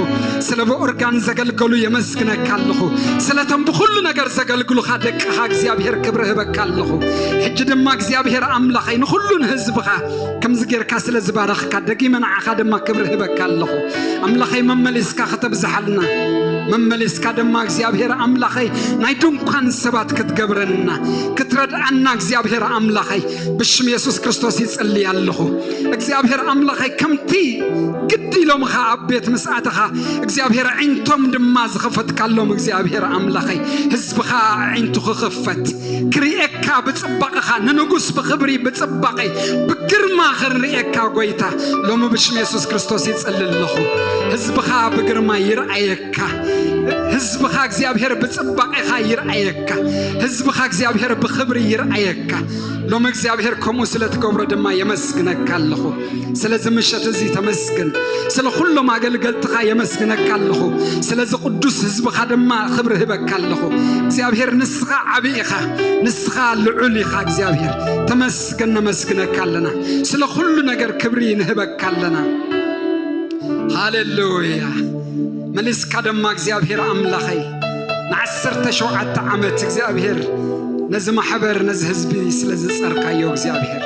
ስለ በኦርጋን ዘገልገሉ የመስግነካ ኣለኹ ስለቶም ብኩሉ ነገር ዘገልግሉኻ ደቅኻ እግዚአብሔር ክብሪ ህበካ ኣለኹ ሕጂ ድማ እግዚአብሔር አምላኸይ ንኩሉን ህዝብኻ ከምዚ ጌርካ ስለ ዝባረኽካ ደጊመ ንዓኻ ድማ ክብሪ ህበካ ኣለኹ አምላኸይ መመሊስካ ከተብዝሓልና መመሊስካ ድማ እግዚአብሔር አምላኸይ ናይ ድንኳን ሰባት ክትገብረና ክትረድአና እግዚአብሔር አምላኸይ ብሽም ኢየሱስ ክርስቶስ ይጸልይ ኣለኹ እግዚአብሔር አምላኸይ ከምቲ ግድ ኢሎምኻ ኣብ ቤት ምስኣትኻ እግዚአብሔር ዒንቶም ድማ ዝኸፈትካሎም እግዚአብሔር አምላኸይ ህዝብኻ ዒንቱ ክኽፈት ክሪኤካ ብጽባቕኻ ንንጉስ ብኽብሪ ብጽባቐ ብግርማ ክሪኤካ ጎይታ ሎሚ ብሽም ኢየሱስ ክርስቶስ ይጸልይ ኣለኹ ህዝብኻ ብግርማ ይርአየካ ህዝብኻ እግዚአብሔር ብጽባቕኻ ይርአየካ ህዝብኻ እግዚአብሔር ብኽብሪ ይርአየካ ሎም እግዚአብሔር ከምኡ ስለ ትገብሮ ድማ የመስግነካ ኣለኹ ስለዚ ምሸት እዚ ተመስግን ስለ ኩሎም አገልገልትኻ የመስግነካ ኣለኹ ስለዚ ቅዱስ ህዝብኻ ድማ ክብሪ ህበካ ኣለኹ እግዚአብሔር ንስኻ ዓብኢኻ ንስኻ ልዑል ኢኻ እግዚአብሔር ተመስግን ነመስግነካ ኣለና ስለ ኩሉ ነገር ክብሪ ንህበካ ኣለና ሃሌሉያ መሊስካ ድማ እግዚአብሔር አምላኸይ ንዓሰርተ ሸውዓተ ዓመት እግዚአብሔር ነዚ ማሕበር ነዚ ህዝቢ ስለዚ ጸርካዮ እግዚአብሔር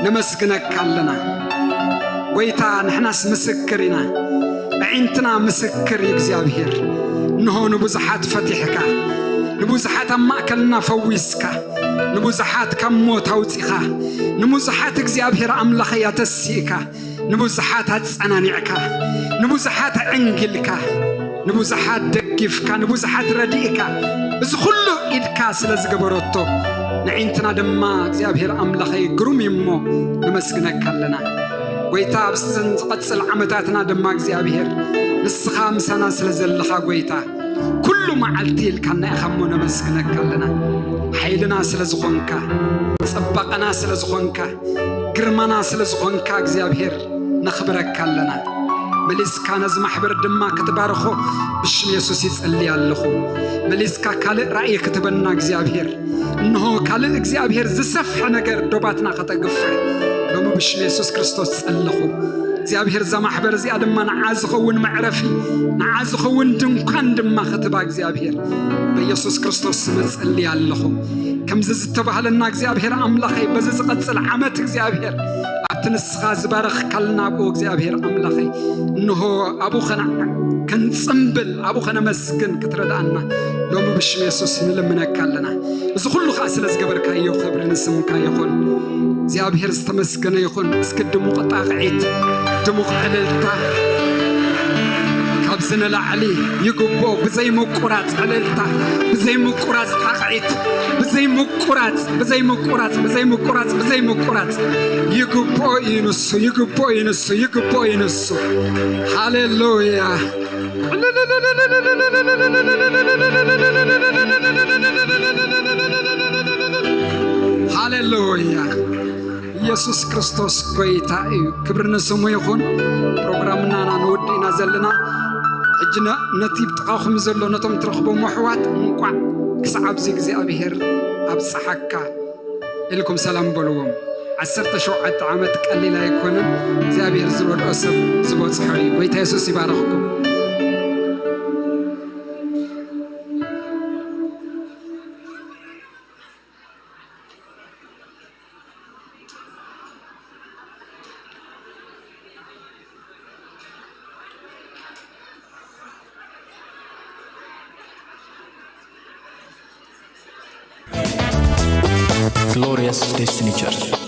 ነመስግነካ ኣለና ጎይታ ንሕናስ ምስክር ኢና ዕንትና ምስክር እግዚአብሔር እንሆ ንብዙሓት ፈቲሕካ ንብዙሓት ኣብ ማእከልና ፈዊስካ ንብዙሓት ካብ ሞት ኣውፂኻ ንብዙሓት እግዚአብሔር አምላኸይ ኣተሲእካ ንብዙሓት ኣጸናኒዕካ ንብዙሓት ዕንግልካ ንብዙሓት ደጊፍካ ንብዙሓት ረዲእካ እዚ ኩሉ ኢድካ ስለ ዝገበረቶ ንዕንትና ድማ እግዚአብሔር አምላኸይ ግሩም እሞ ነመስግነካ ኣለና ጎይታ ኣብስን ዝቐጽል ዓመታትና ድማ እግዚአብሔር ንስኻ ምሳና ስለ ዘለኻ ጎይታ ኩሉ መዓልቲ ኢልካና ኢኻ እሞ ነመስግነካ ኣለና ሓይልና ስለ ዝኾንካ ጽባቐና ስለ ዝኾንካ ግርማና ስለ ዝኾንካ እግዚአብሔር ነኽብረካ ኣለና መሊስካ ነዚ ማሕበር ድማ ክትባርኾ ብሽም ኢየሱስ ይጸልይ ኣለኹ መሊስካ ካልእ ራእይ ክትበና እግዚአብሔር እንሆ ካልእ እግዚአብሔር ዝሰፍሐ ነገር ዶባትና ከተግፍሕ ሎሚ ብሽም ኢየሱስ ክርስቶስ ጸለኹ እግዚአብሔር ዛ ማሕበር እዚኣ ድማ ንዓዝኸውን መዕረፊ ንዓዝኸውን ድንኳን ድማ ክትባ እግዚአብሔር በኢየሱስ ክርስቶስ ስም ጸልይ ኣለኹ ከምዚ ዝተባህለና እግዚአብሔር አምላኸይ በዚ ዝቐጽል ዓመት እግዚአብሔር ኣብትንስኻ ዝባረኽካልና ብኦ እግዚአብሔር አምላኸይ እንሆ ኣቡኸና ክንጽምብል ኣቡኸነ መስግን ክትረዳእና ሎሚ ብሽም ኢየሱስ ንልምነካ ኣለና እዚ ኩሉ ከዓ ስለ ዝገበርካዮ ክብሪ ንስምካ ይኹን እግዚአብሔር ዝተመስገነ ይኹን እስኪ ድሙቕ ጣቕዒት ድሙቕ ዕልልታ ካብ ዝንላዕሊ ይግቦ ብዘይ ምቁራጽ ዕልልታ ብዘይ ምቁራጽ ጣቕዒት ብዘይ ምቁራጽ ይግቦ ይንሱ ሃሌሉያ ሃሌሉያ ኢየሱስ ክርስቶስ ጎይታ እዩ ክብሪ ንስሙ ይኹን ፕሮግራምና ንወዲና ዘለና እጅና ነቲ ብጥኻኹም ዘሎ ነቶም ትረኽቦም ኣሕዋት እንቋዕ ክሳብ ዚ እግዚአብሔር ኣብፅሓካ ኢልኩም ሰላም በልዎም 17 ዓመት ቀሊል ኣይኮነን እግዚአብሔር ዝረድኦ ሰብ ዝበፅሖ እዩ ጎይታ ኢየሱስ ይባረኽኩም Glorious Destiny Church.